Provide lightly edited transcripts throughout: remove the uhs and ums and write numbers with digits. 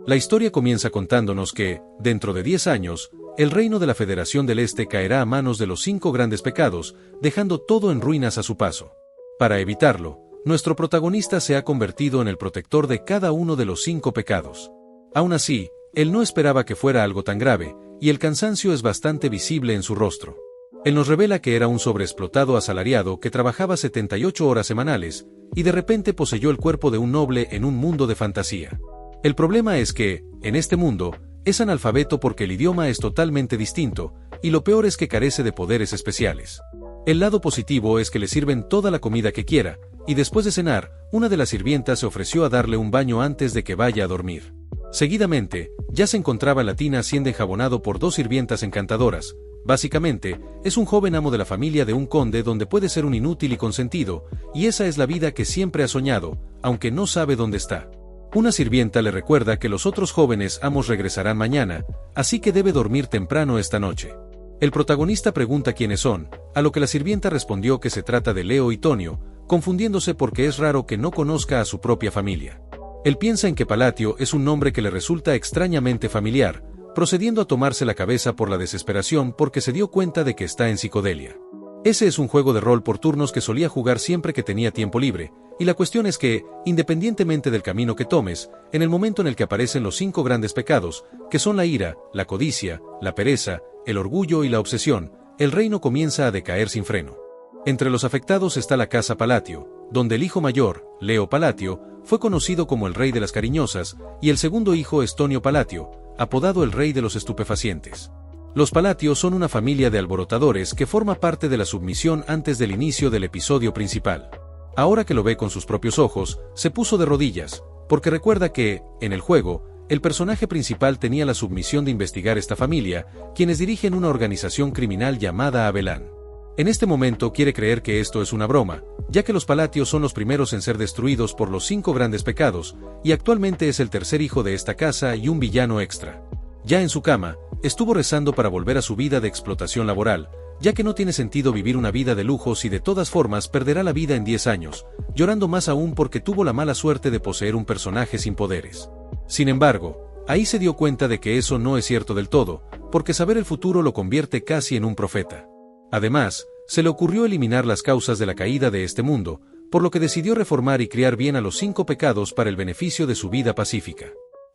La historia comienza contándonos que, dentro de 10 años, el reino de la Federación del Este caerá a manos de los 5 grandes pecados, dejando todo en ruinas a su paso. Para evitarlo, nuestro protagonista se ha convertido en el protector de cada uno de los 5 pecados. Aún así, él no esperaba que fuera algo tan grave, y el cansancio es bastante visible en su rostro. Él nos revela que era un sobreexplotado asalariado que trabajaba 78 horas semanales, y de repente poseyó el cuerpo de un noble en un mundo de fantasía. El problema es que, en este mundo, es analfabeto porque el idioma es totalmente distinto, y lo peor es que carece de poderes especiales. El lado positivo es que le sirven toda la comida que quiera, y después de cenar, una de las sirvientas se ofreció a darle un baño antes de que vaya a dormir. Seguidamente, ya se encontraba en la tina siendo enjabonado por 2 sirvientas encantadoras. Básicamente, es un joven amo de la familia de un conde donde puede ser un inútil y consentido, y esa es la vida que siempre ha soñado, aunque no sabe dónde está. Una sirvienta le recuerda que los otros jóvenes amos regresarán mañana, así que debe dormir temprano esta noche. El protagonista pregunta quiénes son, a lo que la sirvienta respondió que se trata de Leo y Tonio, confundiéndose porque es raro que no conozca a su propia familia. Él piensa en que Palatio es un nombre que le resulta extrañamente familiar, procediendo a tomarse la cabeza por la desesperación porque se dio cuenta de que está en psicodelia. Ese es un juego de rol por turnos que solía jugar siempre que tenía tiempo libre, y la cuestión es que, independientemente del camino que tomes, en el momento en el que aparecen los 5 grandes pecados, que son la ira, la codicia, la pereza, el orgullo y la obsesión, el reino comienza a decaer sin freno. Entre los afectados está la casa Palatio, donde el hijo mayor, Leo Palatio, fue conocido como el rey de las cariñosas, y el segundo hijo es Tonio Palatio, apodado el rey de los estupefacientes. Los Palatio son una familia de alborotadores que forma parte de la submisión antes del inicio del episodio principal. Ahora que lo ve con sus propios ojos, se puso de rodillas, porque recuerda que, en el juego, el personaje principal tenía la submisión de investigar esta familia, quienes dirigen una organización criminal llamada Abelán. En este momento quiere creer que esto es una broma, ya que los Palatio son los primeros en ser destruidos por los 5 grandes pecados, y actualmente es el tercer hijo de esta casa y un villano extra. Ya en su cama, estuvo rezando para volver a su vida de explotación laboral, ya que no tiene sentido vivir una vida de lujos y de todas formas perderá la vida en 10 años, llorando más aún porque tuvo la mala suerte de poseer un personaje sin poderes. Sin embargo, ahí se dio cuenta de que eso no es cierto del todo, porque saber el futuro lo convierte casi en un profeta. Además, se le ocurrió eliminar las causas de la caída de este mundo, por lo que decidió reformar y criar bien a los 5 pecados para el beneficio de su vida pacífica.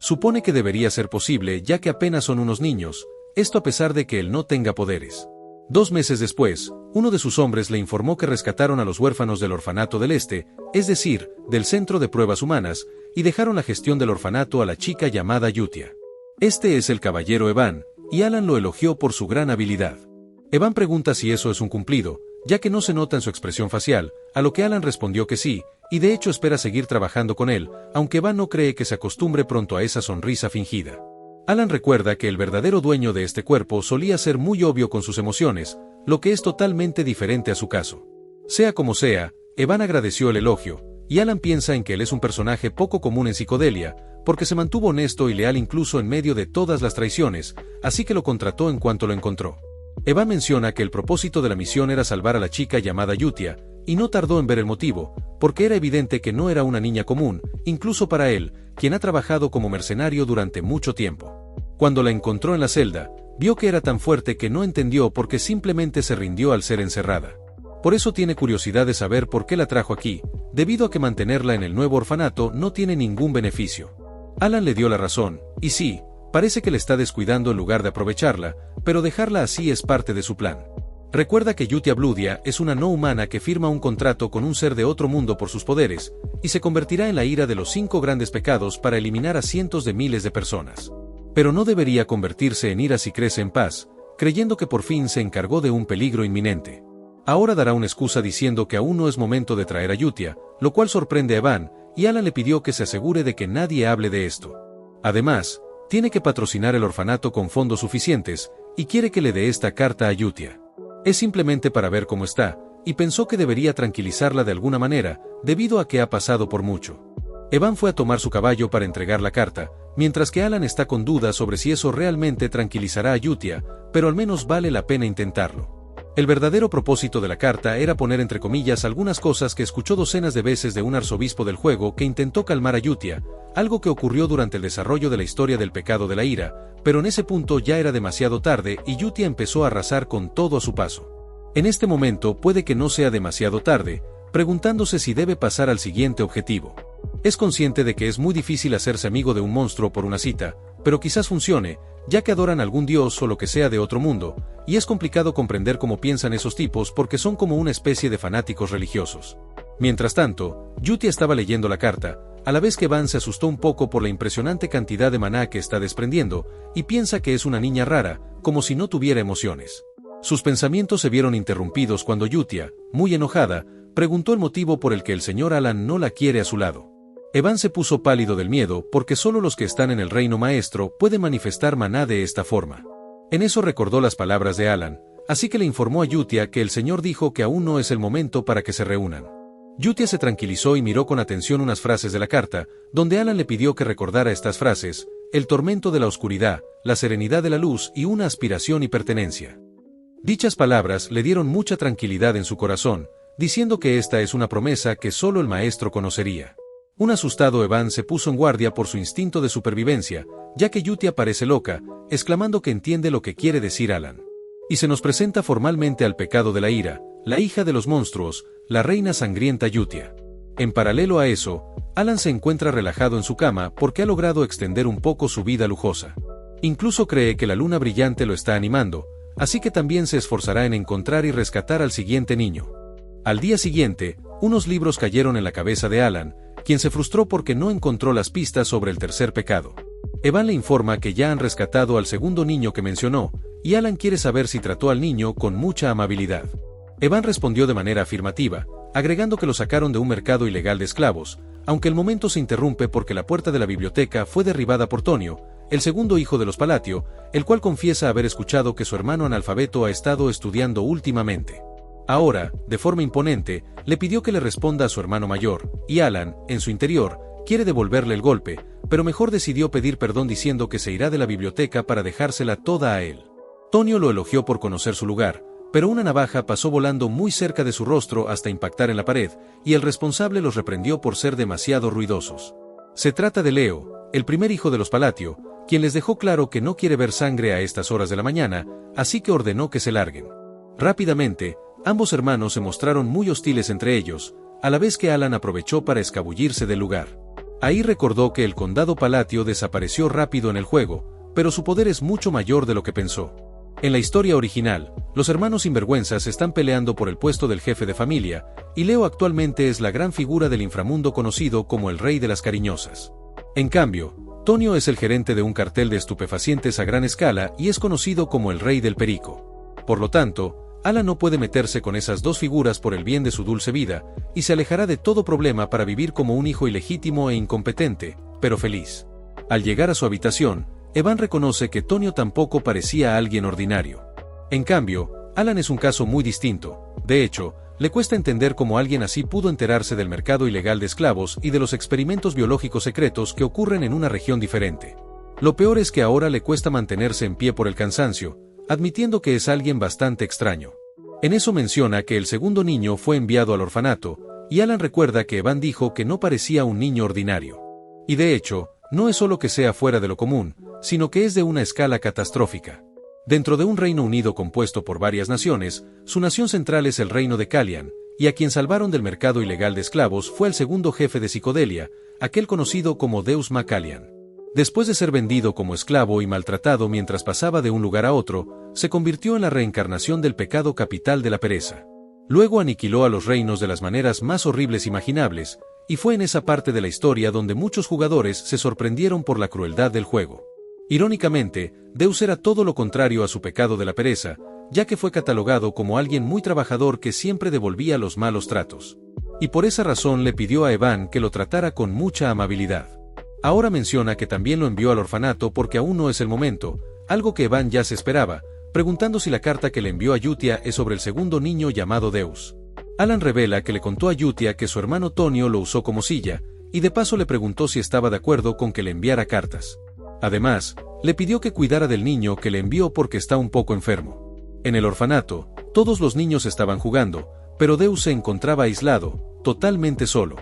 Supone que debería ser posible ya que apenas son unos niños, esto a pesar de que él no tenga poderes. 2 meses después, uno de sus hombres le informó que rescataron a los huérfanos del orfanato del Este, es decir, del Centro de Pruebas Humanas, y dejaron la gestión del orfanato a la chica llamada Yutia. Este es el caballero Evan, y Alan lo elogió por su gran habilidad. Evan pregunta si eso es un cumplido, ya que no se nota en su expresión facial, a lo que Alan respondió que sí, y de hecho espera seguir trabajando con él, aunque Evan no cree que se acostumbre pronto a esa sonrisa fingida. Alan recuerda que el verdadero dueño de este cuerpo solía ser muy obvio con sus emociones, lo que es totalmente diferente a su caso. Sea como sea, Evan agradeció el elogio, y Alan piensa en que él es un personaje poco común en psicodelia, porque se mantuvo honesto y leal incluso en medio de todas las traiciones, así que lo contrató en cuanto lo encontró. Evan menciona que el propósito de la misión era salvar a la chica llamada Yutia, y no tardó en ver el motivo, porque era evidente que no era una niña común, incluso para él, quien ha trabajado como mercenario durante mucho tiempo. Cuando la encontró en la celda, vio que era tan fuerte que no entendió por qué simplemente se rindió al ser encerrada. Por eso tiene curiosidad de saber por qué la trajo aquí, debido a que mantenerla en el nuevo orfanato no tiene ningún beneficio. Alan le dio la razón, y sí, parece que le está descuidando en lugar de aprovecharla, pero dejarla así es parte de su plan. Recuerda que Yutia Bludia es una no humana que firma un contrato con un ser de otro mundo por sus poderes, y se convertirá en la ira de los 5 grandes pecados para eliminar a cientos de miles de personas. Pero no debería convertirse en ira si crece en paz, creyendo que por fin se encargó de un peligro inminente. Ahora dará una excusa diciendo que aún no es momento de traer a Yutia, lo cual sorprende a Evan, y Alan le pidió que se asegure de que nadie hable de esto. Además, tiene que patrocinar el orfanato con fondos suficientes, y quiere que le dé esta carta a Yutia. Es simplemente para ver cómo está, y pensó que debería tranquilizarla de alguna manera, debido a que ha pasado por mucho. Evan fue a tomar su caballo para entregar la carta, mientras que Alan está con dudas sobre si eso realmente tranquilizará a Yutia, pero al menos vale la pena intentarlo. El verdadero propósito de la carta era poner entre comillas algunas cosas que escuchó docenas de veces de un arzobispo del juego que intentó calmar a Yutia, algo que ocurrió durante el desarrollo de la historia del pecado de la ira, pero en ese punto ya era demasiado tarde y Yutia empezó a arrasar con todo a su paso. En este momento puede que no sea demasiado tarde, preguntándose si debe pasar al siguiente objetivo. Es consciente de que es muy difícil hacerse amigo de un monstruo por una cita, pero quizás funcione, ya que adoran a algún dios o lo que sea de otro mundo, y es complicado comprender cómo piensan esos tipos porque son como una especie de fanáticos religiosos. Mientras tanto, Yutia estaba leyendo la carta, a la vez que Van se asustó un poco por la impresionante cantidad de maná que está desprendiendo, y piensa que es una niña rara, como si no tuviera emociones. Sus pensamientos se vieron interrumpidos cuando Yutia, muy enojada, preguntó el motivo por el que el señor Alan no la quiere a su lado. Evan se puso pálido del miedo porque solo los que están en el reino maestro pueden manifestar maná de esta forma. En eso recordó las palabras de Alan, así que le informó a Yutia que el señor dijo que aún no es el momento para que se reúnan. Yutia se tranquilizó y miró con atención unas frases de la carta, donde Alan le pidió que recordara estas frases: el tormento de la oscuridad, la serenidad de la luz y una aspiración y pertenencia. Dichas palabras le dieron mucha tranquilidad en su corazón, diciendo que esta es una promesa que solo el maestro conocería. Un asustado Evan se puso en guardia por su instinto de supervivencia, ya que Yutia parece loca, exclamando que entiende lo que quiere decir Alan. Y se nos presenta formalmente al pecado de la ira, la hija de los monstruos, la reina sangrienta Yutia. En paralelo a eso, Alan se encuentra relajado en su cama porque ha logrado extender un poco su vida lujosa. Incluso cree que la luna brillante lo está animando, así que también se esforzará en encontrar y rescatar al siguiente niño. Al día siguiente, unos libros cayeron en la cabeza de Alan, quien se frustró porque no encontró las pistas sobre el tercer pecado. Evan le informa que ya han rescatado al segundo niño que mencionó, y Alan quiere saber si trató al niño con mucha amabilidad. Evan respondió de manera afirmativa, agregando que lo sacaron de un mercado ilegal de esclavos, aunque el momento se interrumpe porque la puerta de la biblioteca fue derribada por Tonio, el segundo hijo de los Palatio, el cual confiesa haber escuchado que su hermano analfabeto ha estado estudiando últimamente. Ahora, de forma imponente, le pidió que le responda a su hermano mayor, y Alan, en su interior, quiere devolverle el golpe, pero mejor decidió pedir perdón diciendo que se irá de la biblioteca para dejársela toda a él. Tonio lo elogió por conocer su lugar, pero una navaja pasó volando muy cerca de su rostro hasta impactar en la pared, y el responsable los reprendió por ser demasiado ruidosos. Se trata de Leo, el primer hijo de los Palatio, quien les dejó claro que no quiere ver sangre a estas horas de la mañana, así que ordenó que se larguen. Rápidamente, ambos hermanos se mostraron muy hostiles entre ellos, a la vez que Alan aprovechó para escabullirse del lugar. Ahí recordó que el condado Palatio desapareció rápido en el juego, pero su poder es mucho mayor de lo que pensó. En la historia original, los hermanos sinvergüenzas están peleando por el puesto del jefe de familia, y Leo actualmente es la gran figura del inframundo conocido como el Rey de las Cariñosas. En cambio, Tonio es el gerente de un cartel de estupefacientes a gran escala y es conocido como el Rey del Perico. Por lo tanto, Alan no puede meterse con esas dos figuras por el bien de su dulce vida, y se alejará de todo problema para vivir como un hijo ilegítimo e incompetente, pero feliz. Al llegar a su habitación, Evan reconoce que Tonio tampoco parecía alguien ordinario. En cambio, Alan es un caso muy distinto. De hecho, le cuesta entender cómo alguien así pudo enterarse del mercado ilegal de esclavos y de los experimentos biológicos secretos que ocurren en una región diferente. Lo peor es que ahora le cuesta mantenerse en pie por el cansancio, admitiendo que es alguien bastante extraño. En eso menciona que el segundo niño fue enviado al orfanato, y Alan recuerda que Evan dijo que no parecía un niño ordinario. Y de hecho, no es solo que sea fuera de lo común, sino que es de una escala catastrófica. Dentro de un Reino Unido compuesto por varias naciones, su nación central es el reino de Calian, y a quien salvaron del mercado ilegal de esclavos fue el segundo jefe de Psicodelia, aquel conocido como Deus Macalian. Después de ser vendido como esclavo y maltratado mientras pasaba de un lugar a otro, se convirtió en la reencarnación del pecado capital de la pereza. Luego aniquiló a los reinos de las maneras más horribles imaginables, y fue en esa parte de la historia donde muchos jugadores se sorprendieron por la crueldad del juego. Irónicamente, Deus era todo lo contrario a su pecado de la pereza, ya que fue catalogado como alguien muy trabajador que siempre devolvía los malos tratos. Y por esa razón le pidió a Evan que lo tratara con mucha amabilidad. Ahora menciona que también lo envió al orfanato porque aún no es el momento, algo que Evan ya se esperaba, preguntando si la carta que le envió a Yutia es sobre el segundo niño llamado Deus. Alan revela que le contó a Yutia que su hermano Tonio lo usó como silla, y de paso le preguntó si estaba de acuerdo con que le enviara cartas. Además, le pidió que cuidara del niño que le envió porque está un poco enfermo. En el orfanato, Todos los niños estaban jugando, pero Deus se encontraba aislado, totalmente solo.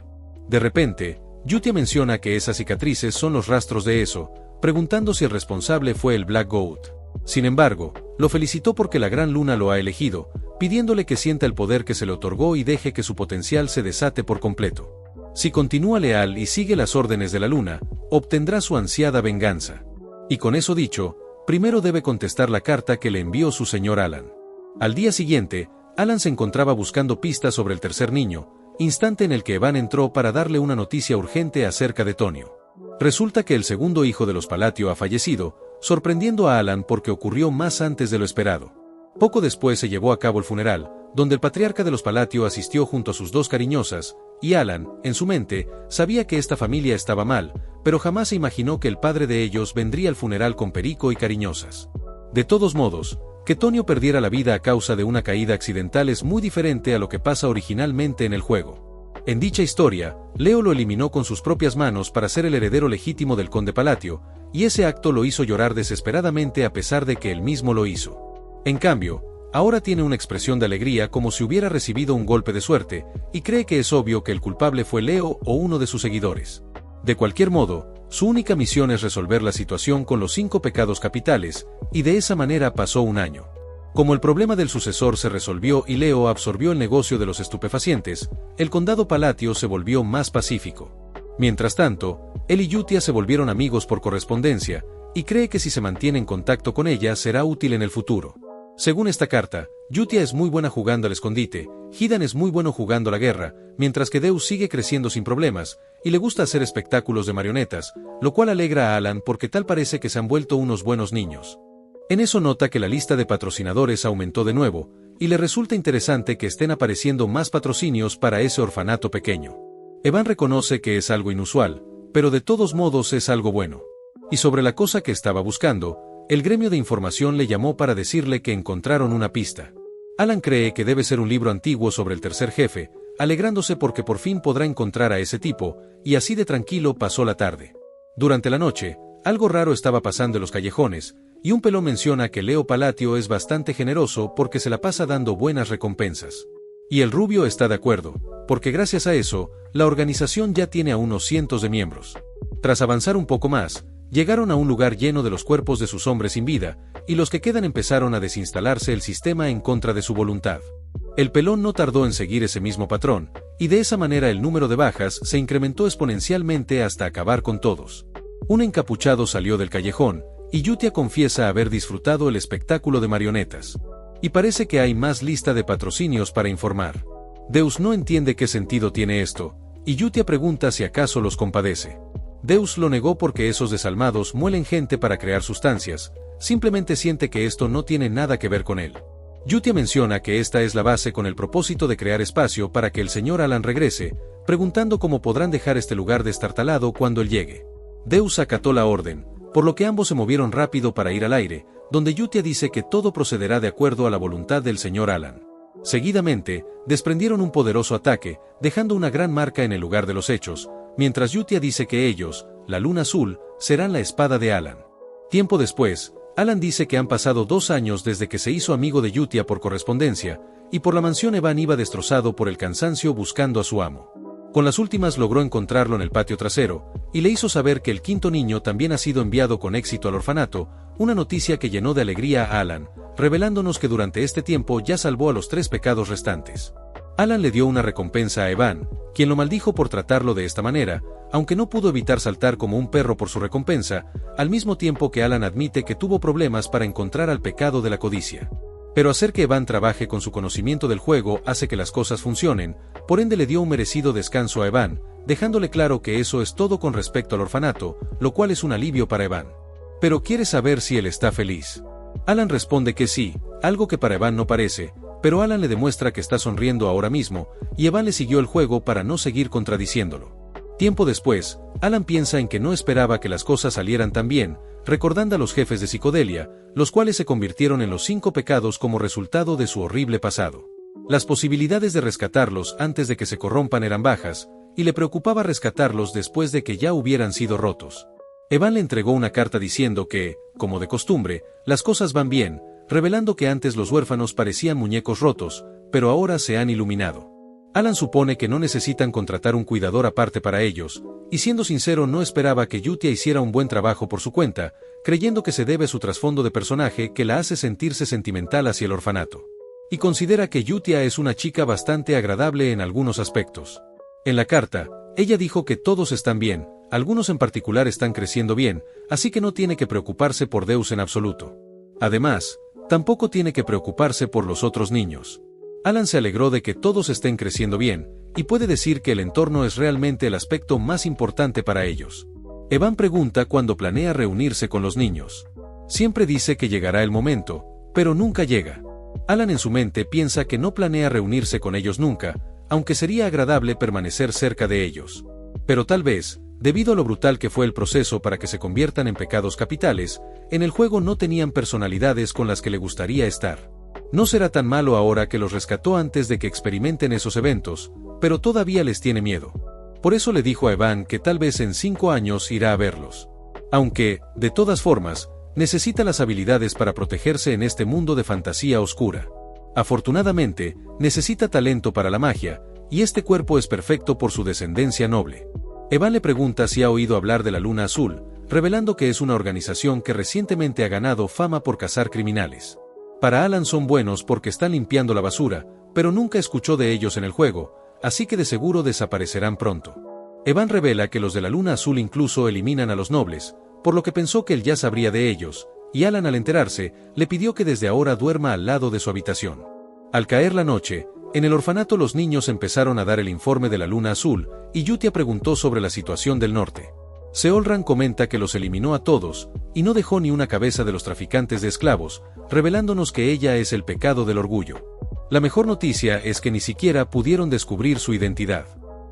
De repente, Yutia menciona que esas cicatrices son los rastros de eso, preguntando si el responsable fue el Black Goat. Sin embargo, lo felicitó porque la Gran Luna lo ha elegido, pidiéndole que sienta el poder que se le otorgó y deje que su potencial se desate por completo. Si continúa leal y sigue las órdenes de la Luna, obtendrá su ansiada venganza. Y con eso dicho, primero debe contestar la carta que le envió su señor Alan. Al día siguiente, Alan se encontraba buscando pistas sobre el tercer niño, instante en el que Evan entró para darle una noticia urgente acerca de Tonio. Resulta que el segundo hijo de los Palatio ha fallecido, sorprendiendo a Alan porque ocurrió más antes de lo esperado. Poco después se llevó a cabo el funeral, donde el patriarca de los Palatio asistió junto a sus dos cariñosas, y Alan, en su mente, sabía que esta familia estaba mal, pero jamás se imaginó que el padre de ellos vendría al funeral con Perico y cariñosas. De todos modos, que Tonio perdiera la vida a causa de una caída accidental es muy diferente a lo que pasa originalmente en el juego. En dicha historia, Leo lo eliminó con sus propias manos para ser el heredero legítimo del conde Palatio, y ese acto lo hizo llorar desesperadamente a pesar de que él mismo lo hizo. En cambio, ahora tiene una expresión de alegría como si hubiera recibido un golpe de suerte, y cree que es obvio que el culpable fue Leo o uno de sus seguidores. De cualquier modo, su única misión es resolver la situación con los 5 pecados capitales, y de esa manera pasó un año. Como el problema del sucesor se resolvió y Leo absorbió el negocio de los estupefacientes, el condado Palatio se volvió más pacífico. Mientras tanto, él y Yutia se volvieron amigos por correspondencia, y cree que si se mantiene en contacto con ella será útil en el futuro. Según esta carta, Yutia es muy buena jugando al escondite, Hidan es muy bueno jugando a la guerra, mientras que Deus sigue creciendo sin problemas, y le gusta hacer espectáculos de marionetas, lo cual alegra a Alan porque tal parece que se han vuelto unos buenos niños. En eso nota que la lista de patrocinadores aumentó de nuevo, y le resulta interesante que estén apareciendo más patrocinios para ese orfanato pequeño. Evan reconoce que es algo inusual, pero de todos modos es algo bueno. Y sobre la cosa que estaba buscando, el gremio de información le llamó para decirle que encontraron una pista. Alan cree que debe ser un libro antiguo sobre el tercer jefe, alegrándose porque por fin podrá encontrar a ese tipo, y así de tranquilo pasó la tarde. Durante la noche, algo raro estaba pasando en los callejones, y un pelón menciona que Leo Palatio es bastante generoso porque se la pasa dando buenas recompensas. Y el rubio está de acuerdo, porque gracias a eso, la organización ya tiene a unos cientos de miembros. Tras avanzar un poco más, llegaron a un lugar lleno de los cuerpos de sus hombres sin vida, y los que quedan empezaron a desinstalarse el sistema en contra de su voluntad. El pelón no tardó en seguir ese mismo patrón, y de esa manera el número de bajas se incrementó exponencialmente hasta acabar con todos. Un encapuchado salió del callejón, y Yutia confiesa haber disfrutado el espectáculo de marionetas. Y parece que hay más lista de patrocinios para informar. Deus no entiende qué sentido tiene esto, y Yutia pregunta si acaso los compadece. Deus lo negó porque esos desalmados muelen gente para crear sustancias, simplemente siente que esto no tiene nada que ver con él. Yutia menciona que esta es la base con el propósito de crear espacio para que el señor Alan regrese, preguntando cómo podrán dejar este lugar destartalado cuando él llegue. Deus acató la orden, por lo que ambos se movieron rápido para ir al aire, donde Yutia dice que todo procederá de acuerdo a la voluntad del señor Alan. Seguidamente, desprendieron un poderoso ataque, dejando una gran marca en el lugar de los hechos, mientras Yutia dice que ellos, la Luna Azul, serán la espada de Alan. Tiempo después, Alan dice que han pasado 2 años desde que se hizo amigo de Yutia por correspondencia, y por la mansión Evan iba destrozado por el cansancio buscando a su amo. Con las últimas logró encontrarlo en el patio trasero, y le hizo saber que el quinto niño también ha sido enviado con éxito al orfanato, una noticia que llenó de alegría a Alan, revelándonos que durante este tiempo ya salvó a los 3 pecados restantes. Alan le dio una recompensa a Evan, quien lo maldijo por tratarlo de esta manera, aunque no pudo evitar saltar como un perro por su recompensa, al mismo tiempo que Alan admite que tuvo problemas para encontrar al pecado de la codicia. Pero hacer que Evan trabaje con su conocimiento del juego hace que las cosas funcionen, por ende le dio un merecido descanso a Evan, dejándole claro que eso es todo con respecto al orfanato, lo cual es un alivio para Evan. Pero quiere saber si él está feliz. Alan responde que sí, algo que para Evan no parece, pero Alan le demuestra que está sonriendo ahora mismo, y Evan le siguió el juego para no seguir contradiciéndolo. Tiempo después, Alan piensa en que no esperaba que las cosas salieran tan bien, recordando a los jefes de Psicodelia, los cuales se convirtieron en los 5 pecados como resultado de su horrible pasado. Las posibilidades de rescatarlos antes de que se corrompan eran bajas, y le preocupaba rescatarlos después de que ya hubieran sido rotos. Evan le entregó una carta diciendo que, como de costumbre, las cosas van bien, revelando que antes los huérfanos parecían muñecos rotos, pero ahora se han iluminado. Alan supone que no necesitan contratar un cuidador aparte para ellos, y siendo sincero no esperaba que Yutia hiciera un buen trabajo por su cuenta, creyendo que se debe a su trasfondo de personaje que la hace sentirse sentimental hacia el orfanato. Y considera que Yutia es una chica bastante agradable en algunos aspectos. En la carta, ella dijo que todos están bien, algunos en particular están creciendo bien, así que no tiene que preocuparse por Deus en absoluto. Además, tampoco tiene que preocuparse por los otros niños. Alan se alegró de que todos estén creciendo bien, y puede decir que el entorno es realmente el aspecto más importante para ellos. Evan pregunta cuándo planea reunirse con los niños. Siempre dice que llegará el momento, pero nunca llega. Alan en su mente piensa que no planea reunirse con ellos nunca, aunque sería agradable permanecer cerca de ellos. Pero tal vez, debido a lo brutal que fue el proceso para que se conviertan en pecados capitales, en el juego no tenían personalidades con las que le gustaría estar. No será tan malo ahora que los rescató antes de que experimenten esos eventos, pero todavía les tiene miedo. Por eso le dijo a Evan que tal vez en 5 años irá a verlos. Aunque, de todas formas, necesita las habilidades para protegerse en este mundo de fantasía oscura. Afortunadamente, necesita talento para la magia, y este cuerpo es perfecto por su descendencia noble. Evan le pregunta si ha oído hablar de la Luna Azul, revelando que es una organización que recientemente ha ganado fama por cazar criminales. Para Alan son buenos porque están limpiando la basura, pero nunca escuchó de ellos en el juego, así que de seguro desaparecerán pronto. Evan revela que los de la Luna Azul incluso eliminan a los nobles, por lo que pensó que él ya sabría de ellos, y Alan al enterarse, le pidió que desde ahora duerma al lado de su habitación. Al caer la noche, en el orfanato los niños empezaron a dar el informe de la Luna Azul, y Yutia preguntó sobre la situación del norte. Seolran comenta que los eliminó a todos, y no dejó ni una cabeza de los traficantes de esclavos, revelándonos que ella es el pecado del orgullo. La mejor noticia es que ni siquiera pudieron descubrir su identidad.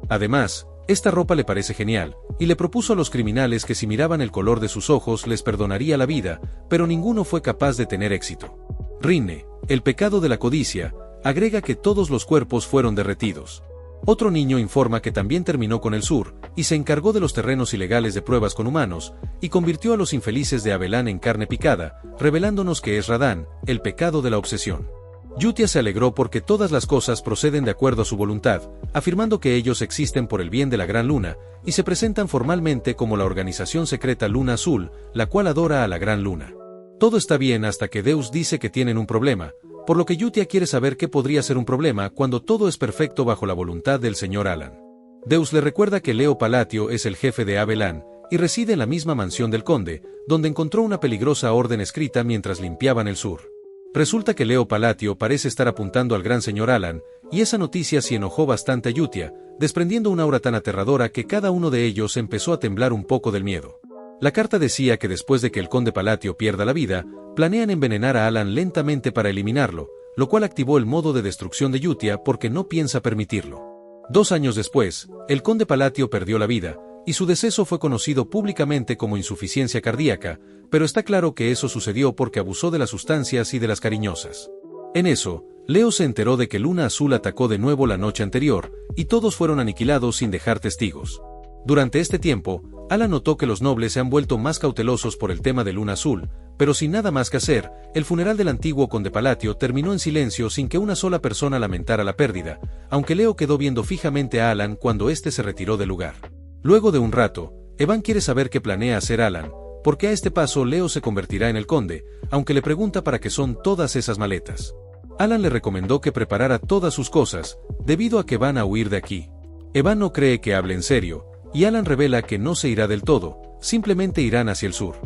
Además, esta ropa le parece genial, y le propuso a los criminales que si miraban el color de sus ojos les perdonaría la vida, pero ninguno fue capaz de tener éxito. Rinne, el pecado de la codicia, agrega que todos los cuerpos fueron derretidos. Otro niño informa que también terminó con el sur, y se encargó de los terrenos ilegales de pruebas con humanos, y convirtió a los infelices de Abelán en carne picada, revelándonos que es Radán, el pecado de la obsesión. Yutia se alegró porque todas las cosas proceden de acuerdo a su voluntad, afirmando que ellos existen por el bien de la Gran Luna, y se presentan formalmente como la organización secreta Luna Azul, la cual adora a la Gran Luna. Todo está bien hasta que Deus dice que tienen un problema, por lo que Yutia quiere saber qué podría ser un problema cuando todo es perfecto bajo la voluntad del señor Alan. Deus le recuerda que Leo Palatio es el jefe de Abelán, y reside en la misma mansión del conde, donde encontró una peligrosa orden escrita mientras limpiaban el sur. Resulta que Leo Palatio parece estar apuntando al gran señor Alan, y esa noticia sí enojó bastante a Yutia, desprendiendo una aura tan aterradora que cada uno de ellos empezó a temblar un poco del miedo. La carta decía que después de que el conde Palatio pierda la vida, planean envenenar a Alan lentamente para eliminarlo, lo cual activó el modo de destrucción de Yutia porque no piensa permitirlo. 2 años después, el conde Palatio perdió la vida, y su deceso fue conocido públicamente como insuficiencia cardíaca, pero está claro que eso sucedió porque abusó de las sustancias y de las cariñosas. En eso, Leo se enteró de que Luna Azul atacó de nuevo la noche anterior, y todos fueron aniquilados sin dejar testigos. Durante este tiempo, Alan notó que los nobles se han vuelto más cautelosos por el tema de Luna Azul, pero sin nada más que hacer, el funeral del antiguo conde Palatio terminó en silencio sin que una sola persona lamentara la pérdida, aunque Leo quedó viendo fijamente a Alan cuando éste se retiró del lugar. Luego de un rato, Evan quiere saber qué planea hacer Alan, porque a este paso Leo se convertirá en el conde, aunque le pregunta para qué son todas esas maletas. Alan le recomendó que preparara todas sus cosas, debido a que van a huir de aquí. Evan no cree que hable en serio, y Alan revela que no se irá del todo, simplemente irán hacia el sur.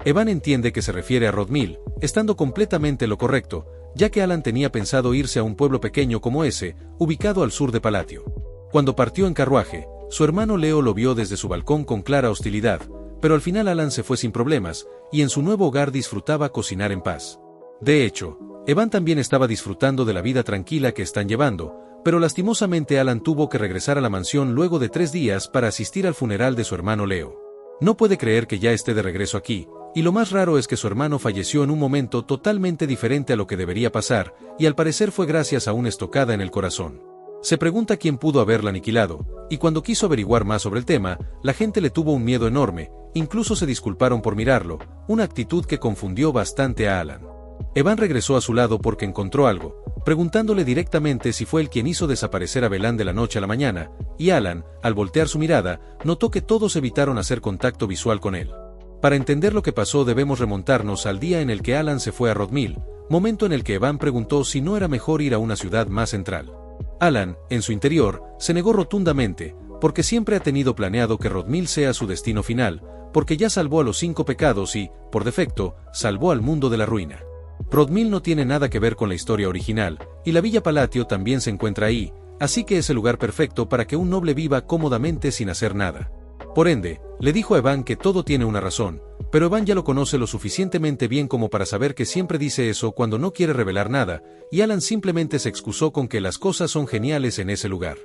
Evan entiende que se refiere a Rodmill, estando completamente lo correcto, ya que Alan tenía pensado irse a un pueblo pequeño como ese, ubicado al sur de Palatio. Cuando partió en carruaje, su hermano Leo lo vio desde su balcón con clara hostilidad, pero al final Alan se fue sin problemas, y en su nuevo hogar disfrutaba cocinar en paz. De hecho, Evan también estaba disfrutando de la vida tranquila que están llevando, pero lastimosamente Alan tuvo que regresar a la mansión luego de 3 días para asistir al funeral de su hermano Leo. No puede creer que ya esté de regreso aquí, y lo más raro es que su hermano falleció en un momento totalmente diferente a lo que debería pasar, y al parecer fue gracias a una estocada en el corazón. Se pregunta quién pudo haberla aniquilado, y cuando quiso averiguar más sobre el tema, la gente le tuvo un miedo enorme, incluso se disculparon por mirarlo, una actitud que confundió bastante a Alan. Evan regresó a su lado porque encontró algo, preguntándole directamente si fue él quien hizo desaparecer a Belaán de la noche a la mañana, y Alan, al voltear su mirada, notó que todos evitaron hacer contacto visual con él. Para entender lo que pasó debemos remontarnos al día en el que Alan se fue a Rodmill, momento en el que Evan preguntó si no era mejor ir a una ciudad más central. Alan, en su interior, se negó rotundamente, porque siempre ha tenido planeado que Rodmill sea su destino final, porque ya salvó a los 5 pecados y, por defecto, salvó al mundo de la ruina. Rodmill no tiene nada que ver con la historia original, y la Villa Palatio también se encuentra ahí, así que es el lugar perfecto para que un noble viva cómodamente sin hacer nada. Por ende, le dijo a Evan que todo tiene una razón, pero Evan ya lo conoce lo suficientemente bien como para saber que siempre dice eso cuando no quiere revelar nada, y Alan simplemente se excusó con que las cosas son geniales en ese lugar.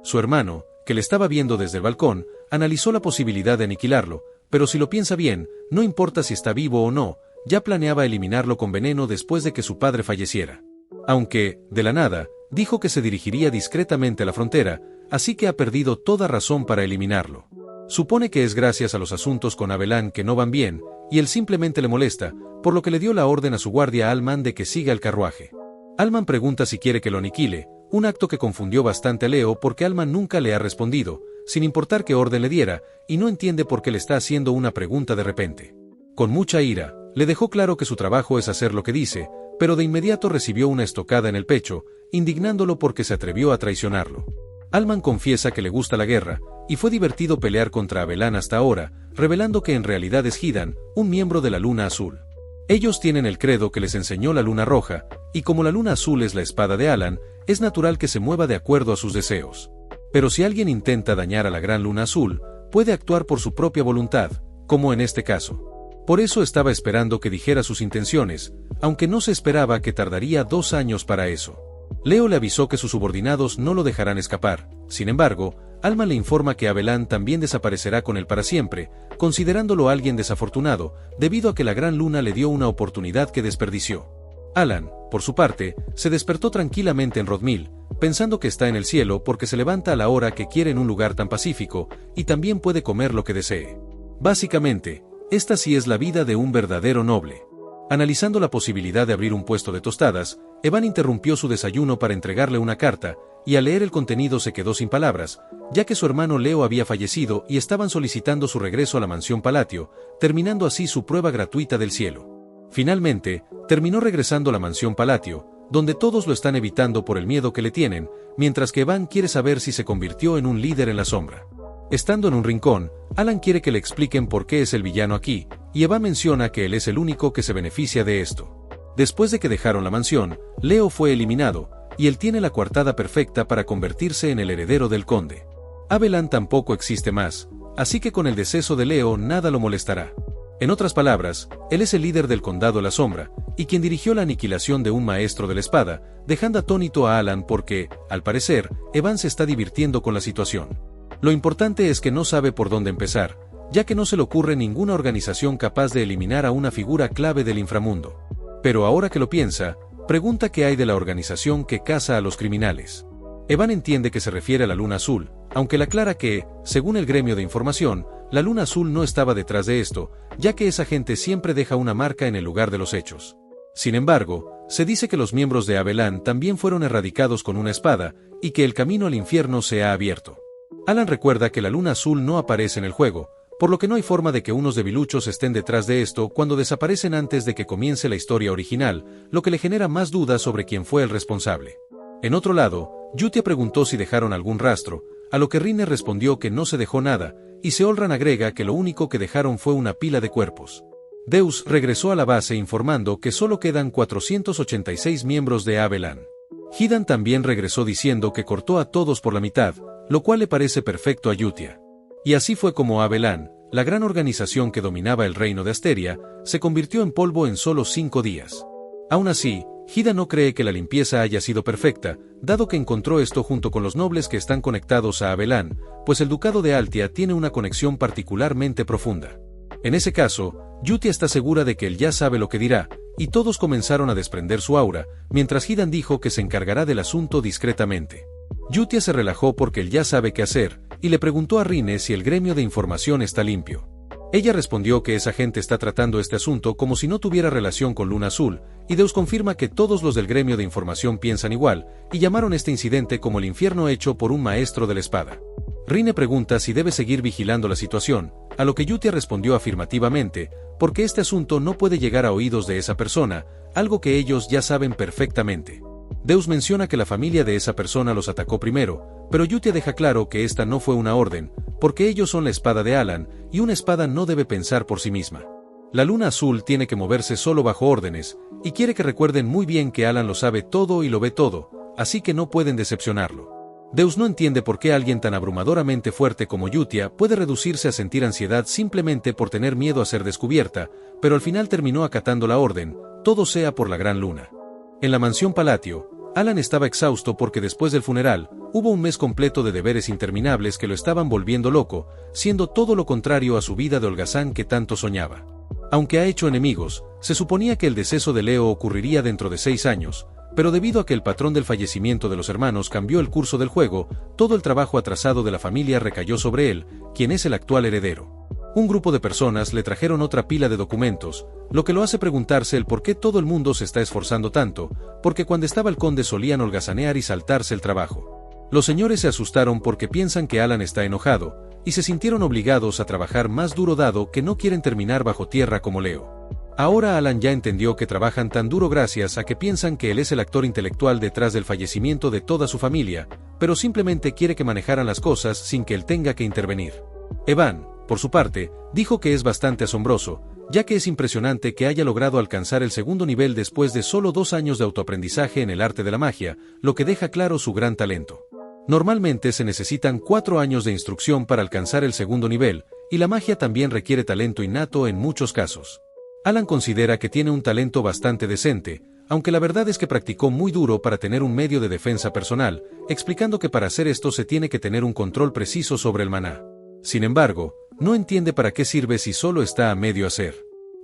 Su hermano, que le estaba viendo desde el balcón, analizó la posibilidad de aniquilarlo, pero si lo piensa bien, no importa si está vivo o no, ya planeaba eliminarlo con veneno después de que su padre falleciera. Aunque, de la nada, dijo que se dirigiría discretamente a la frontera, así que ha perdido toda razón para eliminarlo. Supone que es gracias a los asuntos con Abelán que no van bien, y él simplemente le molesta, por lo que le dio la orden a su guardia Alman de que siga el carruaje. Alman pregunta si quiere que lo aniquile, un acto que confundió bastante a Leo porque Alman nunca le ha respondido, sin importar qué orden le diera, y no entiende por qué le está haciendo una pregunta de repente. Con mucha ira, le dejó claro que su trabajo es hacer lo que dice, pero de inmediato recibió una estocada en el pecho, indignándolo porque se atrevió a traicionarlo. Alman confiesa que le gusta la guerra, y fue divertido pelear contra Abelán hasta ahora, revelando que en realidad es Hidan, un miembro de la Luna Azul. Ellos tienen el credo que les enseñó la Luna Roja, y como la Luna Azul es la espada de Alan, es natural que se mueva de acuerdo a sus deseos. Pero si alguien intenta dañar a la Gran Luna Azul, puede actuar por su propia voluntad, como en este caso. Por eso estaba esperando que dijera sus intenciones, aunque no se esperaba que tardaría 2 años para eso. Leo le avisó que sus subordinados no lo dejarán escapar, sin embargo, Alman le informa que Abelán también desaparecerá con él para siempre, considerándolo alguien desafortunado, debido a que la Gran Luna le dio una oportunidad que desperdició. Alan, por su parte, se despertó tranquilamente en Rodmill, pensando que está en el cielo porque se levanta a la hora que quiere en un lugar tan pacífico, y también puede comer lo que desee. Básicamente, esta sí es la vida de un verdadero noble. Analizando la posibilidad de abrir un puesto de tostadas, Evan interrumpió su desayuno para entregarle una carta, y al leer el contenido se quedó sin palabras, ya que su hermano Leo había fallecido y estaban solicitando su regreso a la mansión Palatio, terminando así su prueba gratuita del cielo. Finalmente, terminó regresando a la mansión Palatio, donde todos lo están evitando por el miedo que le tienen, mientras que Evan quiere saber si se convirtió en un líder en la sombra. Estando en un rincón, Alan quiere que le expliquen por qué es el villano aquí, y Evan menciona que él es el único que se beneficia de esto. Después de que dejaron la mansión, Leo fue eliminado, y él tiene la coartada perfecta para convertirse en el heredero del conde. Abelán tampoco existe más, así que con el deceso de Leo nada lo molestará. En otras palabras, él es el líder del condado La Sombra, y quien dirigió la aniquilación de un maestro de la espada, dejando atónito a Alan porque, al parecer, Evan se está divirtiendo con la situación. Lo importante es que no sabe por dónde empezar, ya que no se le ocurre ninguna organización capaz de eliminar a una figura clave del inframundo. Pero ahora que lo piensa, pregunta qué hay de la organización que caza a los criminales. Evan entiende que se refiere a la Luna Azul, aunque le aclara que, según el gremio de información, la Luna Azul no estaba detrás de esto, ya que esa gente siempre deja una marca en el lugar de los hechos. Sin embargo, se dice que los miembros de Abelán también fueron erradicados con una espada, y que el camino al infierno se ha abierto. Alan recuerda que la Luna Azul no aparece en el juego, por lo que no hay forma de que unos debiluchos estén detrás de esto cuando desaparecen antes de que comience la historia original, lo que le genera más dudas sobre quién fue el responsable. En otro lado, Yutia preguntó si dejaron algún rastro, a lo que Rine respondió que no se dejó nada, y Seolran agrega que lo único que dejaron fue una pila de cuerpos. Deus regresó a la base informando que solo quedan 486 miembros de Abelán. Hidan también regresó diciendo que cortó a todos por la mitad, lo cual le parece perfecto a Yutia. Y así fue como Abelán, la gran organización que dominaba el reino de Asteria, se convirtió en polvo en solo 5 días. Aún así, Hidan no cree que la limpieza haya sido perfecta, dado que encontró esto junto con los nobles que están conectados a Abelán, pues el ducado de Altia tiene una conexión particularmente profunda. En ese caso, Yutia está segura de que él ya sabe lo que dirá, y todos comenzaron a desprender su aura, mientras Hidan dijo que se encargará del asunto discretamente. Yutia se relajó porque él ya sabe qué hacer, y le preguntó a Rine si el gremio de información está limpio. Ella respondió que esa gente está tratando este asunto como si no tuviera relación con Luna Azul, y Deus confirma que todos los del gremio de información piensan igual, y llamaron este incidente como el infierno hecho por un maestro de la espada. Rine pregunta si debe seguir vigilando la situación, a lo que Yutia respondió afirmativamente, porque este asunto no puede llegar a oídos de esa persona, algo que ellos ya saben perfectamente. Deus menciona que la familia de esa persona los atacó primero, pero Yutia deja claro que esta no fue una orden, porque ellos son la espada de Alan, y una espada no debe pensar por sí misma. La Luna Azul tiene que moverse solo bajo órdenes, y quiere que recuerden muy bien que Alan lo sabe todo y lo ve todo, así que no pueden decepcionarlo. Deus no entiende por qué alguien tan abrumadoramente fuerte como Yutia puede reducirse a sentir ansiedad simplemente por tener miedo a ser descubierta, pero al final terminó acatando la orden, todo sea por la Gran Luna. En la mansión Palatio, Alan estaba exhausto porque después del funeral, hubo un mes completo de deberes interminables que lo estaban volviendo loco, siendo todo lo contrario a su vida de holgazán que tanto soñaba. Aunque ha hecho enemigos, se suponía que el deceso de Leo ocurriría dentro de 6 años, pero debido a que el patrón del fallecimiento de los hermanos cambió el curso del juego, todo el trabajo atrasado de la familia recayó sobre él, quien es el actual heredero. Un grupo de personas le trajeron otra pila de documentos, lo que lo hace preguntarse el por qué todo el mundo se está esforzando tanto, porque cuando estaba el conde solían holgazanear y saltarse el trabajo. Los señores se asustaron porque piensan que Alan está enojado, y se sintieron obligados a trabajar más duro dado que no quieren terminar bajo tierra como Leo. Ahora Alan ya entendió que trabajan tan duro gracias a que piensan que él es el actor intelectual detrás del fallecimiento de toda su familia, pero simplemente quiere que manejaran las cosas sin que él tenga que intervenir. Evan, por su parte, dijo que es bastante asombroso, ya que es impresionante que haya logrado alcanzar el segundo nivel después de solo 2 años de autoaprendizaje en el arte de la magia, lo que deja claro su gran talento. Normalmente se necesitan 4 años de instrucción para alcanzar el segundo nivel, y la magia también requiere talento innato en muchos casos. Alan considera que tiene un talento bastante decente, aunque la verdad es que practicó muy duro para tener un medio de defensa personal, explicando que para hacer esto se tiene que tener un control preciso sobre el maná. Sin embargo, no entiende para qué sirve si solo está a medio hacer.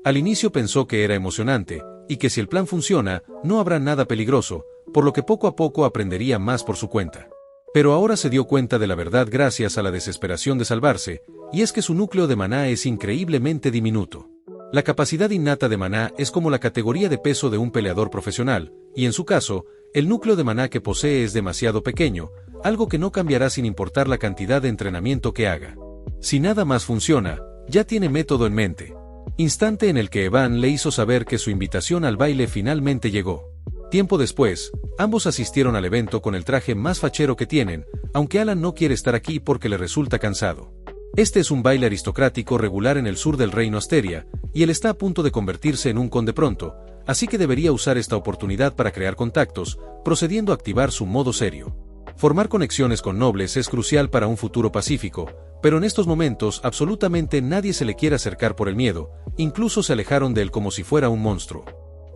Al inicio pensó que era emocionante, y que si el plan funciona, no habrá nada peligroso, por lo que poco a poco aprendería más por su cuenta. Pero ahora se dio cuenta de la verdad gracias a la desesperación de salvarse, y es que su núcleo de maná es increíblemente diminuto. La capacidad innata de maná es como la categoría de peso de un peleador profesional, y en su caso, el núcleo de maná que posee es demasiado pequeño, algo que no cambiará sin importar la cantidad de entrenamiento que haga. Si nada más funciona, ya tiene método en mente. Instante en el que Evan le hizo saber que su invitación al baile finalmente llegó. Tiempo después, ambos asistieron al evento con el traje más fachero que tienen, aunque Alan no quiere estar aquí porque le resulta cansado. Este es un baile aristocrático regular en el sur del reino Asteria, y él está a punto de convertirse en un conde pronto, así que debería usar esta oportunidad para crear contactos, procediendo a activar su modo serio. Formar conexiones con nobles es crucial para un futuro pacífico, pero en estos momentos absolutamente nadie se le quiere acercar por el miedo, incluso se alejaron de él como si fuera un monstruo.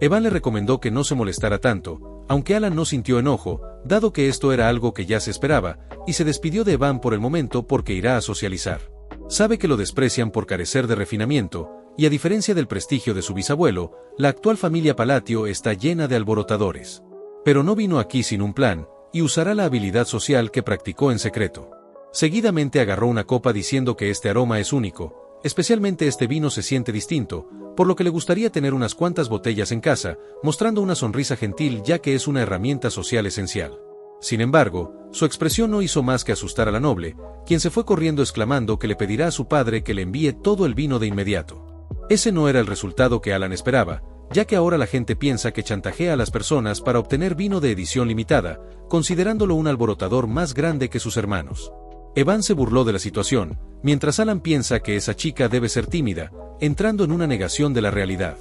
Evan le recomendó que no se molestara tanto, aunque Alan no sintió enojo, dado que esto era algo que ya se esperaba, y se despidió de Evan por el momento porque irá a socializar. Sabe que lo desprecian por carecer de refinamiento, y a diferencia del prestigio de su bisabuelo, la actual familia Palatio está llena de alborotadores. Pero no vino aquí sin un plan, y usará la habilidad social que practicó en secreto. Seguidamente agarró una copa diciendo que este aroma es único, especialmente este vino se siente distinto, por lo que le gustaría tener unas cuantas botellas en casa, mostrando una sonrisa gentil ya que es una herramienta social esencial. Sin embargo, su expresión no hizo más que asustar a la noble, quien se fue corriendo exclamando que le pedirá a su padre que le envíe todo el vino de inmediato. Ese no era el resultado que Alan esperaba, ya que ahora la gente piensa que chantajea a las personas para obtener vino de edición limitada, considerándolo un alborotador más grande que sus hermanos. Evan se burló de la situación, mientras Alan piensa que esa chica debe ser tímida, entrando en una negación de la realidad.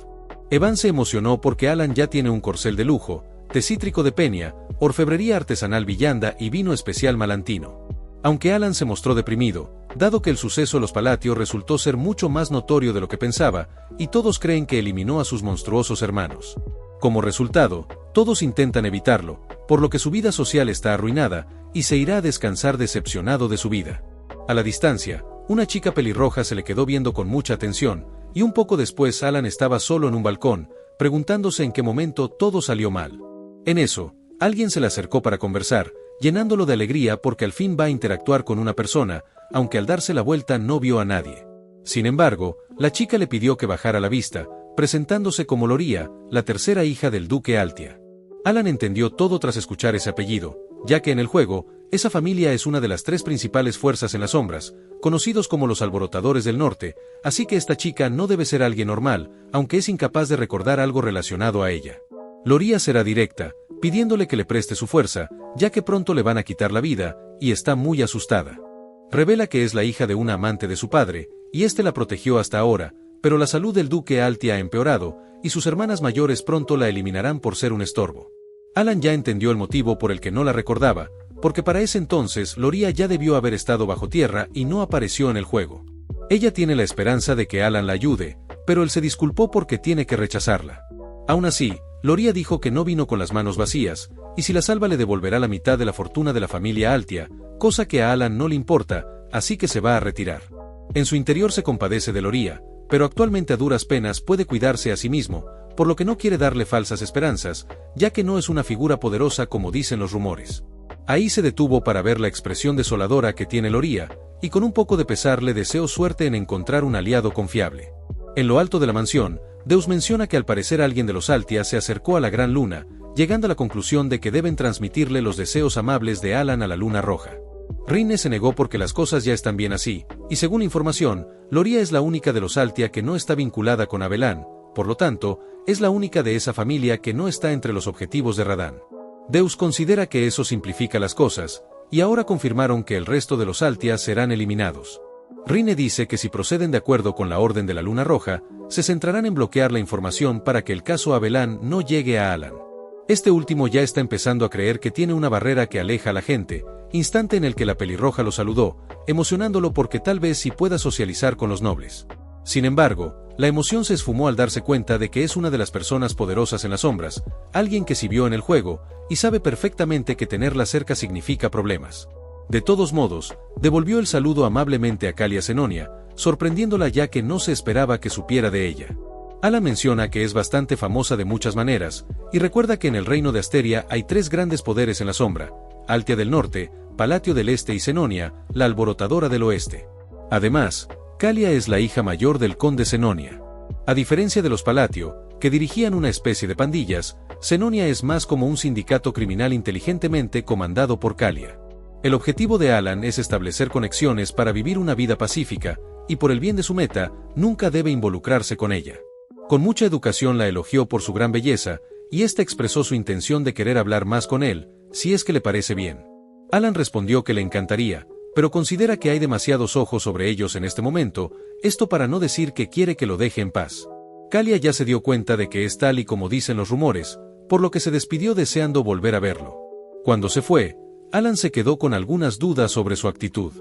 Evan se emocionó porque Alan ya tiene un corcel de lujo, té cítrico de Peña, orfebrería artesanal Villanda y vino especial malantino. Aunque Alan se mostró deprimido, dado que el suceso de los Palatio resultó ser mucho más notorio de lo que pensaba, y todos creen que eliminó a sus monstruosos hermanos. Como resultado, todos intentan evitarlo, por lo que su vida social está arruinada, y se irá a descansar decepcionado de su vida. A la distancia, una chica pelirroja se le quedó viendo con mucha atención, y un poco después Alan estaba solo en un balcón, preguntándose en qué momento todo salió mal. En eso, alguien se le acercó para conversar, llenándolo de alegría porque al fin va a interactuar con una persona, aunque al darse la vuelta no vio a nadie. Sin embargo, la chica le pidió que bajara la vista, presentándose como Loria, la tercera hija del duque Altia. Alan entendió todo tras escuchar ese apellido, ya que en el juego, esa familia es una de las 3 principales fuerzas en las sombras, conocidos como los Alborotadores del Norte, así que esta chica no debe ser alguien normal, aunque es incapaz de recordar algo relacionado a ella. Loria será directa, pidiéndole que le preste su fuerza, ya que pronto le van a quitar la vida, y está muy asustada. Revela que es la hija de una amante de su padre, y este la protegió hasta ahora, pero la salud del duque Altia ha empeorado, y sus hermanas mayores pronto la eliminarán por ser un estorbo. Alan ya entendió el motivo por el que no la recordaba, porque para ese entonces Loria ya debió haber estado bajo tierra y no apareció en el juego. Ella tiene la esperanza de que Alan la ayude, pero él se disculpó porque tiene que rechazarla. Aún así, Loria dijo que no vino con las manos vacías, y si la salva le devolverá la mitad de la fortuna de la familia Altia, cosa que a Alan no le importa, así que se va a retirar. En su interior se compadece de Loria, pero actualmente a duras penas puede cuidarse a sí mismo, por lo que no quiere darle falsas esperanzas, ya que no es una figura poderosa como dicen los rumores. Ahí se detuvo para ver la expresión desoladora que tiene Loria, y con un poco de pesar le deseó suerte en encontrar un aliado confiable. En lo alto de la mansión, Deus menciona que al parecer alguien de los Altia se acercó a la Gran Luna, llegando a la conclusión de que deben transmitirle los deseos amables de Alan a la Luna Roja. Rinne se negó porque las cosas ya están bien así, y según información, Loria es la única de los Altia que no está vinculada con Abelan, por lo tanto, es la única de esa familia que no está entre los objetivos de Radahn. Deus considera que eso simplifica las cosas, y ahora confirmaron que el resto de los Altia serán eliminados. Rinne dice que si proceden de acuerdo con la Orden de la Luna Roja, se centrarán en bloquear la información para que el caso Abelan no llegue a Alan. Este último ya está empezando a creer que tiene una barrera que aleja a la gente, instante en el que la pelirroja lo saludó, emocionándolo porque tal vez sí pueda socializar con los nobles. Sin embargo, la emoción se esfumó al darse cuenta de que es una de las personas poderosas en las sombras, alguien que sí vio en el juego, y sabe perfectamente que tenerla cerca significa problemas. De todos modos, devolvió el saludo amablemente a Calia Senonia, sorprendiéndola ya que no se esperaba que supiera de ella. Alan menciona que es bastante famosa de muchas maneras, y recuerda que en el reino de Asteria hay 3 grandes poderes en la sombra: Altia del Norte, Palatio del Este y Senonia, la Alborotadora del Oeste. Además, Calia es la hija mayor del conde Senonia. A diferencia de los Palatio, que dirigían una especie de pandillas, Senonia es más como un sindicato criminal inteligentemente comandado por Calia. El objetivo de Alan es establecer conexiones para vivir una vida pacífica, y por el bien de su meta, nunca debe involucrarse con ella. Con mucha educación la elogió por su gran belleza, y ésta expresó su intención de querer hablar más con él, si es que le parece bien. Alan respondió que le encantaría, pero considera que hay demasiados ojos sobre ellos en este momento, esto para no decir que quiere que lo deje en paz. Calia ya se dio cuenta de que es tal y como dicen los rumores, por lo que se despidió deseando volver a verlo. Cuando se fue, Alan se quedó con algunas dudas sobre su actitud.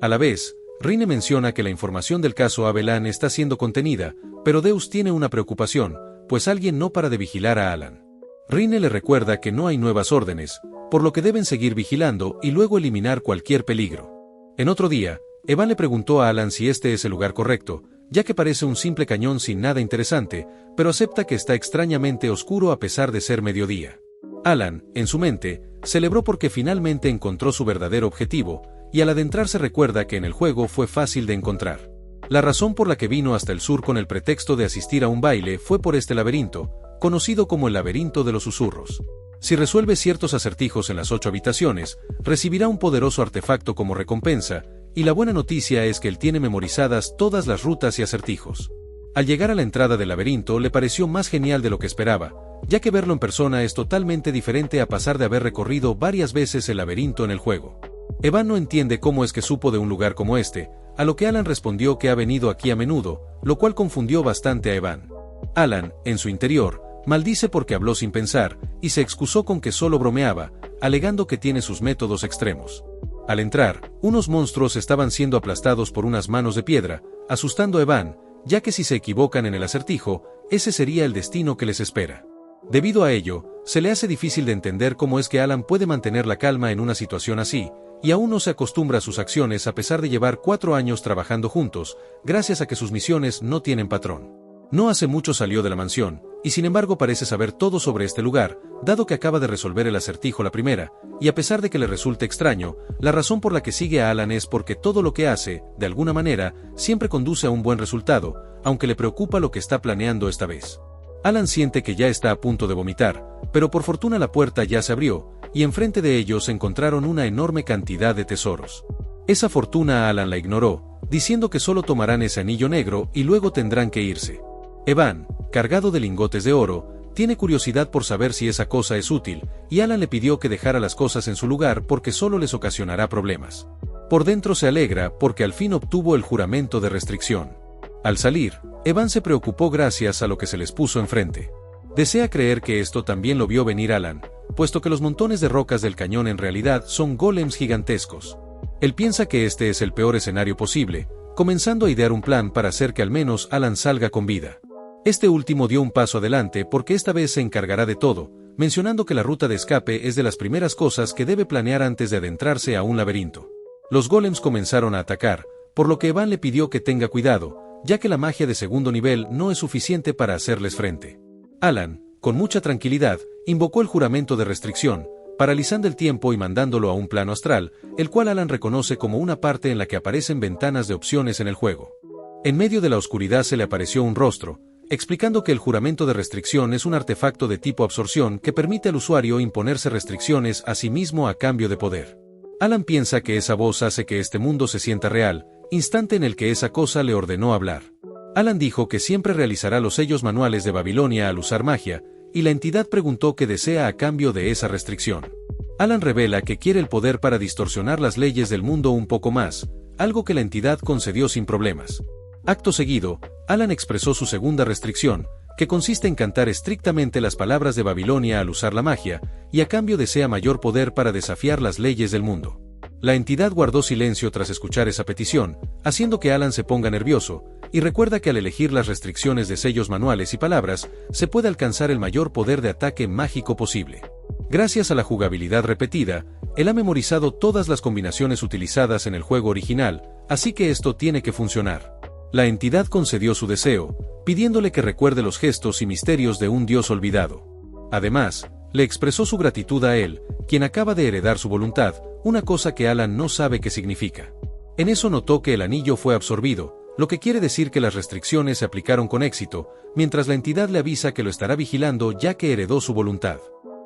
A la vez, Rinne menciona que la información del caso Abelan está siendo contenida, pero Deus tiene una preocupación, pues alguien no para de vigilar a Alan. Rinne le recuerda que no hay nuevas órdenes, por lo que deben seguir vigilando y luego eliminar cualquier peligro. En otro día, Evan le preguntó a Alan si este es el lugar correcto, ya que parece un simple cañón sin nada interesante, pero acepta que está extrañamente oscuro a pesar de ser mediodía. Alan, en su mente, celebró porque finalmente encontró su verdadero objetivo, y al adentrarse recuerda que en el juego fue fácil de encontrar. La razón por la que vino hasta el sur con el pretexto de asistir a un baile fue por este laberinto, conocido como el laberinto de los susurros. Si resuelve ciertos acertijos en las 8 habitaciones, recibirá un poderoso artefacto como recompensa, y la buena noticia es que él tiene memorizadas todas las rutas y acertijos. Al llegar a la entrada del laberinto le pareció más genial de lo que esperaba, ya que verlo en persona es totalmente diferente a pasar de haber recorrido varias veces el laberinto en el juego. Evan no entiende cómo es que supo de un lugar como este, a lo que Alan respondió que ha venido aquí a menudo, lo cual confundió bastante a Evan. Alan, en su interior, maldice porque habló sin pensar, y se excusó con que solo bromeaba, alegando que tiene sus métodos extremos. Al entrar, unos monstruos estaban siendo aplastados por unas manos de piedra, asustando a Evan, ya que si se equivocan en el acertijo, ese sería el destino que les espera. Debido a ello, se le hace difícil de entender cómo es que Alan puede mantener la calma en una situación así, y aún no se acostumbra a sus acciones a pesar de llevar 4 años trabajando juntos, gracias a que sus misiones no tienen patrón. No hace mucho salió de la mansión, y sin embargo parece saber todo sobre este lugar, dado que acaba de resolver el acertijo la primera, y a pesar de que le resulte extraño, la razón por la que sigue a Alan es porque todo lo que hace, de alguna manera, siempre conduce a un buen resultado, aunque le preocupa lo que está planeando esta vez. Alan siente que ya está a punto de vomitar, pero por fortuna la puerta ya se abrió, y enfrente de ellos encontraron una enorme cantidad de tesoros. Esa fortuna Alan la ignoró, diciendo que solo tomarán ese anillo negro y luego tendrán que irse. Evan, cargado de lingotes de oro, tiene curiosidad por saber si esa cosa es útil, y Alan le pidió que dejara las cosas en su lugar porque solo les ocasionará problemas. Por dentro se alegra porque al fin obtuvo el juramento de restricción. Al salir, Evan se preocupó gracias a lo que se les puso enfrente. Desea creer que esto también lo vio venir Alan, puesto que los montones de rocas del cañón en realidad son golems gigantescos. Él piensa que este es el peor escenario posible, comenzando a idear un plan para hacer que al menos Alan salga con vida. Este último dio un paso adelante porque esta vez se encargará de todo, mencionando que la ruta de escape es de las primeras cosas que debe planear antes de adentrarse a un laberinto. Los golems comenzaron a atacar, por lo que Evan le pidió que tenga cuidado, ya que la magia de segundo nivel no es suficiente para hacerles frente. Alan, con mucha tranquilidad, invocó el juramento de restricción, paralizando el tiempo y mandándolo a un plano astral, el cual Alan reconoce como una parte en la que aparecen ventanas de opciones en el juego. En medio de la oscuridad se le apareció un rostro, explicando que el juramento de restricción es un artefacto de tipo absorción que permite al usuario imponerse restricciones a sí mismo a cambio de poder. Alan piensa que esa voz hace que este mundo se sienta real, instante en el que esa cosa le ordenó hablar. Alan dijo que siempre realizará los sellos manuales de Babilonia al usar magia, y la entidad preguntó qué desea a cambio de esa restricción. Alan revela que quiere el poder para distorsionar las leyes del mundo un poco más, algo que la entidad concedió sin problemas. Acto seguido, Alan expresó su segunda restricción, que consiste en cantar estrictamente las palabras de Babilonia al usar la magia, y a cambio desea mayor poder para desafiar las leyes del mundo. La entidad guardó silencio tras escuchar esa petición, haciendo que Alan se ponga nervioso, y recuerda que al elegir las restricciones de sellos manuales y palabras, se puede alcanzar el mayor poder de ataque mágico posible. Gracias a la jugabilidad repetida, él ha memorizado todas las combinaciones utilizadas en el juego original, así que esto tiene que funcionar. La entidad concedió su deseo, pidiéndole que recuerde los gestos y misterios de un dios olvidado. Además, le expresó su gratitud a él, quien acaba de heredar su voluntad, una cosa que Alan no sabe qué significa. En eso notó que el anillo fue absorbido, lo que quiere decir que las restricciones se aplicaron con éxito, mientras la entidad le avisa que lo estará vigilando ya que heredó su voluntad.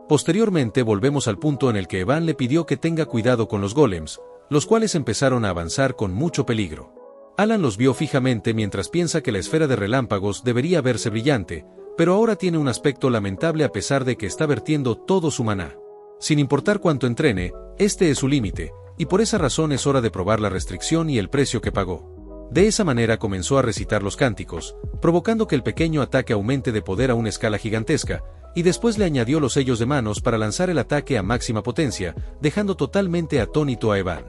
Posteriormente volvemos al punto en el que Evan le pidió que tenga cuidado con los golems, los cuales empezaron a avanzar con mucho peligro. Alan los vio fijamente mientras piensa que la esfera de relámpagos debería verse brillante, pero ahora tiene un aspecto lamentable a pesar de que está vertiendo todo su maná. Sin importar cuánto entrene, este es su límite, y por esa razón es hora de probar la restricción y el precio que pagó. De esa manera comenzó a recitar los cánticos, provocando que el pequeño ataque aumente de poder a una escala gigantesca, y después le añadió los sellos de manos para lanzar el ataque a máxima potencia, dejando totalmente atónito a Evan.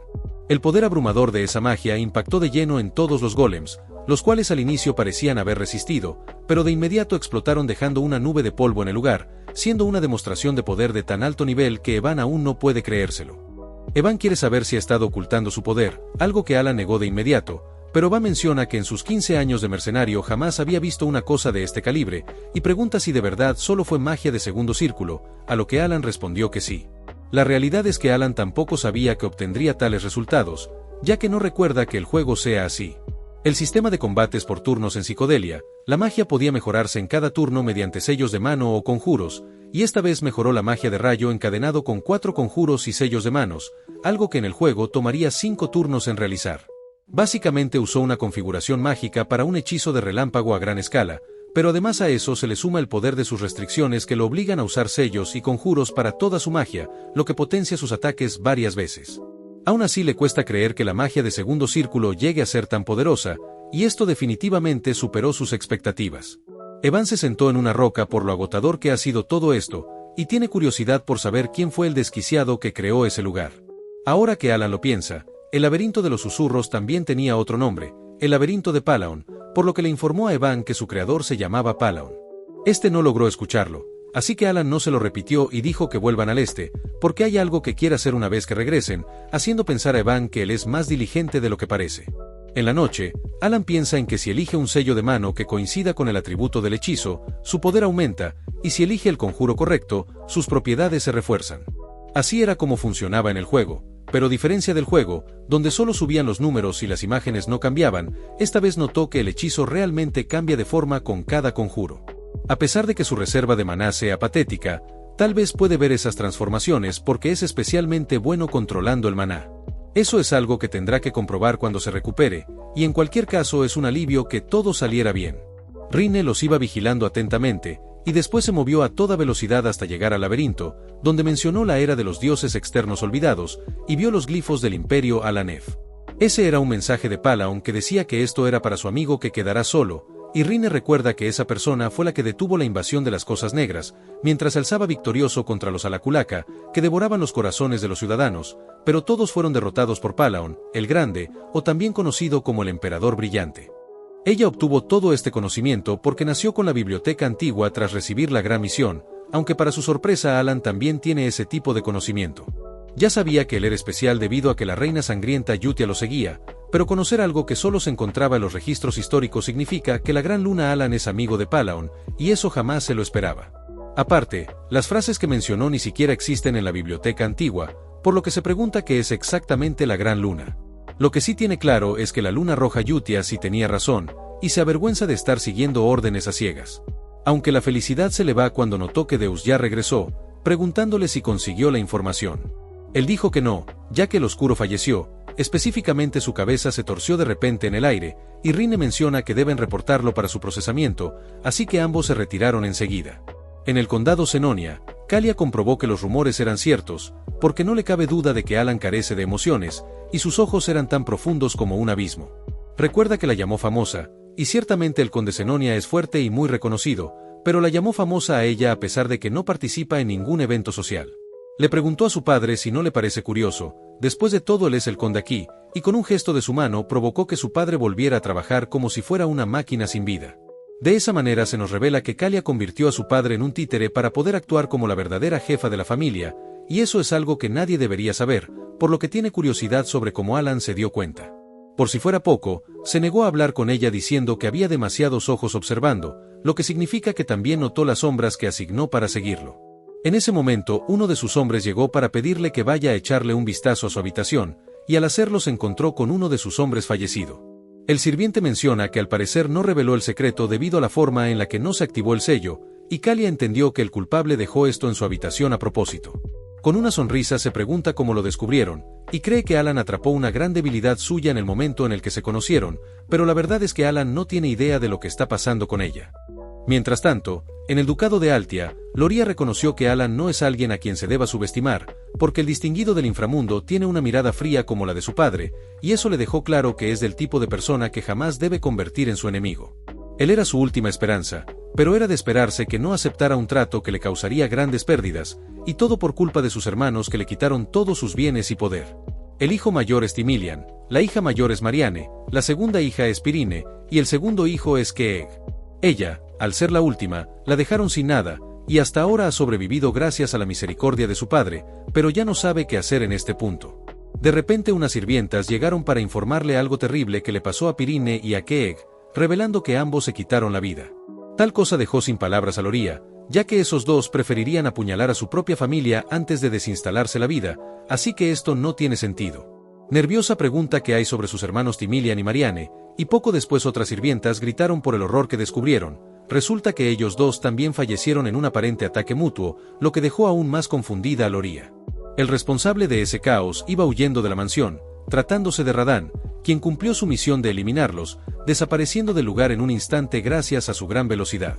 El poder abrumador de esa magia impactó de lleno en todos los golems, los cuales al inicio parecían haber resistido, pero de inmediato explotaron dejando una nube de polvo en el lugar, siendo una demostración de poder de tan alto nivel que Evan aún no puede creérselo. Evan quiere saber si ha estado ocultando su poder, algo que Alan negó de inmediato, pero Evan menciona que en sus 15 años de mercenario jamás había visto una cosa de este calibre, y pregunta si de verdad solo fue magia de segundo círculo, a lo que Alan respondió que sí. La realidad es que Alan tampoco sabía que obtendría tales resultados, ya que no recuerda que el juego sea así. El sistema de combates por turnos en Psicodelia, la magia podía mejorarse en cada turno mediante sellos de mano o conjuros, y esta vez mejoró la magia de rayo encadenado con 4 conjuros y sellos de manos, algo que en el juego tomaría 5 turnos en realizar. Básicamente usó una configuración mágica para un hechizo de relámpago a gran escala, pero además a eso se le suma el poder de sus restricciones que lo obligan a usar sellos y conjuros para toda su magia, lo que potencia sus ataques varias veces. Aún así le cuesta creer que la magia de segundo círculo llegue a ser tan poderosa, y esto definitivamente superó sus expectativas. Evan se sentó en una roca por lo agotador que ha sido todo esto, y tiene curiosidad por saber quién fue el desquiciado que creó ese lugar. Ahora que Alan lo piensa, el laberinto de los susurros también tenía otro nombre, el laberinto de Palaon, por lo que le informó a Evan que su creador se llamaba Palaon. Este no logró escucharlo, así que Alan no se lo repitió y dijo que vuelvan al este, porque hay algo que quiere hacer una vez que regresen, haciendo pensar a Evan que él es más diligente de lo que parece. En la noche, Alan piensa en que si elige un sello de mano que coincida con el atributo del hechizo, su poder aumenta, y si elige el conjuro correcto, sus propiedades se refuerzan. Así era como funcionaba en el juego, pero a diferencia del juego, donde solo subían los números y las imágenes no cambiaban, esta vez notó que el hechizo realmente cambia de forma con cada conjuro. A pesar de que su reserva de maná sea patética, tal vez puede ver esas transformaciones porque es especialmente bueno controlando el maná. Eso es algo que tendrá que comprobar cuando se recupere, y en cualquier caso es un alivio que todo saliera bien. Rine los iba vigilando atentamente, y después se movió a toda velocidad hasta llegar al laberinto, donde mencionó la era de los dioses externos olvidados, y vio los glifos del imperio Alanef. Ese era un mensaje de Palaon que decía que esto era para su amigo que quedará solo, y Rine recuerda que esa persona fue la que detuvo la invasión de las Cosas Negras, mientras alzaba victorioso contra los Alaculaka, que devoraban los corazones de los ciudadanos, pero todos fueron derrotados por Palaon, el Grande, o también conocido como el Emperador Brillante. Ella obtuvo todo este conocimiento porque nació con la biblioteca antigua tras recibir la gran misión, aunque para su sorpresa Alan también tiene ese tipo de conocimiento. Ya sabía que él era especial debido a que la reina sangrienta Yutia lo seguía, pero conocer algo que solo se encontraba en los registros históricos significa que la gran luna Alan es amigo de Palaon, y eso jamás se lo esperaba. Aparte, las frases que mencionó ni siquiera existen en la biblioteca antigua, por lo que se pregunta qué es exactamente la gran luna. Lo que sí tiene claro es que la luna roja Yutia sí tenía razón, y se avergüenza de estar siguiendo órdenes a ciegas. Aunque la felicidad se le va cuando notó que Deus ya regresó, preguntándole si consiguió la información. Él dijo que no, ya que el oscuro falleció, específicamente su cabeza se torció de repente en el aire, y Rine menciona que deben reportarlo para su procesamiento, así que ambos se retiraron enseguida. En el condado Senonia, Kalia comprobó que los rumores eran ciertos, porque no le cabe duda de que Alan carece de emociones, y sus ojos eran tan profundos como un abismo. Recuerda que la llamó famosa, y ciertamente el conde Senonia es fuerte y muy reconocido, pero la llamó famosa a ella a pesar de que no participa en ningún evento social. Le preguntó a su padre si no le parece curioso, después de todo él es el conde aquí, y con un gesto de su mano provocó que su padre volviera a trabajar como si fuera una máquina sin vida. De esa manera se nos revela que Kalia convirtió a su padre en un títere para poder actuar como la verdadera jefa de la familia, y eso es algo que nadie debería saber, por lo que tiene curiosidad sobre cómo Alan se dio cuenta. Por si fuera poco, se negó a hablar con ella diciendo que había demasiados ojos observando, lo que significa que también notó las sombras que asignó para seguirlo. En ese momento, uno de sus hombres llegó para pedirle que vaya a echarle un vistazo a su habitación, y al hacerlo se encontró con uno de sus hombres fallecido. El sirviente menciona que al parecer no reveló el secreto debido a la forma en la que no se activó el sello, y Kalia entendió que el culpable dejó esto en su habitación a propósito. Con una sonrisa se pregunta cómo lo descubrieron, y cree que Alan atrapó una gran debilidad suya en el momento en el que se conocieron, pero la verdad es que Alan no tiene idea de lo que está pasando con ella. Mientras tanto, en el ducado de Altia, Loria reconoció que Alan no es alguien a quien se deba subestimar, porque el distinguido del inframundo tiene una mirada fría como la de su padre, y eso le dejó claro que es del tipo de persona que jamás debe convertir en su enemigo. Él era su última esperanza, pero era de esperarse que no aceptara un trato que le causaría grandes pérdidas, y todo por culpa de sus hermanos que le quitaron todos sus bienes y poder. El hijo mayor es Timilian, la hija mayor es Marianne, la segunda hija es Pirine, y el segundo hijo es Keeg. Ella, al ser la última, la dejaron sin nada, y hasta ahora ha sobrevivido gracias a la misericordia de su padre, pero ya no sabe qué hacer en este punto. De repente unas sirvientas llegaron para informarle algo terrible que le pasó a Pirine y a Keeg, revelando que ambos se quitaron la vida. Tal cosa dejó sin palabras a Loria, ya que esos dos preferirían apuñalar a su propia familia antes de desinstalarse la vida, así que esto no tiene sentido. Nerviosa pregunta qué hay sobre sus hermanos Timilian y Marianne, y poco después otras sirvientas gritaron por el horror que descubrieron. Resulta que ellos dos también fallecieron en un aparente ataque mutuo, lo que dejó aún más confundida a Loria. El responsable de ese caos iba huyendo de la mansión, tratándose de Radán, quien cumplió su misión de eliminarlos, desapareciendo del lugar en un instante gracias a su gran velocidad.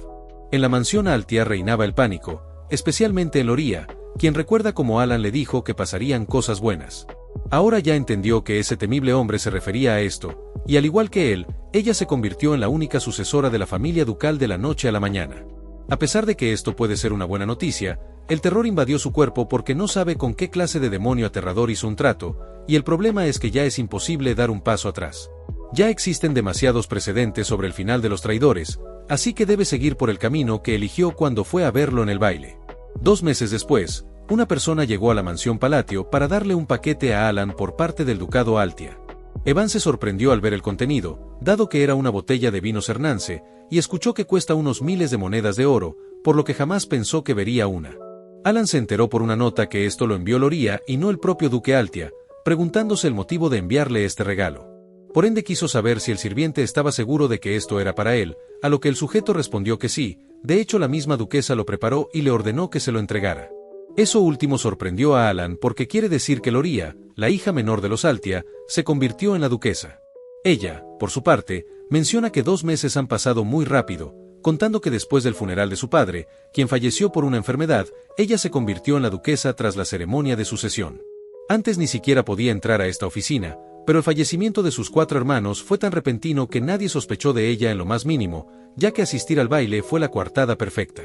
En la mansión Altia reinaba el pánico, especialmente en Loria, quien recuerda cómo Alan le dijo que pasarían cosas buenas. Ahora ya entendió que ese temible hombre se refería a esto, y al igual que él, ella se convirtió en la única sucesora de la familia ducal de la noche a la mañana. A pesar de que esto puede ser una buena noticia, el terror invadió su cuerpo porque no sabe con qué clase de demonio aterrador hizo un trato, y el problema es que ya es imposible dar un paso atrás. Ya existen demasiados precedentes sobre el final de los traidores, así que debe seguir por el camino que eligió cuando fue a verlo en el baile. 2 meses después, una persona llegó a la mansión Palatio para darle un paquete a Alan por parte del ducado Altia. Evan se sorprendió al ver el contenido, dado que era una botella de vino Cernance, y escuchó que cuesta unos miles de monedas de oro, por lo que jamás pensó que vería una. Alan se enteró por una nota que esto lo envió Loría y no el propio duque Altia, preguntándose el motivo de enviarle este regalo. Por ende quiso saber si el sirviente estaba seguro de que esto era para él, a lo que el sujeto respondió que sí. De hecho la misma duquesa lo preparó y le ordenó que se lo entregara. Eso último sorprendió a Alan porque quiere decir que Loría, la hija menor de los Altia, se convirtió en la duquesa. Ella, por su parte, menciona que 2 meses han pasado muy rápido, contando que después del funeral de su padre, quien falleció por una enfermedad, ella se convirtió en la duquesa tras la ceremonia de sucesión. Antes ni siquiera podía entrar a esta oficina, pero el fallecimiento de sus 4 hermanos fue tan repentino que nadie sospechó de ella en lo más mínimo, ya que asistir al baile fue la coartada perfecta.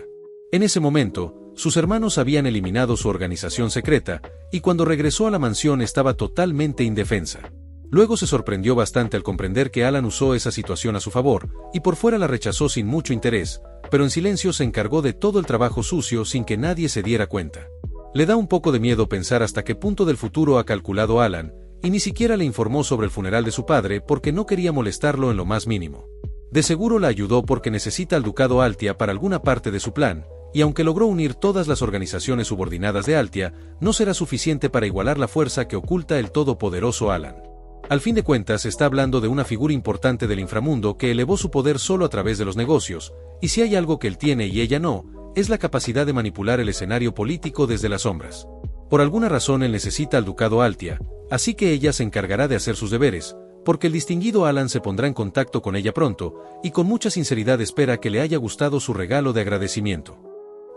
En ese momento, sus hermanos habían eliminado su organización secreta, y cuando regresó a la mansión estaba totalmente indefensa. Luego se sorprendió bastante al comprender que Alan usó esa situación a su favor, y por fuera la rechazó sin mucho interés, pero en silencio se encargó de todo el trabajo sucio sin que nadie se diera cuenta. Le da un poco de miedo pensar hasta qué punto del futuro ha calculado Alan, y ni siquiera le informó sobre el funeral de su padre porque no quería molestarlo en lo más mínimo. De seguro la ayudó porque necesita al ducado Altia para alguna parte de su plan, y aunque logró unir todas las organizaciones subordinadas de Altia, no será suficiente para igualar la fuerza que oculta el todopoderoso Alan. Al fin de cuentas está hablando de una figura importante del inframundo que elevó su poder solo a través de los negocios, y si hay algo que él tiene y ella no, es la capacidad de manipular el escenario político desde las sombras. Por alguna razón él necesita al ducado Altia, así que ella se encargará de hacer sus deberes, porque el distinguido Alan se pondrá en contacto con ella pronto, y con mucha sinceridad espera que le haya gustado su regalo de agradecimiento.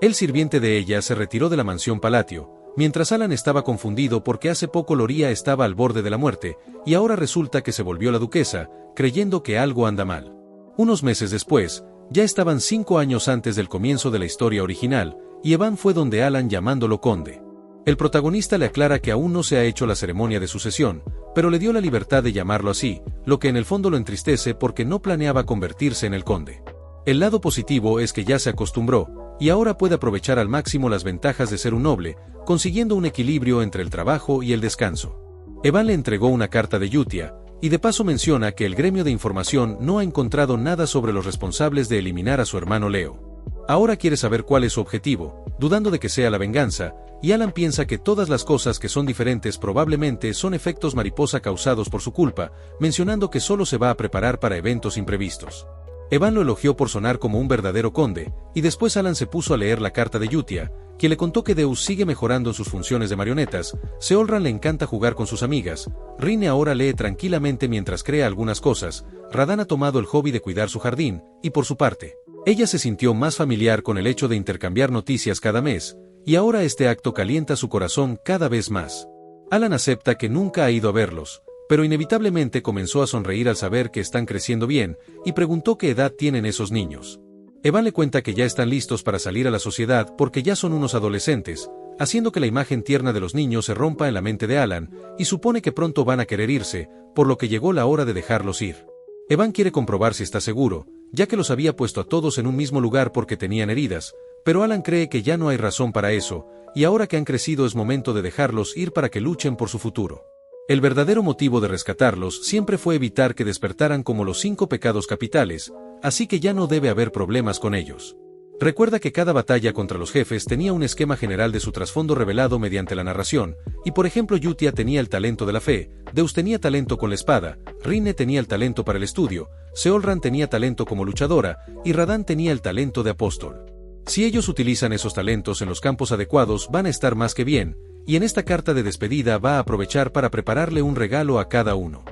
El sirviente de ella se retiró de la mansión Palatio, mientras Alan estaba confundido porque hace poco Loría estaba al borde de la muerte, y ahora resulta que se volvió la duquesa, creyendo que algo anda mal. Unos meses después, ya estaban 5 años antes del comienzo de la historia original, y Evan fue donde Alan llamándolo conde. El protagonista le aclara que aún no se ha hecho la ceremonia de sucesión, pero le dio la libertad de llamarlo así, lo que en el fondo lo entristece porque no planeaba convertirse en el conde. El lado positivo es que ya se acostumbró, y ahora puede aprovechar al máximo las ventajas de ser un noble, consiguiendo un equilibrio entre el trabajo y el descanso. Evan le entregó una carta de Yutia, y de paso menciona que el gremio de información no ha encontrado nada sobre los responsables de eliminar a su hermano Leo. Ahora quiere saber cuál es su objetivo, dudando de que sea la venganza, y Alan piensa que todas las cosas que son diferentes probablemente son efectos mariposa causados por su culpa, mencionando que solo se va a preparar para eventos imprevistos. Evan lo elogió por sonar como un verdadero conde, y después Alan se puso a leer la carta de Yutia, quien le contó que Deus sigue mejorando en sus funciones de marionetas, Seolran le encanta jugar con sus amigas, Rine ahora lee tranquilamente mientras crea algunas cosas, Radahn ha tomado el hobby de cuidar su jardín, y por su parte, ella se sintió más familiar con el hecho de intercambiar noticias cada mes, y ahora este acto calienta su corazón cada vez más. Alan acepta que nunca ha ido a verlos, pero inevitablemente comenzó a sonreír al saber que están creciendo bien, y preguntó qué edad tienen esos niños. Evan le cuenta que ya están listos para salir a la sociedad porque ya son unos adolescentes, haciendo que la imagen tierna de los niños se rompa en la mente de Alan, y supone que pronto van a querer irse, por lo que llegó la hora de dejarlos ir. Evan quiere comprobar si está seguro, ya que los había puesto a todos en un mismo lugar porque tenían heridas, pero Alan cree que ya no hay razón para eso, y ahora que han crecido es momento de dejarlos ir para que luchen por su futuro. El verdadero motivo de rescatarlos siempre fue evitar que despertaran como los 5 pecados capitales, así que ya no debe haber problemas con ellos. Recuerda que cada batalla contra los jefes tenía un esquema general de su trasfondo revelado mediante la narración, y por ejemplo Yutia tenía el talento de la fe, Deus tenía talento con la espada, Rine tenía el talento para el estudio, Seolran tenía talento como luchadora, y Radahn tenía el talento de apóstol. Si ellos utilizan esos talentos en los campos adecuados van a estar más que bien, y en esta carta de despedida va a aprovechar para prepararle un regalo a cada uno.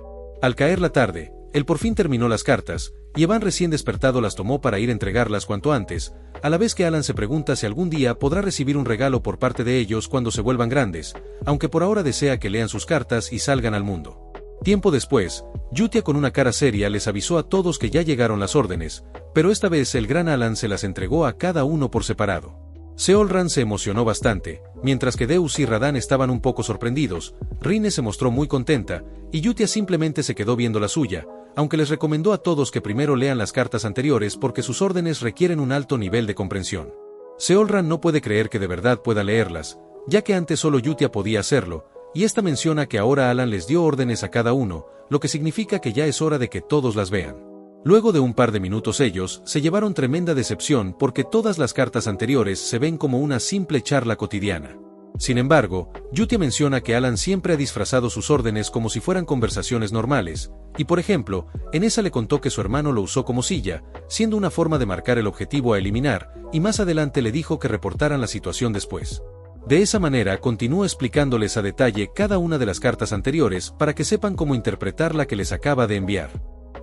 Al caer la tarde, él por fin terminó las cartas, y Evan recién despertado las tomó para ir a entregarlas cuanto antes, a la vez que Alan se pregunta si algún día podrá recibir un regalo por parte de ellos cuando se vuelvan grandes, aunque por ahora desea que lean sus cartas y salgan al mundo. Tiempo después, Yutia con una cara seria les avisó a todos que ya llegaron las órdenes, pero esta vez el gran Alan se las entregó a cada uno por separado. Seolran se emocionó bastante, mientras que Deus y Radahn estaban un poco sorprendidos, Rine se mostró muy contenta, y Yutia simplemente se quedó viendo la suya, aunque les recomendó a todos que primero lean las cartas anteriores porque sus órdenes requieren un alto nivel de comprensión. Seolran no puede creer que de verdad pueda leerlas, ya que antes solo Yutia podía hacerlo, y esta menciona que ahora Alan les dio órdenes a cada uno, lo que significa que ya es hora de que todos las vean. Luego de un par de minutos ellos se llevaron tremenda decepción porque todas las cartas anteriores se ven como una simple charla cotidiana. Sin embargo, Yutia menciona que Alan siempre ha disfrazado sus órdenes como si fueran conversaciones normales, y por ejemplo, en esa le contó que su hermano lo usó como silla, siendo una forma de marcar el objetivo a eliminar, y más adelante le dijo que reportaran la situación después. De esa manera continuó explicándoles a detalle cada una de las cartas anteriores para que sepan cómo interpretar la que les acaba de enviar.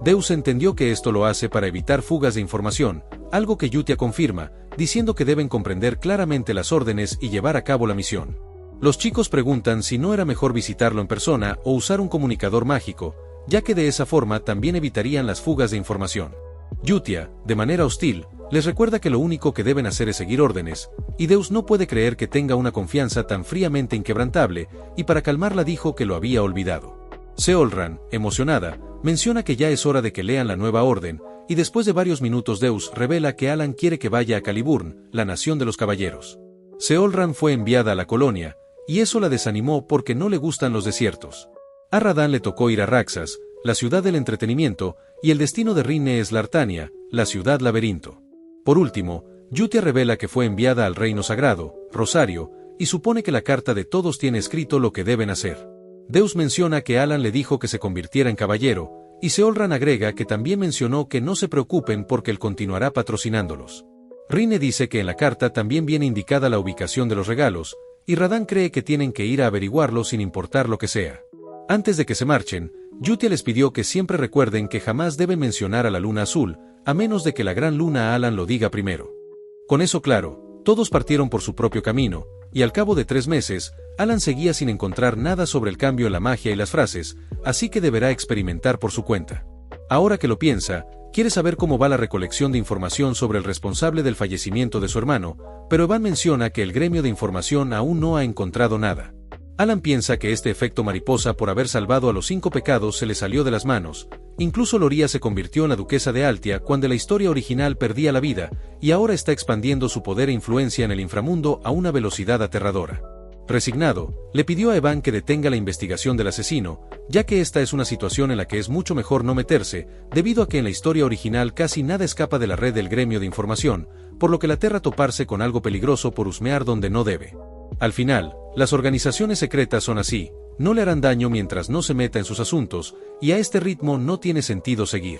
Deus entendió que esto lo hace para evitar fugas de información, algo que Yutia confirma, diciendo que deben comprender claramente las órdenes y llevar a cabo la misión. Los chicos preguntan si no era mejor visitarlo en persona o usar un comunicador mágico, ya que de esa forma también evitarían las fugas de información. Yutia, de manera hostil, les recuerda que lo único que deben hacer es seguir órdenes, y Deus no puede creer que tenga una confianza tan fríamente inquebrantable, y para calmarla dijo que lo había olvidado. Seolran, emocionada, menciona que ya es hora de que lean la nueva orden, y después de varios minutos Deus revela que Alan quiere que vaya a Caliburn, la nación de los caballeros. Seolran fue enviada a la colonia, y eso la desanimó porque no le gustan los desiertos. A Radán le tocó ir a Raxas, la ciudad del entretenimiento, y el destino de Rinne es Lartania, la ciudad laberinto. Por último, Yutia revela que fue enviada al reino sagrado, Rosario, y supone que la carta de todos tiene escrito lo que deben hacer. Deus menciona que Alan le dijo que se convirtiera en caballero, y Seolran agrega que también mencionó que no se preocupen porque él continuará patrocinándolos. Rinne dice que en la carta también viene indicada la ubicación de los regalos, y Radán cree que tienen que ir a averiguarlo sin importar lo que sea. Antes de que se marchen, Yutia les pidió que siempre recuerden que jamás deben mencionar a la luna azul, a menos de que la gran luna Alan lo diga primero. Con eso claro, todos partieron por su propio camino, y al cabo de 3 meses, Alan seguía sin encontrar nada sobre el cambio en la magia y las frases, así que deberá experimentar por su cuenta. Ahora que lo piensa, quiere saber cómo va la recolección de información sobre el responsable del fallecimiento de su hermano, pero Evan menciona que el gremio de información aún no ha encontrado nada. Alan piensa que este efecto mariposa por haber salvado a los 5 pecados se le salió de las manos, incluso Loria se convirtió en la duquesa de Altia cuando la historia original perdía la vida, y ahora está expandiendo su poder e influencia en el inframundo a una velocidad aterradora. Resignado, le pidió a Evan que detenga la investigación del asesino, ya que esta es una situación en la que es mucho mejor no meterse, debido a que en la historia original casi nada escapa de la red del gremio de información, por lo que la aterra toparse con algo peligroso por husmear donde no debe. Al final, las organizaciones secretas son así, no le harán daño mientras no se meta en sus asuntos, y a este ritmo no tiene sentido seguir.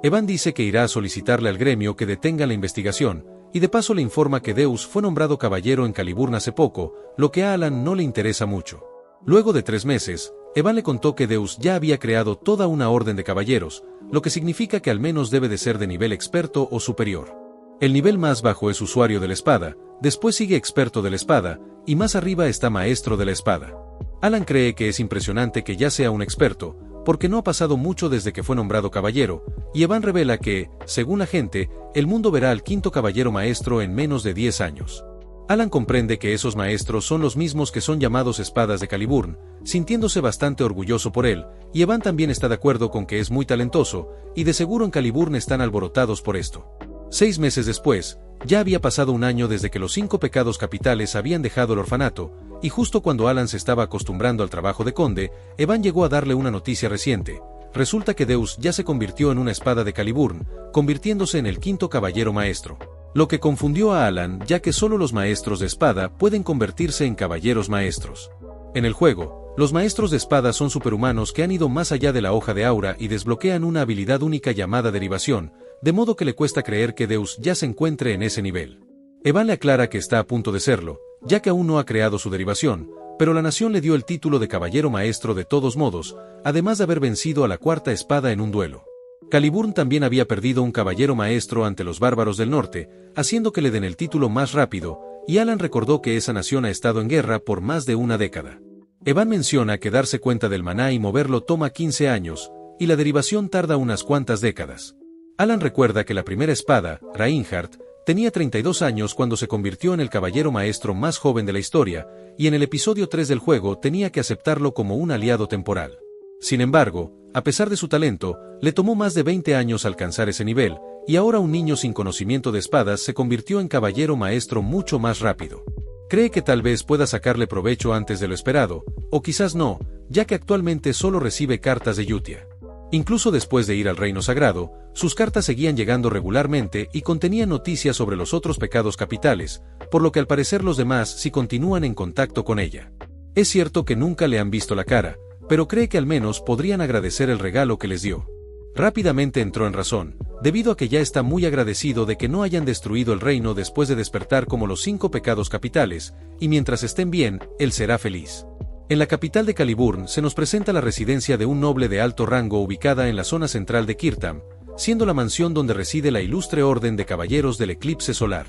Evan dice que irá a solicitarle al gremio que detenga la investigación, y de paso le informa que Deus fue nombrado caballero en Caliburn hace poco, lo que a Alan no le interesa mucho. Luego de 3 meses, Evan le contó que Deus ya había creado toda una orden de caballeros, lo que significa que al menos debe de ser de nivel experto o superior. El nivel más bajo es usuario de la espada, después sigue experto de la espada, y más arriba está maestro de la espada. Alan cree que es impresionante que ya sea un experto, porque no ha pasado mucho desde que fue nombrado caballero, y Evan revela que, según la gente, el mundo verá al 5º caballero maestro en menos de 10 años. Alan comprende que esos maestros son los mismos que son llamados espadas de Caliburn, sintiéndose bastante orgulloso por él, y Evan también está de acuerdo con que es muy talentoso, y de seguro en Caliburn están alborotados por esto. 6 meses después, ya había pasado un año desde que los 5 pecados capitales habían dejado el orfanato, y justo cuando Alan se estaba acostumbrando al trabajo de conde, Evan llegó a darle una noticia reciente. Resulta que Deus ya se convirtió en una espada de Caliburn, convirtiéndose en el 5º caballero maestro. Lo que confundió a Alan, ya que solo los maestros de espada pueden convertirse en caballeros maestros. En el juego, los maestros de espada son superhumanos que han ido más allá de la hoja de aura y desbloquean una habilidad única llamada derivación, de modo que le cuesta creer que Deus ya se encuentre en ese nivel. Evan le aclara que está a punto de serlo, ya que aún no ha creado su derivación, pero la nación le dio el título de caballero maestro de todos modos, además de haber vencido a la 4ª espada en un duelo. Caliburn también había perdido un caballero maestro ante los bárbaros del norte, haciendo que le den el título más rápido, y Alan recordó que esa nación ha estado en guerra por más de una década. Evan menciona que darse cuenta del maná y moverlo toma 15 años, y la derivación tarda unas cuantas décadas. Alan recuerda que la primera espada, Reinhardt, tenía 32 años cuando se convirtió en el caballero maestro más joven de la historia, y en el episodio 3 del juego tenía que aceptarlo como un aliado temporal. Sin embargo, a pesar de su talento, le tomó más de 20 años alcanzar ese nivel, y ahora un niño sin conocimiento de espadas se convirtió en caballero maestro mucho más rápido. Cree que tal vez pueda sacarle provecho antes de lo esperado, o quizás no, ya que actualmente solo recibe cartas de Yutia. Incluso después de ir al reino sagrado, sus cartas seguían llegando regularmente y contenían noticias sobre los otros pecados capitales, por lo que al parecer los demás sí continúan en contacto con ella. Es cierto que nunca le han visto la cara, pero cree que al menos podrían agradecer el regalo que les dio. Rápidamente entró en razón, debido a que ya está muy agradecido de que no hayan destruido el reino después de despertar como los 5 pecados capitales, y mientras estén bien, él será feliz. En la capital de Caliburn se nos presenta la residencia de un noble de alto rango ubicada en la zona central de Kirtam, siendo la mansión donde reside la ilustre orden de caballeros del eclipse solar.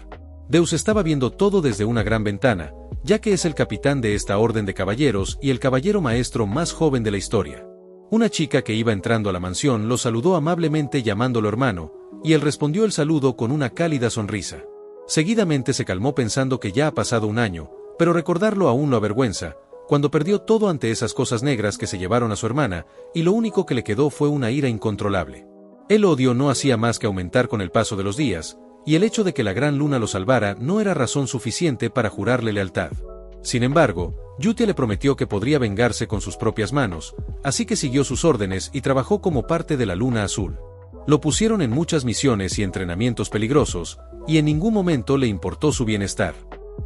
Deus estaba viendo todo desde una gran ventana, ya que es el capitán de esta orden de caballeros y el caballero maestro más joven de la historia. Una chica que iba entrando a la mansión lo saludó amablemente llamándolo hermano, y él respondió el saludo con una cálida sonrisa. Seguidamente se calmó pensando que ya ha pasado un año, pero recordarlo aún lo avergüenza, cuando perdió todo ante esas cosas negras que se llevaron a su hermana, y lo único que le quedó fue una ira incontrolable. El odio no hacía más que aumentar con el paso de los días, y el hecho de que la gran luna lo salvara no era razón suficiente para jurarle lealtad. Sin embargo, Yutia le prometió que podría vengarse con sus propias manos, así que siguió sus órdenes y trabajó como parte de la Luna Azul. Lo pusieron en muchas misiones y entrenamientos peligrosos, y en ningún momento le importó su bienestar.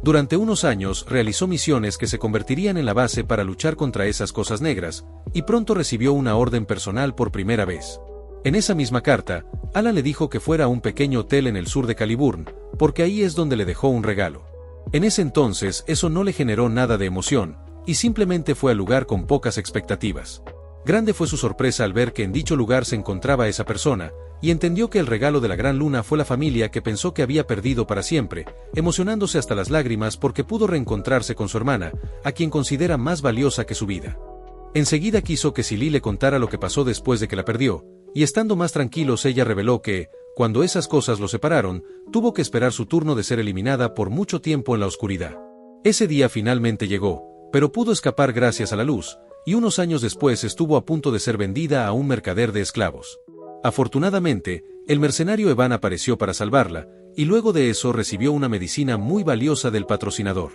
Durante unos años realizó misiones que se convertirían en la base para luchar contra esas cosas negras, y pronto recibió una orden personal por primera vez. En esa misma carta, Alan le dijo que fuera a un pequeño hotel en el sur de Caliburn, porque ahí es donde le dejó un regalo. En ese entonces eso no le generó nada de emoción, y simplemente fue al lugar con pocas expectativas. Grande fue su sorpresa al ver que en dicho lugar se encontraba esa persona, y entendió que el regalo de la gran luna fue la familia que pensó que había perdido para siempre, emocionándose hasta las lágrimas porque pudo reencontrarse con su hermana, a quien considera más valiosa que su vida. Enseguida quiso que Silly le contara lo que pasó después de que la perdió, y estando más tranquilos ella reveló que, cuando esas cosas lo separaron, tuvo que esperar su turno de ser eliminada por mucho tiempo en la oscuridad. Ese día finalmente llegó, pero pudo escapar gracias a la luz, y unos años después estuvo a punto de ser vendida a un mercader de esclavos. Afortunadamente, el mercenario Evan apareció para salvarla, y luego de eso recibió una medicina muy valiosa del patrocinador.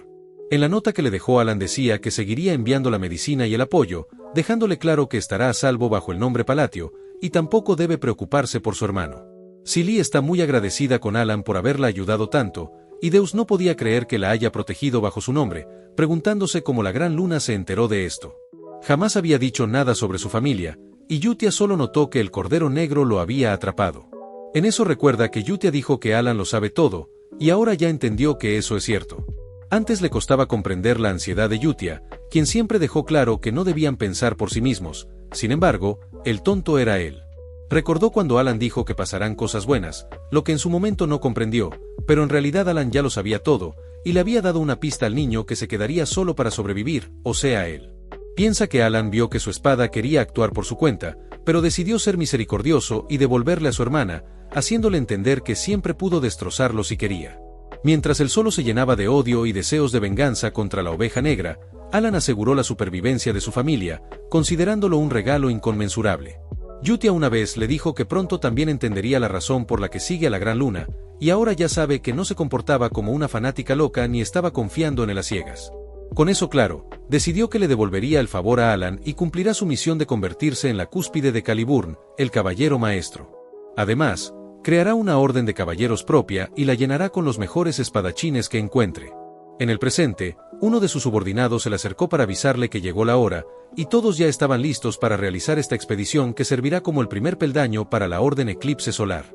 En la nota que le dejó Alan decía que seguiría enviando la medicina y el apoyo, dejándole claro que estará a salvo bajo el nombre Palatio, y tampoco debe preocuparse por su hermano. Silly está muy agradecida con Alan por haberla ayudado tanto, y Deus no podía creer que la haya protegido bajo su nombre, preguntándose cómo la gran luna se enteró de esto. Jamás había dicho nada sobre su familia, y Yutia solo notó que el cordero negro lo había atrapado. En eso recuerda que Yutia dijo que Alan lo sabe todo, y ahora ya entendió que eso es cierto. Antes le costaba comprender la ansiedad de Yutia, quien siempre dejó claro que no debían pensar por sí mismos, sin embargo, el tonto era él. Recordó cuando Alan dijo que pasarán cosas buenas, lo que en su momento no comprendió, pero en realidad Alan ya lo sabía todo, y le había dado una pista al niño que se quedaría solo para sobrevivir, o sea él. Piensa que Alan vio que su espada quería actuar por su cuenta, pero decidió ser misericordioso y devolverle a su hermana, haciéndole entender que siempre pudo destrozarlo si quería. Mientras él solo se llenaba de odio y deseos de venganza contra la oveja negra, Alan aseguró la supervivencia de su familia, considerándolo un regalo inconmensurable. Yutia una vez le dijo que pronto también entendería la razón por la que sigue a la gran luna, y ahora ya sabe que no se comportaba como una fanática loca ni estaba confiando en él a ciegas. Con eso claro, decidió que le devolvería el favor a Alan y cumplirá su misión de convertirse en la cúspide de Caliburn, el caballero maestro. Además, creará una orden de caballeros propia y la llenará con los mejores espadachines que encuentre. En el presente, uno de sus subordinados se le acercó para avisarle que llegó la hora, y todos ya estaban listos para realizar esta expedición que servirá como el primer peldaño para la Orden Eclipse Solar.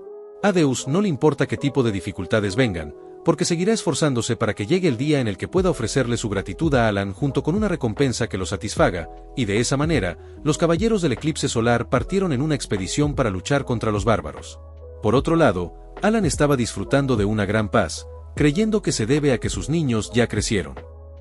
A Deus no le importa qué tipo de dificultades vengan, porque seguirá esforzándose para que llegue el día en el que pueda ofrecerle su gratitud a Alan junto con una recompensa que lo satisfaga, y de esa manera, los caballeros del Eclipse Solar partieron en una expedición para luchar contra los bárbaros. Por otro lado, Alan estaba disfrutando de una gran paz, creyendo que se debe a que sus niños ya crecieron.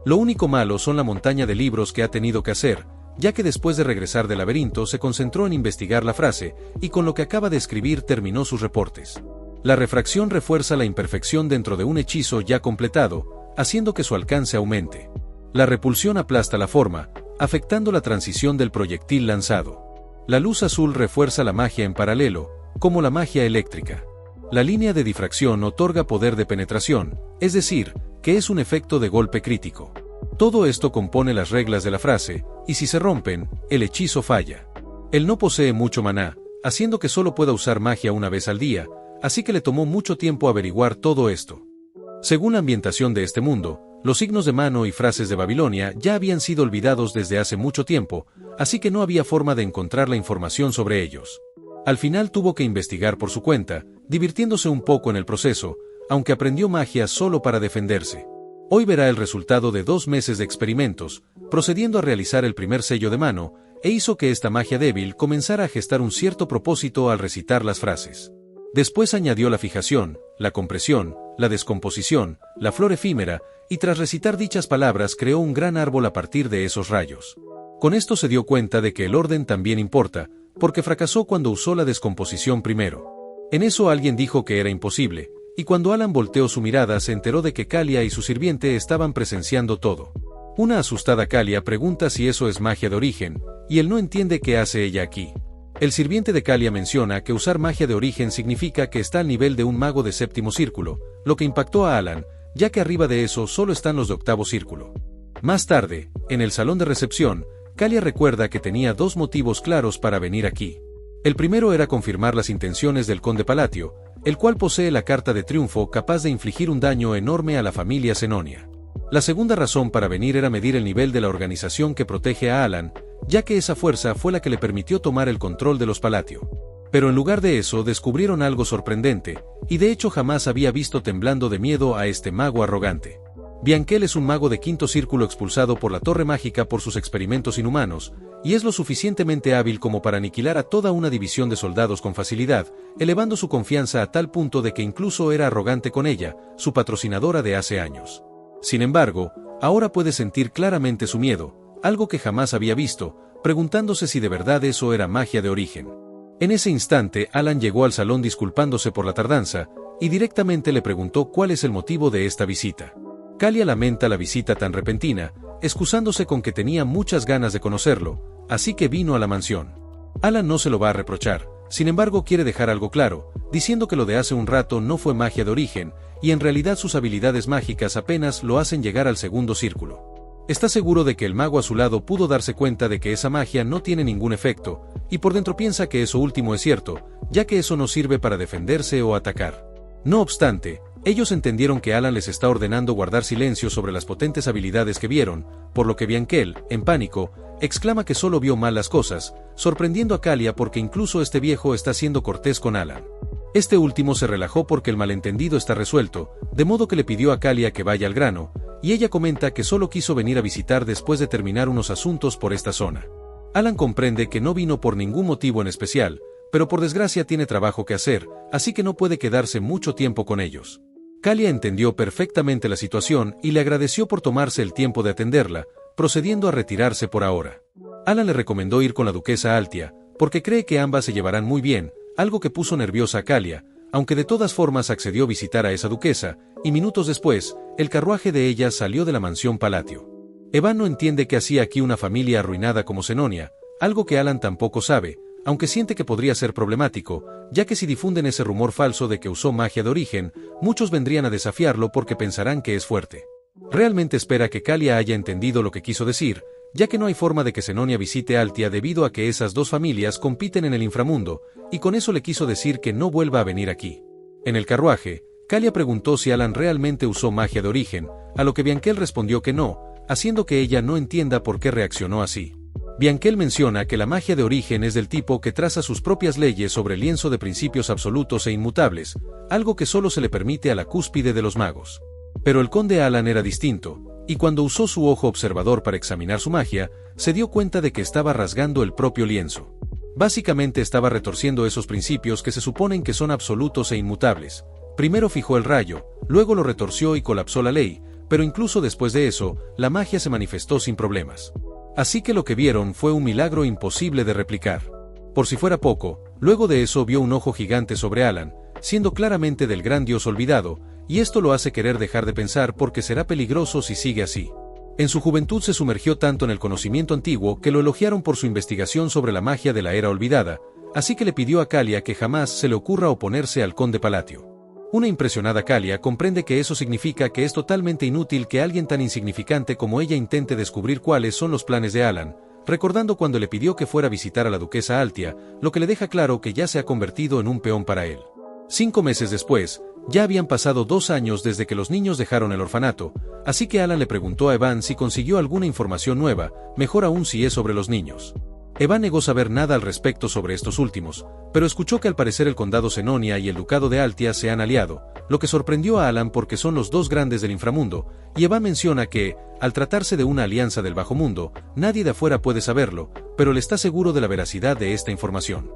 Lo único malo son la montaña de libros que ha tenido que hacer, ya que después de regresar del laberinto se concentró en investigar la frase, y con lo que acaba de escribir terminó sus reportes. La refracción refuerza la imperfección dentro de un hechizo ya completado, haciendo que su alcance aumente. La repulsión aplasta la forma, afectando la transición del proyectil lanzado. La luz azul refuerza la magia en paralelo, como la magia eléctrica. La línea de difracción otorga poder de penetración, es decir, que es un efecto de golpe crítico. Todo esto compone las reglas de la frase, y si se rompen, el hechizo falla. Él no posee mucho maná, haciendo que solo pueda usar magia una vez al día, así que le tomó mucho tiempo averiguar todo esto. Según la ambientación de este mundo, los signos de mano y frases de Babilonia ya habían sido olvidados desde hace mucho tiempo, así que no había forma de encontrar la información sobre ellos. Al final tuvo que investigar por su cuenta, divirtiéndose un poco en el proceso, aunque aprendió magia solo para defenderse. Hoy verá el resultado de 2 meses de experimentos, procediendo a realizar el primer sello de mano, e hizo que esta magia débil comenzara a gestar un cierto propósito al recitar las frases. Después añadió la fijación, la compresión, la descomposición, la flor efímera, y tras recitar dichas palabras creó un gran árbol a partir de esos rayos. Con esto se dio cuenta de que el orden también importa, porque fracasó cuando usó la descomposición primero. En eso alguien dijo que era imposible, y cuando Alan volteó su mirada se enteró de que Kalia y su sirviente estaban presenciando todo. Una asustada Kalia pregunta si eso es magia de origen, y él no entiende qué hace ella aquí. El sirviente de Kalia menciona que usar magia de origen significa que está al nivel de un mago de séptimo círculo, lo que impactó a Alan, ya que arriba de eso solo están los de octavo círculo. Más tarde, en el salón de recepción, Kalia recuerda que tenía 2 motivos claros para venir aquí. El primero era confirmar las intenciones del conde Palatio, el cual posee la carta de triunfo capaz de infligir un daño enorme a la familia Senonia. La segunda razón para venir era medir el nivel de la organización que protege a Alan, ya que esa fuerza fue la que le permitió tomar el control de los Palatio. Pero en lugar de eso descubrieron algo sorprendente, y de hecho jamás había visto temblando de miedo a este mago arrogante. Bianquel es un mago de quinto círculo expulsado por la Torre Mágica por sus experimentos inhumanos, y es lo suficientemente hábil como para aniquilar a toda una división de soldados con facilidad, elevando su confianza a tal punto de que incluso era arrogante con ella, su patrocinadora de hace años. Sin embargo, ahora puede sentir claramente su miedo, algo que jamás había visto, preguntándose si de verdad eso era magia de origen. En ese instante Alan llegó al salón disculpándose por la tardanza, y directamente le preguntó cuál es el motivo de esta visita. Kalia lamenta la visita tan repentina, excusándose con que tenía muchas ganas de conocerlo, así que vino a la mansión. Alan no se lo va a reprochar, sin embargo quiere dejar algo claro, diciendo que lo de hace un rato no fue magia de origen, y en realidad sus habilidades mágicas apenas lo hacen llegar al segundo círculo. Está seguro de que el mago a su lado pudo darse cuenta de que esa magia no tiene ningún efecto, y por dentro piensa que eso último es cierto, ya que eso no sirve para defenderse o atacar. No obstante, ellos entendieron que Alan les está ordenando guardar silencio sobre las potentes habilidades que vieron, por lo que Bianquel, en pánico, exclama que solo vio mal las cosas, sorprendiendo a Kalia porque incluso este viejo está siendo cortés con Alan. Este último se relajó porque el malentendido está resuelto, de modo que le pidió a Kalia que vaya al grano, y ella comenta que solo quiso venir a visitar después de terminar unos asuntos por esta zona. Alan comprende que no vino por ningún motivo en especial, pero por desgracia tiene trabajo que hacer, así que no puede quedarse mucho tiempo con ellos. Kalia entendió perfectamente la situación y le agradeció por tomarse el tiempo de atenderla, procediendo a retirarse por ahora. Alan le recomendó ir con la duquesa Altia, porque cree que ambas se llevarán muy bien, algo que puso nerviosa a Kalia, aunque de todas formas accedió a visitar a esa duquesa, y minutos después, el carruaje de ella salió de la mansión Palatio. Evan no entiende qué hacía aquí una familia arruinada como Senonia, algo que Alan tampoco sabe, aunque siente que podría ser problemático, ya que si difunden ese rumor falso de que usó magia de origen, muchos vendrían a desafiarlo porque pensarán que es fuerte. Realmente espera que Kalia haya entendido lo que quiso decir, ya que no hay forma de que Senonia visite Altia debido a que esas dos familias compiten en el inframundo, y con eso le quiso decir que no vuelva a venir aquí. En el carruaje, Kalia preguntó si Alan realmente usó magia de origen, a lo que Bianquel respondió que no, haciendo que ella no entienda por qué reaccionó así. Bianquel menciona que la magia de origen es del tipo que traza sus propias leyes sobre el lienzo de principios absolutos e inmutables, algo que solo se le permite a la cúspide de los magos. Pero el conde Alan era distinto, y cuando usó su ojo observador para examinar su magia, se dio cuenta de que estaba rasgando el propio lienzo. Básicamente estaba retorciendo esos principios que se suponen que son absolutos e inmutables. Primero fijó el rayo, luego lo retorció y colapsó la ley, pero incluso después de eso, la magia se manifestó sin problemas. Así que lo que vieron fue un milagro imposible de replicar. Por si fuera poco, luego de eso vio un ojo gigante sobre Alan, siendo claramente del gran dios olvidado, y esto lo hace querer dejar de pensar porque será peligroso si sigue así. En su juventud se sumergió tanto en el conocimiento antiguo que lo elogiaron por su investigación sobre la magia de la era olvidada, así que le pidió a Kalia que jamás se le ocurra oponerse al conde Palatio. Una impresionada Kalia comprende que eso significa que es totalmente inútil que alguien tan insignificante como ella intente descubrir cuáles son los planes de Alan, recordando cuando le pidió que fuera a visitar a la duquesa Altia, lo que le deja claro que ya se ha convertido en un peón para él. 5 meses después, ya habían pasado 2 años desde que los niños dejaron el orfanato, así que Alan le preguntó a Evan si consiguió alguna información nueva, mejor aún si es sobre los niños. Evan negó saber nada al respecto sobre estos últimos, pero escuchó que al parecer el condado Senonia y el ducado de Altia se han aliado, lo que sorprendió a Alan porque son los dos grandes del inframundo, y Evan menciona que, al tratarse de una alianza del bajo mundo, nadie de afuera puede saberlo, pero él está seguro de la veracidad de esta información.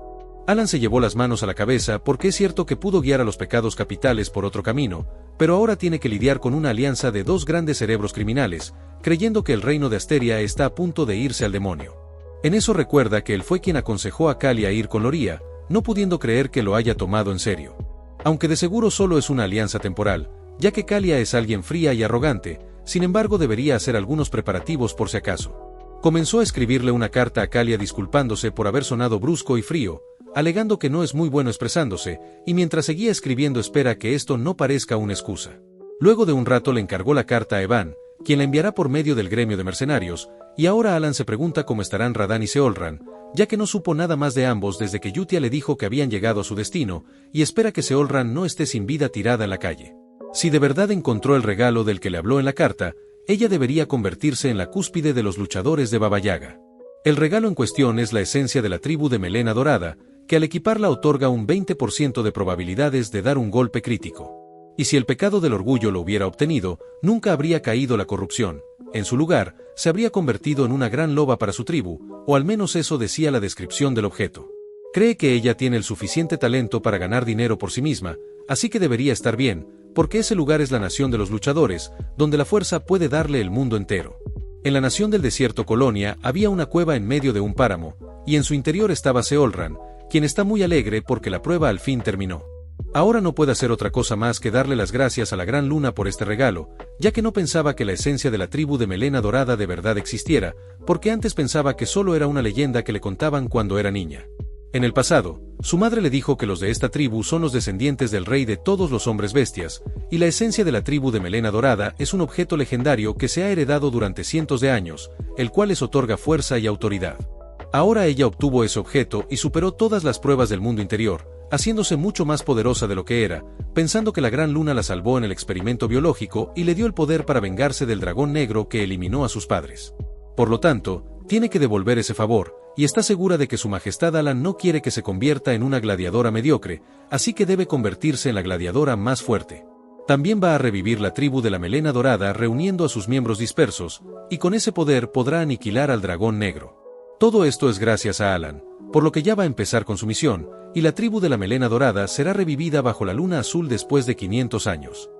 Alan se llevó las manos a la cabeza porque es cierto que pudo guiar a los pecados capitales por otro camino, pero ahora tiene que lidiar con una alianza de dos grandes cerebros criminales, creyendo que el reino de Asteria está a punto de irse al demonio. En eso recuerda que él fue quien aconsejó a Kalia ir con Loria, no pudiendo creer que lo haya tomado en serio. Aunque de seguro solo es una alianza temporal, ya que Kalia es alguien fría y arrogante, sin embargo debería hacer algunos preparativos por si acaso. Comenzó a escribirle una carta a Kalia disculpándose por haber sonado brusco y frío, alegando que no es muy bueno expresándose, y mientras seguía escribiendo espera que esto no parezca una excusa. Luego de un rato le encargó la carta a Evan, quien la enviará por medio del gremio de mercenarios, y ahora Alan se pregunta cómo estarán Radahn y Seolran, ya que no supo nada más de ambos desde que Yutia le dijo que habían llegado a su destino, y espera que Seolran no esté sin vida tirada en la calle. Si de verdad encontró el regalo del que le habló en la carta, ella debería convertirse en la cúspide de los luchadores de Baba Yaga. El regalo en cuestión es la esencia de la tribu de Melena Dorada, que al equiparla otorga un 20% de probabilidades de dar un golpe crítico. Y si el pecado del orgullo lo hubiera obtenido, nunca habría caído la corrupción. En su lugar, se habría convertido en una gran loba para su tribu, o al menos eso decía la descripción del objeto. Cree que ella tiene el suficiente talento para ganar dinero por sí misma, así que debería estar bien, porque ese lugar es la nación de los luchadores, donde la fuerza puede darle el mundo entero. En la nación del desierto Colonia había una cueva en medio de un páramo, y en su interior estaba Seolran, quien está muy alegre porque la prueba al fin terminó. Ahora no puede hacer otra cosa más que darle las gracias a la gran luna por este regalo, ya que no pensaba que la esencia de la tribu de Melena Dorada de verdad existiera, porque antes pensaba que solo era una leyenda que le contaban cuando era niña. En el pasado, su madre le dijo que los de esta tribu son los descendientes del rey de todos los hombres bestias, y la esencia de la tribu de Melena Dorada es un objeto legendario que se ha heredado durante cientos de años, el cual les otorga fuerza y autoridad. Ahora ella obtuvo ese objeto y superó todas las pruebas del mundo interior, haciéndose mucho más poderosa de lo que era, pensando que la gran luna la salvó en el experimento biológico y le dio el poder para vengarse del dragón negro que eliminó a sus padres. Por lo tanto, tiene que devolver ese favor, y está segura de que su majestad Alan no quiere que se convierta en una gladiadora mediocre, así que debe convertirse en la gladiadora más fuerte. También va a revivir la tribu de la Melena Dorada reuniendo a sus miembros dispersos, y con ese poder podrá aniquilar al dragón negro. Todo esto es gracias a Alan, por lo que ya va a empezar con su misión, y la tribu de la Melena Dorada será revivida bajo la luna azul después de 500 años.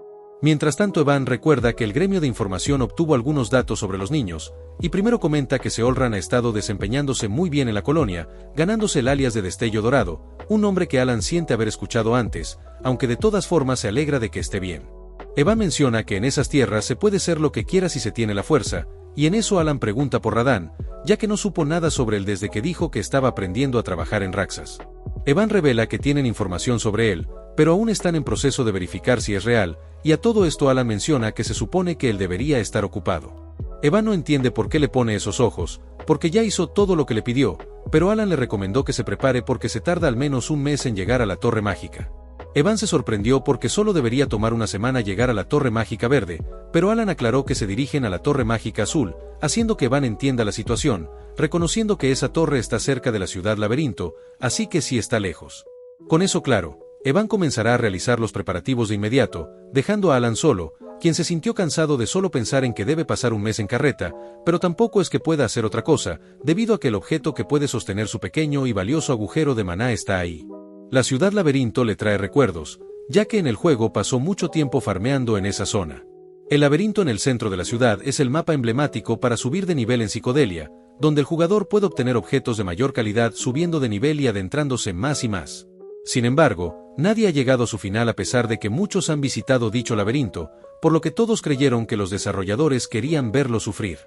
Mientras tanto Evan recuerda que el gremio de información obtuvo algunos datos sobre los niños, y primero comenta que Seolran ha estado desempeñándose muy bien en la colonia, ganándose el alias de Destello Dorado, un nombre que Alan siente haber escuchado antes, aunque de todas formas se alegra de que esté bien. Evan menciona que en esas tierras se puede ser lo que quiera si se tiene la fuerza, y en eso Alan pregunta por Radahn, ya que no supo nada sobre él desde que dijo que estaba aprendiendo a trabajar en Raxas. Evan revela que tienen información sobre él, pero aún están en proceso de verificar si es real, y a todo esto Alan menciona que se supone que él debería estar ocupado. Evan no entiende por qué le pone esos ojos, porque ya hizo todo lo que le pidió, pero Alan le recomendó que se prepare porque se tarda al menos un mes en llegar a la Torre Mágica. Evan se sorprendió porque solo debería tomar una semana llegar a la Torre Mágica Verde, pero Alan aclaró que se dirigen a la Torre Mágica Azul, haciendo que Evan entienda la situación, reconociendo que esa torre está cerca de la ciudad laberinto, así que sí está lejos. Con eso claro, Evan comenzará a realizar los preparativos de inmediato, dejando a Alan solo, quien se sintió cansado de solo pensar en que debe pasar un mes en carreta, pero tampoco es que pueda hacer otra cosa, debido a que el objeto que puede sostener su pequeño y valioso agujero de maná está ahí. La ciudad laberinto le trae recuerdos, ya que en el juego pasó mucho tiempo farmeando en esa zona. El laberinto en el centro de la ciudad es el mapa emblemático para subir de nivel en Psicodelia, donde el jugador puede obtener objetos de mayor calidad subiendo de nivel y adentrándose más y más. Sin embargo, nadie ha llegado a su final a pesar de que muchos han visitado dicho laberinto, por lo que todos creyeron que los desarrolladores querían verlo sufrir.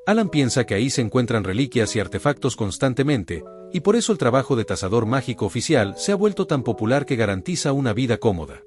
Alan piensa que ahí se encuentran reliquias y artefactos constantemente, y por eso el trabajo de Tazador Mágico Oficial se ha vuelto tan popular que garantiza una vida cómoda.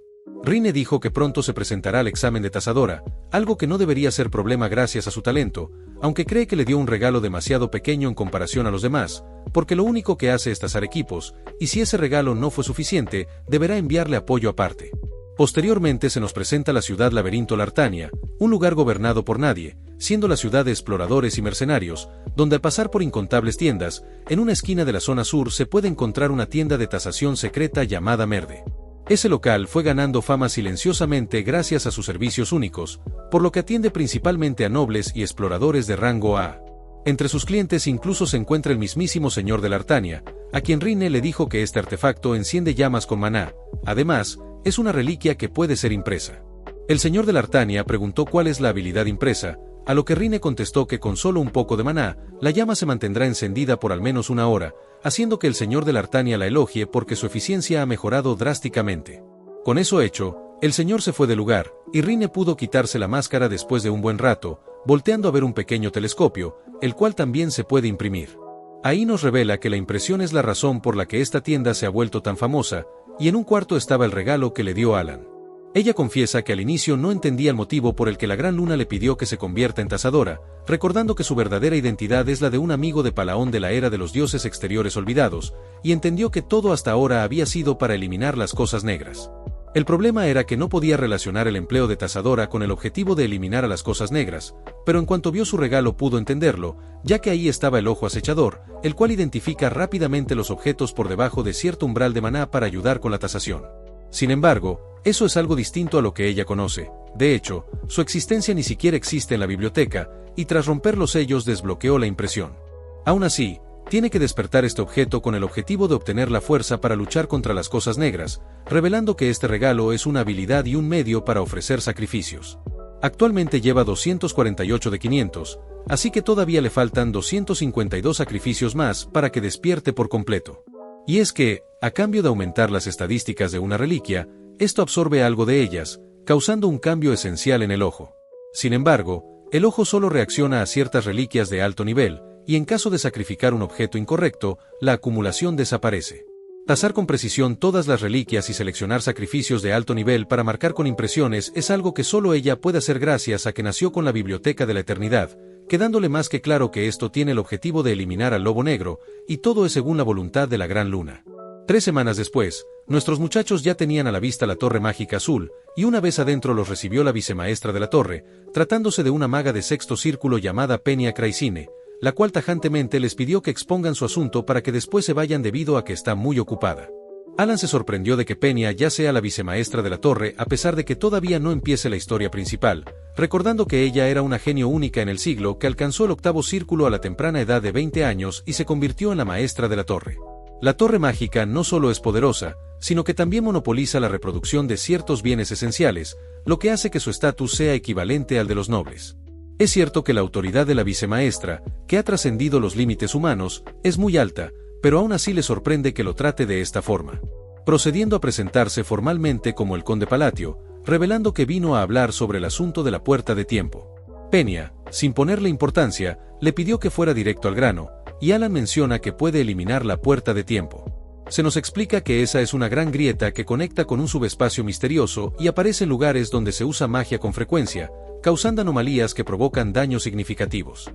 Rinne dijo que pronto se presentará al examen de tazadora, algo que no debería ser problema gracias a su talento, aunque cree que le dio un regalo demasiado pequeño en comparación a los demás, porque lo único que hace es tazar equipos, y si ese regalo no fue suficiente, deberá enviarle apoyo aparte. Posteriormente se nos presenta la ciudad laberinto Lartania, un lugar gobernado por nadie, siendo la ciudad de exploradores y mercenarios, donde al pasar por incontables tiendas, en una esquina de la zona sur se puede encontrar una tienda de tasación secreta llamada Merde. Ese local fue ganando fama silenciosamente gracias a sus servicios únicos, por lo que atiende principalmente a nobles y exploradores de rango A. Entre sus clientes incluso se encuentra el mismísimo señor de Lartania, a quien Rinne le dijo que este artefacto enciende llamas con maná. Además, es una reliquia que puede ser impresa. El señor de Lartania preguntó cuál es la habilidad impresa, a lo que Rinne contestó que con solo un poco de maná, la llama se mantendrá encendida por al menos una hora, haciendo que el señor de Lartania la elogie porque su eficiencia ha mejorado drásticamente. Con eso hecho, el señor se fue del lugar, y Rinne pudo quitarse la máscara después de un buen rato, volteando a ver un pequeño telescopio, el cual también se puede imprimir. Ahí nos revela que la impresión es la razón por la que esta tienda se ha vuelto tan famosa, y en un cuarto estaba el regalo que le dio Alan. Ella confiesa que al inicio no entendía el motivo por el que la Gran Luna le pidió que se convierta en tazadora, recordando que su verdadera identidad es la de un amigo de Palaón de la era de los dioses exteriores olvidados, y entendió que todo hasta ahora había sido para eliminar las cosas negras. El problema era que no podía relacionar el empleo de tazadora con el objetivo de eliminar a las cosas negras, pero en cuanto vio su regalo pudo entenderlo, ya que ahí estaba el ojo acechador, el cual identifica rápidamente los objetos por debajo de cierto umbral de maná para ayudar con la tasación. Sin embargo, eso es algo distinto a lo que ella conoce. De hecho, su existencia ni siquiera existe en la biblioteca, y tras romper los sellos desbloqueó la impresión. Aún así, tiene que despertar este objeto con el objetivo de obtener la fuerza para luchar contra las cosas negras, revelando que este regalo es una habilidad y un medio para ofrecer sacrificios. Actualmente lleva 248 de 500, así que todavía le faltan 252 sacrificios más para que despierte por completo. Y es que, a cambio de aumentar las estadísticas de una reliquia, esto absorbe algo de ellas, causando un cambio esencial en el ojo. Sin embargo, el ojo solo reacciona a ciertas reliquias de alto nivel, y en caso de sacrificar un objeto incorrecto, la acumulación desaparece. Tazar con precisión todas las reliquias y seleccionar sacrificios de alto nivel para marcar con impresiones es algo que solo ella puede hacer gracias a que nació con la Biblioteca de la Eternidad, quedándole más que claro que esto tiene el objetivo de eliminar al Lobo Negro, y todo es según la voluntad de la Gran Luna. 3 semanas después, nuestros muchachos ya tenían a la vista la Torre Mágica Azul, y una vez adentro los recibió la vicemaestra de la torre, tratándose de una maga de sexto círculo llamada Peña Craisine, la cual tajantemente les pidió que expongan su asunto para que después se vayan debido a que está muy ocupada. Alan se sorprendió de que Peña ya sea la vicemaestra de la torre a pesar de que todavía no empiece la historia principal, recordando que ella era una genio única en el siglo que alcanzó el octavo círculo a la temprana edad de 20 años y se convirtió en la maestra de la torre. La torre mágica no solo es poderosa, sino que también monopoliza la reproducción de ciertos bienes esenciales, lo que hace que su estatus sea equivalente al de los nobles. Es cierto que la autoridad de la vicemaestra, que ha trascendido los límites humanos, es muy alta, pero aún así le sorprende que lo trate de esta forma. Procediendo a presentarse formalmente como el conde Palatio, revelando que vino a hablar sobre el asunto de la puerta de tiempo. Peña, sin ponerle importancia, le pidió que fuera directo al grano, y Alan menciona que puede eliminar la puerta de tiempo. Se nos explica que esa es una gran grieta que conecta con un subespacio misterioso y aparece en lugares donde se usa magia con frecuencia, causando anomalías que provocan daños significativos.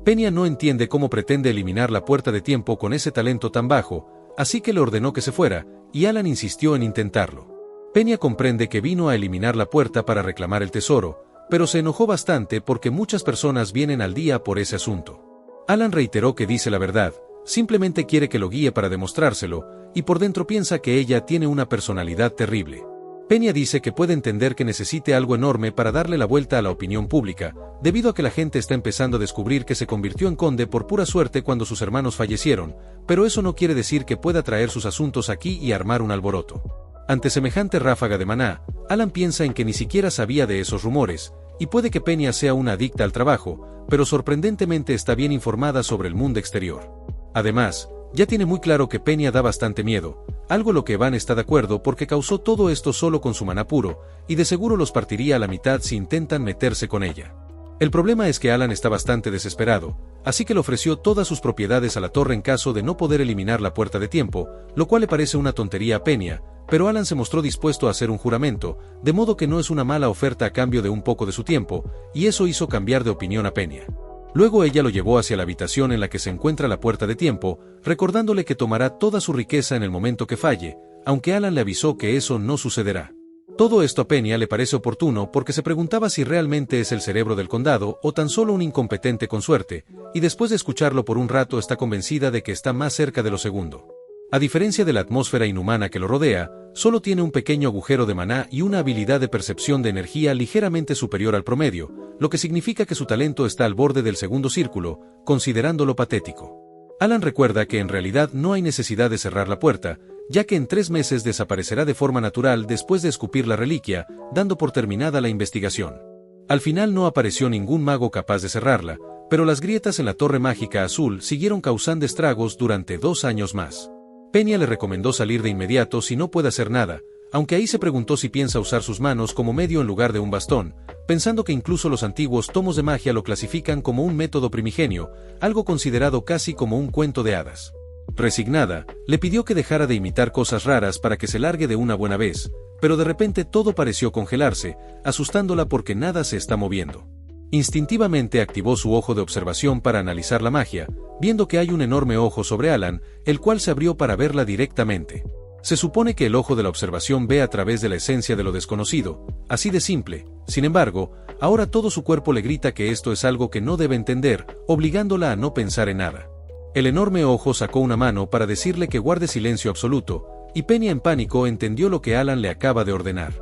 Peña no entiende cómo pretende eliminar la puerta de tiempo con ese talento tan bajo, así que le ordenó que se fuera, y Alan insistió en intentarlo. Peña comprende que vino a eliminar la puerta para reclamar el tesoro, pero se enojó bastante porque muchas personas vienen al día por ese asunto. Alan reiteró que dice la verdad, simplemente quiere que lo guíe para demostrárselo, y por dentro piensa que ella tiene una personalidad terrible. Peña dice que puede entender que necesite algo enorme para darle la vuelta a la opinión pública, debido a que la gente está empezando a descubrir que se convirtió en conde por pura suerte cuando sus hermanos fallecieron, pero eso no quiere decir que pueda traer sus asuntos aquí y armar un alboroto. Ante semejante ráfaga de maná, Alan piensa en que ni siquiera sabía de esos rumores, y puede que Peña sea una adicta al trabajo, pero sorprendentemente está bien informada sobre el mundo exterior. Además, ya tiene muy claro que Peña da bastante miedo, algo lo que Van está de acuerdo porque causó todo esto solo con su maná puro, y de seguro los partiría a la mitad si intentan meterse con ella. El problema es que Alan está bastante desesperado, así que le ofreció todas sus propiedades a la torre en caso de no poder eliminar la puerta de tiempo, lo cual le parece una tontería a Peña, pero Alan se mostró dispuesto a hacer un juramento, de modo que no es una mala oferta a cambio de un poco de su tiempo, y eso hizo cambiar de opinión a Peña. Luego ella lo llevó hacia la habitación en la que se encuentra la puerta de tiempo, recordándole que tomará toda su riqueza en el momento que falle, aunque Alan le avisó que eso no sucederá. Todo esto a Peña le parece oportuno porque se preguntaba si realmente es el cerebro del condado o tan solo un incompetente con suerte, y después de escucharlo por un rato está convencida de que está más cerca de lo segundo. A diferencia de la atmósfera inhumana que lo rodea, solo tiene un pequeño agujero de maná y una habilidad de percepción de energía ligeramente superior al promedio, lo que significa que su talento está al borde del segundo círculo, considerándolo patético. Alan recuerda que en realidad no hay necesidad de cerrar la puerta, ya que en 3 meses desaparecerá de forma natural después de escupir la reliquia, dando por terminada la investigación. Al final no apareció ningún mago capaz de cerrarla, pero las grietas en la torre mágica azul siguieron causando estragos durante 2 años más. Peña le recomendó salir de inmediato si no puede hacer nada, aunque ahí se preguntó si piensa usar sus manos como medio en lugar de un bastón, pensando que incluso los antiguos tomos de magia lo clasifican como un método primigenio, algo considerado casi como un cuento de hadas. Resignada, le pidió que dejara de imitar cosas raras para que se largue de una buena vez, pero de repente todo pareció congelarse, asustándola porque nada se está moviendo. Instintivamente activó su ojo de observación para analizar la magia, viendo que hay un enorme ojo sobre Alan, el cual se abrió para verla directamente. Se supone que el ojo de la observación ve a través de la esencia de lo desconocido, así de simple. Sin embargo, ahora todo su cuerpo le grita que esto es algo que no debe entender, obligándola a no pensar en nada. El enorme ojo sacó una mano para decirle que guarde silencio absoluto, y Peña en pánico entendió lo que Alan le acaba de ordenar.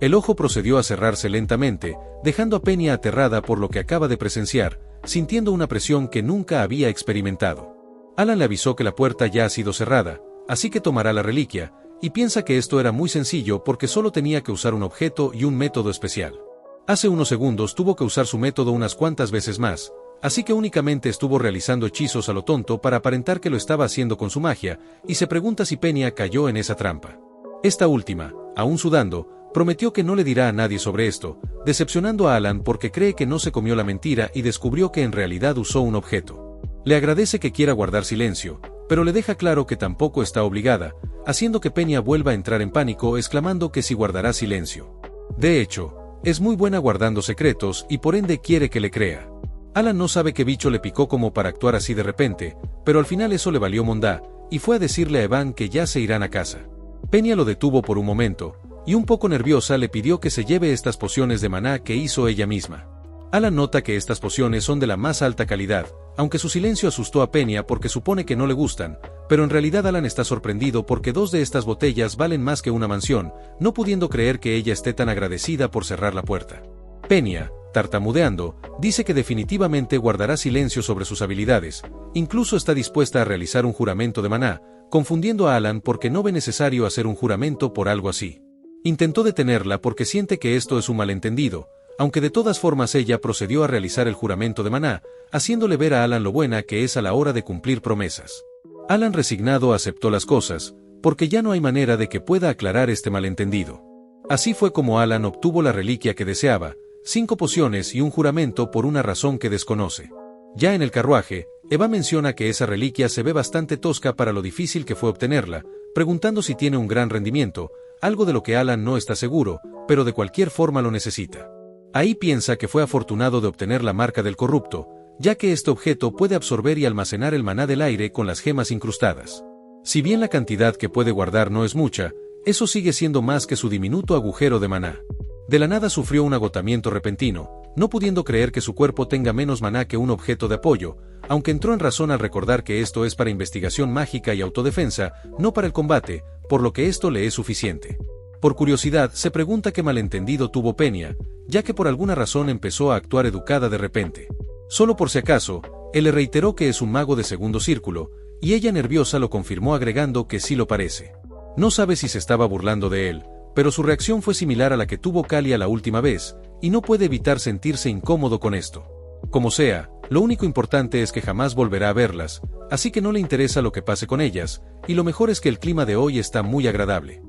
El ojo procedió a cerrarse lentamente, dejando a Peña aterrada por lo que acaba de presenciar, sintiendo una presión que nunca había experimentado. Alan le avisó que la puerta ya ha sido cerrada, así que tomará la reliquia, y piensa que esto era muy sencillo porque solo tenía que usar un objeto y un método especial. Hace unos segundos tuvo que usar su método unas cuantas veces más, así que únicamente estuvo realizando hechizos a lo tonto para aparentar que lo estaba haciendo con su magia, y se pregunta si Peña cayó en esa trampa. Esta última, aún sudando, prometió que no le dirá a nadie sobre esto, decepcionando a Alan porque cree que no se comió la mentira y descubrió que en realidad usó un objeto. Le agradece que quiera guardar silencio, pero le deja claro que tampoco está obligada, haciendo que Peña vuelva a entrar en pánico exclamando que si guardará silencio. De hecho, es muy buena guardando secretos y por ende quiere que le crea. Alan no sabe qué bicho le picó como para actuar así de repente, pero al final eso le valió mondá, y fue a decirle a Evan que ya se irán a casa. Peña lo detuvo por un momento, y un poco nerviosa le pidió que se lleve estas pociones de maná que hizo ella misma. Alan nota que estas pociones son de la más alta calidad, aunque su silencio asustó a Peña porque supone que no le gustan, pero en realidad Alan está sorprendido porque 2 de estas botellas valen más que una mansión, no pudiendo creer que ella esté tan agradecida por cerrar la puerta. Peña, tartamudeando, dice que definitivamente guardará silencio sobre sus habilidades, incluso está dispuesta a realizar un juramento de maná, confundiendo a Alan porque no ve necesario hacer un juramento por algo así. Intentó detenerla porque siente que esto es un malentendido, aunque de todas formas ella procedió a realizar el juramento de maná, haciéndole ver a Alan lo buena que es a la hora de cumplir promesas. Alan resignado aceptó las cosas, porque ya no hay manera de que pueda aclarar este malentendido. Así fue como Alan obtuvo la reliquia que deseaba, 5 pociones y un juramento por una razón que desconoce. Ya en el carruaje, Eva menciona que esa reliquia se ve bastante tosca para lo difícil que fue obtenerla, preguntando si tiene un gran rendimiento, algo de lo que Alan no está seguro, pero de cualquier forma lo necesita. Ahí piensa que fue afortunado de obtener la marca del corrupto, ya que este objeto puede absorber y almacenar el maná del aire con las gemas incrustadas. Si bien la cantidad que puede guardar no es mucha, eso sigue siendo más que su diminuto agujero de maná. De la nada sufrió un agotamiento repentino, no pudiendo creer que su cuerpo tenga menos maná que un objeto de apoyo, aunque entró en razón al recordar que esto es para investigación mágica y autodefensa, no para el combate, por lo que esto le es suficiente. Por curiosidad, se pregunta qué malentendido tuvo Peña, ya que por alguna razón empezó a actuar educada de repente. Solo por si acaso, él le reiteró que es un mago de segundo círculo, y ella nerviosa lo confirmó agregando que sí lo parece. No sabe si se estaba burlando de él, pero su reacción fue similar a la que tuvo Kalia la última vez, y no puede evitar sentirse incómodo con esto. Como sea, lo único importante es que jamás volverá a verlas, así que no le interesa lo que pase con ellas, y lo mejor es que el clima de hoy está muy agradable.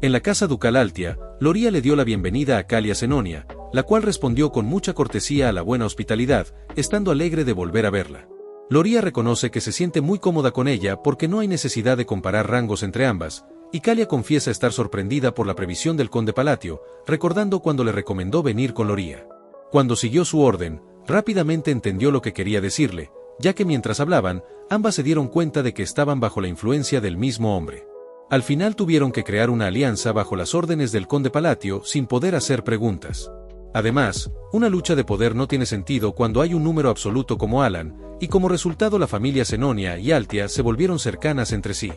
En la casa ducal Altia, Loria le dio la bienvenida a Kalia Senonia, la cual respondió con mucha cortesía a la buena hospitalidad, estando alegre de volver a verla. Loría reconoce que se siente muy cómoda con ella porque no hay necesidad de comparar rangos entre ambas, y Kalia confiesa estar sorprendida por la previsión del conde Palatio, recordando cuando le recomendó venir con Loría. Cuando siguió su orden, rápidamente entendió lo que quería decirle, ya que mientras hablaban, ambas se dieron cuenta de que estaban bajo la influencia del mismo hombre. Al final tuvieron que crear una alianza bajo las órdenes del conde Palatio sin poder hacer preguntas. Además, una lucha de poder no tiene sentido cuando hay un número absoluto como Alan, y como resultado la familia Senonia y Altia se volvieron cercanas entre sí.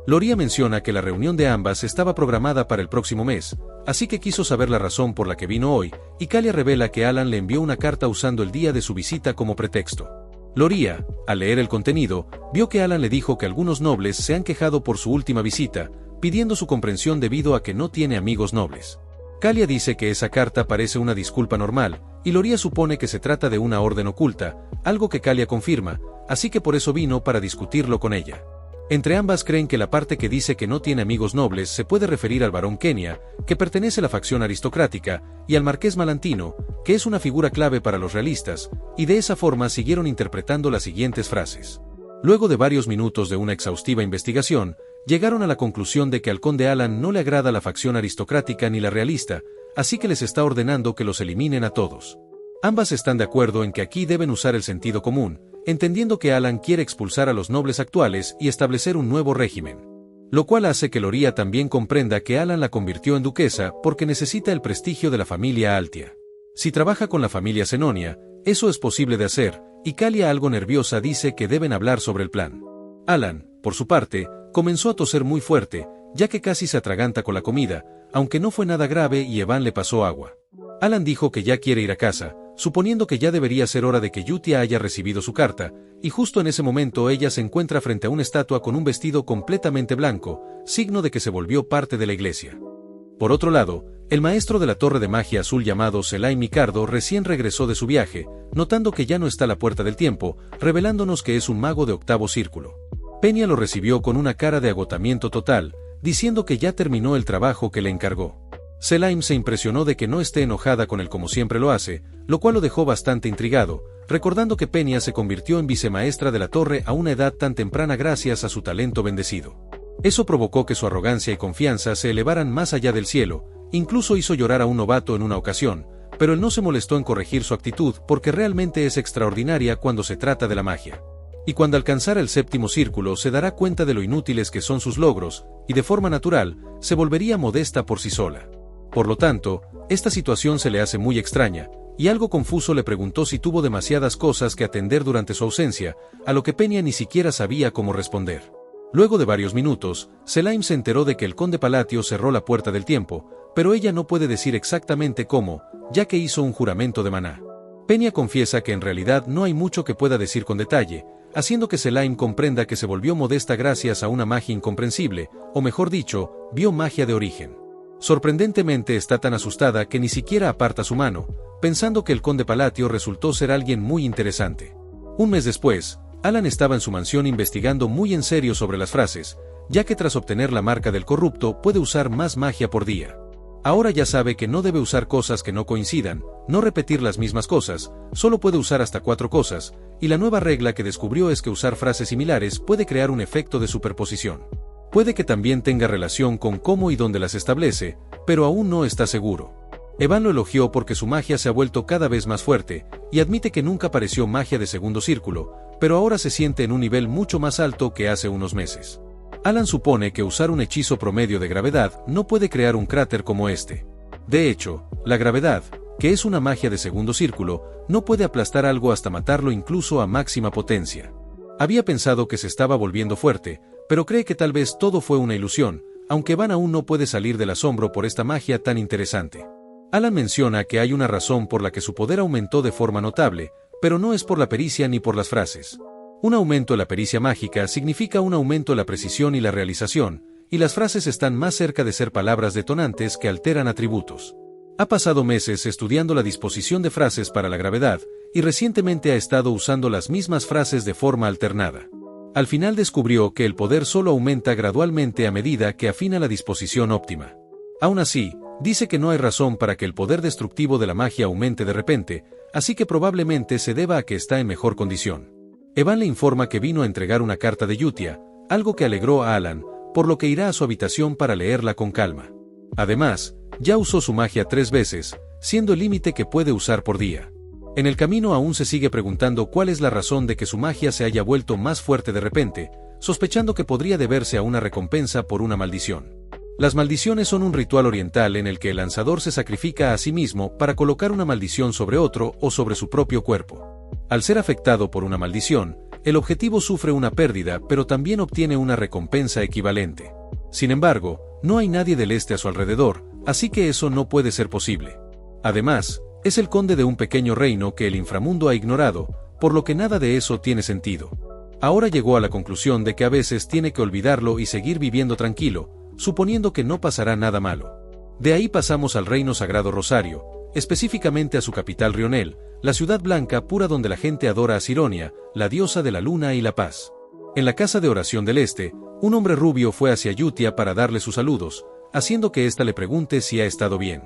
Loría menciona que la reunión de ambas estaba programada para el próximo mes, así que quiso saber la razón por la que vino hoy, y Kalia revela que Alan le envió una carta usando el día de su visita como pretexto. Loría, al leer el contenido, vio que Alan le dijo que algunos nobles se han quejado por su última visita, pidiendo su comprensión debido a que no tiene amigos nobles. Kalia dice que esa carta parece una disculpa normal, y Loría supone que se trata de una orden oculta, algo que Kalia confirma, así que por eso vino para discutirlo con ella. Entre ambas creen que la parte que dice que no tiene amigos nobles se puede referir al barón Kenia, que pertenece a la facción aristocrática, y al marqués Malantino, que es una figura clave para los realistas, y de esa forma siguieron interpretando las siguientes frases. Luego de varios minutos de una exhaustiva investigación, llegaron a la conclusión de que al conde Alan no le agrada la facción aristocrática ni la realista, así que les está ordenando que los eliminen a todos. Ambas están de acuerdo en que aquí deben usar el sentido común, entendiendo que Alan quiere expulsar a los nobles actuales y establecer un nuevo régimen. Lo cual hace que Loría también comprenda que Alan la convirtió en duquesa porque necesita el prestigio de la familia Altia. Si trabaja con la familia Senonia, eso es posible de hacer, y Kalia algo nerviosa dice que deben hablar sobre el plan. Alan, por su parte, comenzó a toser muy fuerte, ya que casi se atraganta con la comida, aunque no fue nada grave y Evan le pasó agua. Alan dijo que ya quiere ir a casa, suponiendo que ya debería ser hora de que Yutia haya recibido su carta, y justo en ese momento ella se encuentra frente a una estatua con un vestido completamente blanco, signo de que se volvió parte de la iglesia. Por otro lado, el maestro de la torre de magia azul llamado Selaim Micardo recién regresó de su viaje, notando que ya no está a la puerta del tiempo, revelándonos que es un mago de octavo círculo. Peña lo recibió con una cara de agotamiento total, diciendo que ya terminó el trabajo que le encargó. Selaim se impresionó de que no esté enojada con él como siempre lo hace, lo cual lo dejó bastante intrigado, recordando que Peña se convirtió en vicemaestra de la torre a una edad tan temprana gracias a su talento bendecido. Eso provocó que su arrogancia y confianza se elevaran más allá del cielo, incluso hizo llorar a un novato en una ocasión, pero él no se molestó en corregir su actitud porque realmente es extraordinaria cuando se trata de la magia. Y cuando alcanzara el séptimo círculo se dará cuenta de lo inútiles que son sus logros, y de forma natural, se volvería modesta por sí sola. Por lo tanto, esta situación se le hace muy extraña, y algo confuso le preguntó si tuvo demasiadas cosas que atender durante su ausencia, a lo que Peña ni siquiera sabía cómo responder. Luego de varios minutos, Selaim se enteró de que el conde Palatio cerró la puerta del tiempo, pero ella no puede decir exactamente cómo, ya que hizo un juramento de maná. Peña confiesa que en realidad no hay mucho que pueda decir con detalle, haciendo que Selaim comprenda que se volvió modesta gracias a una magia incomprensible, o mejor dicho, vio magia de origen. Sorprendentemente está tan asustada que ni siquiera aparta su mano, pensando que el conde Palatio resultó ser alguien muy interesante. Un mes después, Alan estaba en su mansión investigando muy en serio sobre las frases, ya que tras obtener la marca del corrupto puede usar más magia por día. Ahora ya sabe que no debe usar cosas que no coincidan, no repetir las mismas cosas, solo puede usar hasta 4 cosas, y la nueva regla que descubrió es que usar frases similares puede crear un efecto de superposición. Puede que también tenga relación con cómo y dónde las establece, pero aún no está seguro. Evan lo elogió porque su magia se ha vuelto cada vez más fuerte, y admite que nunca pareció magia de segundo círculo, pero ahora se siente en un nivel mucho más alto que hace unos meses. Alan supone que usar un hechizo promedio de gravedad no puede crear un cráter como este. De hecho, la gravedad, que es una magia de segundo círculo, no puede aplastar algo hasta matarlo incluso a máxima potencia. Había pensado que se estaba volviendo fuerte, pero cree que tal vez todo fue una ilusión, aunque Van aún no puede salir del asombro por esta magia tan interesante. Alan menciona que hay una razón por la que su poder aumentó de forma notable, pero no es por la pericia ni por las frases. Un aumento en la pericia mágica significa un aumento en la precisión y la realización, y las frases están más cerca de ser palabras detonantes que alteran atributos. Ha pasado meses estudiando la disposición de frases para la gravedad, y recientemente ha estado usando las mismas frases de forma alternada. Al final descubrió que el poder solo aumenta gradualmente a medida que afina la disposición óptima. Aún así, Dice que no hay razón para que el poder destructivo de la magia aumente de repente, así que probablemente se deba a que está en mejor condición. Evan le informa que vino a entregar una carta de Yutia, algo que alegró a Alan, por lo que irá a su habitación para leerla con calma. Además, ya usó su magia 3 veces, siendo el límite que puede usar por día. En el camino aún se sigue preguntando cuál es la razón de que su magia se haya vuelto más fuerte de repente, sospechando que podría deberse a una recompensa por una maldición. Las maldiciones son un ritual oriental en el que el lanzador se sacrifica a sí mismo para colocar una maldición sobre otro o sobre su propio cuerpo. Al ser afectado por una maldición, el objetivo sufre una pérdida pero también obtiene una recompensa equivalente. Sin embargo, no hay nadie del este a su alrededor, así que eso no puede ser posible. Además, es el conde de un pequeño reino que el inframundo ha ignorado, por lo que nada de eso tiene sentido. Ahora llegó a la conclusión de que a veces tiene que olvidarlo y seguir viviendo tranquilo, suponiendo que no pasará nada malo. De ahí pasamos al reino sagrado Rosario, específicamente a su capital Rionel, la ciudad blanca pura donde la gente adora a Sironia, la diosa de la luna y la paz. En la casa de oración del este, un hombre rubio fue hacia Yutia para darle sus saludos, haciendo que ésta le pregunte si ha estado bien.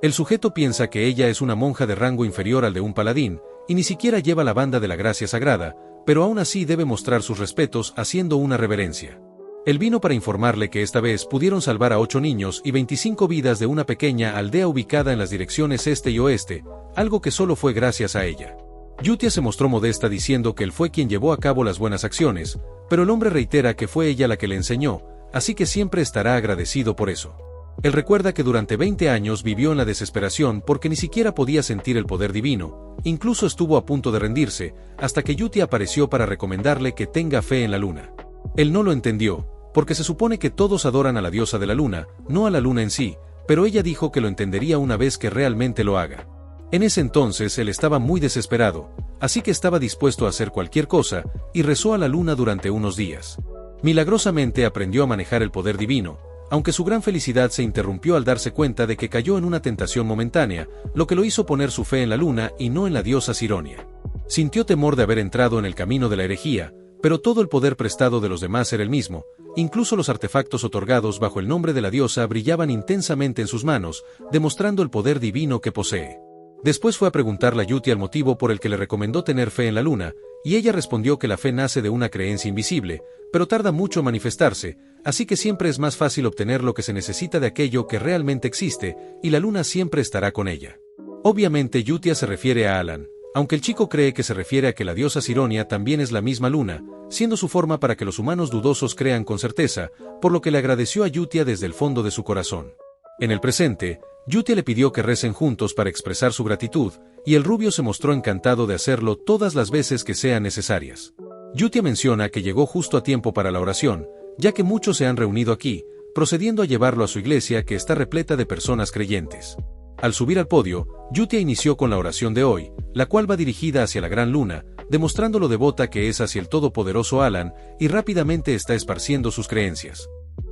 El sujeto piensa que ella es una monja de rango inferior al de un paladín, y ni siquiera lleva la banda de la gracia sagrada, pero aún así debe mostrar sus respetos haciendo una reverencia. Él vino para informarle que esta vez pudieron salvar a 8 niños y 25 vidas de una pequeña aldea ubicada en las direcciones este y oeste, algo que solo fue gracias a ella. Yutia se mostró modesta diciendo que él fue quien llevó a cabo las buenas acciones, pero el hombre reitera que fue ella la que le enseñó, así que siempre estará agradecido por eso. Él recuerda que durante 20 años vivió en la desesperación porque ni siquiera podía sentir el poder divino, incluso estuvo a punto de rendirse, hasta que Yutia apareció para recomendarle que tenga fe en la luna. Él no lo entendió, porque se supone que todos adoran a la diosa de la luna, no a la luna en sí, pero ella dijo que lo entendería una vez que realmente lo haga. En ese entonces él estaba muy desesperado, así que estaba dispuesto a hacer cualquier cosa, y rezó a la luna durante unos días. Milagrosamente aprendió a manejar el poder divino, aunque su gran felicidad se interrumpió al darse cuenta de que cayó en una tentación momentánea, lo que lo hizo poner su fe en la luna y no en la diosa Sironia. Sintió temor de haber entrado en el camino de la herejía, pero todo el poder prestado de los demás era el mismo, incluso los artefactos otorgados bajo el nombre de la diosa brillaban intensamente en sus manos, demostrando el poder divino que posee. Después fue a preguntarle a Yutia el motivo por el que le recomendó tener fe en la luna, y ella respondió que la fe nace de una creencia invisible, pero tarda mucho en manifestarse, así que siempre es más fácil obtener lo que se necesita de aquello que realmente existe, y la luna siempre estará con ella. Obviamente Yutia se refiere a Alan, aunque el chico cree que se refiere a que la diosa Sironia también es la misma luna, siendo su forma para que los humanos dudosos crean con certeza, por lo que le agradeció a Yutia desde el fondo de su corazón. En el presente, Yutia le pidió que recen juntos para expresar su gratitud, y el rubio se mostró encantado de hacerlo todas las veces que sean necesarias. Yutia menciona que llegó justo a tiempo para la oración, ya que muchos se han reunido aquí, procediendo a llevarlo a su iglesia que está repleta de personas creyentes. Al subir al podio, Yutia inició con la oración de hoy, la cual va dirigida hacia la gran luna, demostrando lo devota que es hacia el todopoderoso Alan, y rápidamente está esparciendo sus creencias.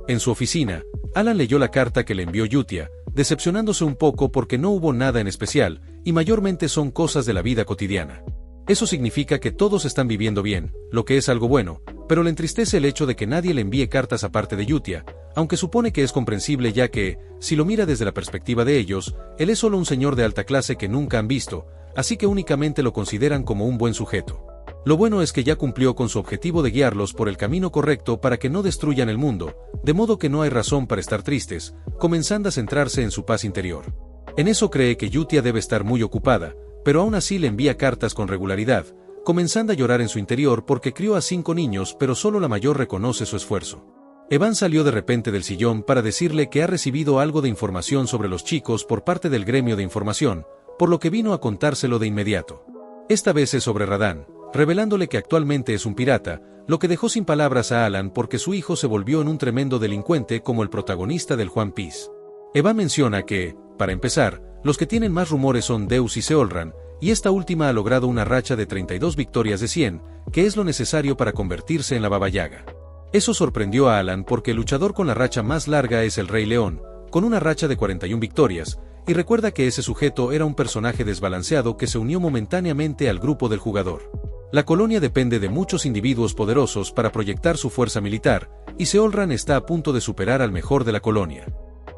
En su oficina, Alan leyó la carta que le envió Yutia, decepcionándose un poco porque no hubo nada en especial, y mayormente son cosas de la vida cotidiana. Eso significa que todos están viviendo bien, lo que es algo bueno, pero le entristece el hecho de que nadie le envíe cartas aparte de Yutia, aunque supone que es comprensible ya que, si lo mira desde la perspectiva de ellos, él es solo un señor de alta clase que nunca han visto, así que únicamente lo consideran como un buen sujeto. Lo bueno es que ya cumplió con su objetivo de guiarlos por el camino correcto para que no destruyan el mundo, de modo que no hay razón para estar tristes, comenzando a centrarse en su paz interior. En eso cree que Yutia debe estar muy ocupada, pero aún así le envía cartas con regularidad, comenzando a llorar en su interior porque crió a 5 niños pero solo la mayor reconoce su esfuerzo. Evan salió de repente del sillón para decirle que ha recibido algo de información sobre los chicos por parte del gremio de información, por lo que vino a contárselo de inmediato. Esta vez es sobre Radán, revelándole que actualmente es un pirata, lo que dejó sin palabras a Alan porque su hijo se volvió en un tremendo delincuente como el protagonista del One Piece. Evan menciona que, para empezar, los que tienen más rumores son Deus y Seolran, y esta última ha logrado una racha de 32 victorias de 100, que es lo necesario para convertirse en la Baba Yaga. Eso sorprendió a Alan porque el luchador con la racha más larga es el Rey León, con una racha de 41 victorias, y recuerda que ese sujeto era un personaje desbalanceado que se unió momentáneamente al grupo del jugador. La colonia depende de muchos individuos poderosos para proyectar su fuerza militar, y Seolran está a punto de superar al mejor de la colonia.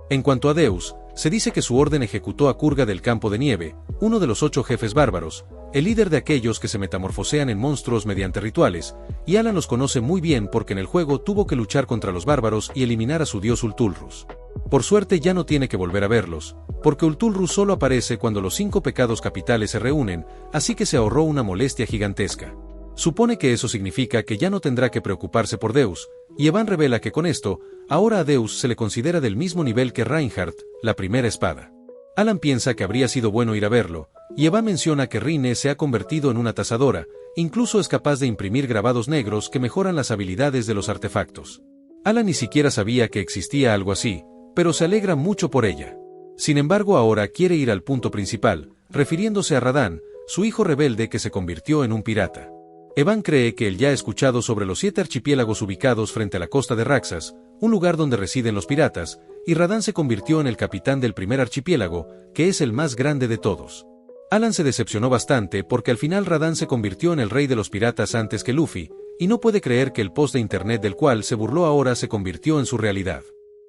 En cuanto a Deus, Se dice que su orden ejecutó a Kurga del Campo de Nieve, uno de los 8 jefes bárbaros, el líder de aquellos que se metamorfosean en monstruos mediante rituales, y Alan los conoce muy bien porque en el juego tuvo que luchar contra los bárbaros y eliminar a su dios Ultulrus. Por suerte ya no tiene que volver a verlos, porque Ultulrus solo aparece cuando los 5 pecados capitales se reúnen, así que se ahorró una molestia gigantesca. Supone que eso significa que ya no tendrá que preocuparse por Deus, y Evan revela que con esto, ahora a Deus se le considera del mismo nivel que Reinhardt, la primera espada. Alan piensa que habría sido bueno ir a verlo, y Evan menciona que Rine se ha convertido en una tazadora, incluso es capaz de imprimir grabados negros que mejoran las habilidades de los artefactos. Alan ni siquiera sabía que existía algo así, pero se alegra mucho por ella. Sin embargo, ahora quiere ir al punto principal, refiriéndose a Radahn, su hijo rebelde que se convirtió en un pirata. Evan cree que él ya ha escuchado sobre los 7 archipiélagos ubicados frente a la costa de Raxas, un lugar donde residen los piratas, y Radahn se convirtió en el capitán del primer archipiélago, que es el más grande de todos. Alan se decepcionó bastante porque al final Radahn se convirtió en el rey de los piratas antes que Luffy, y no puede creer que el post de internet del cual se burló ahora se convirtió en su realidad.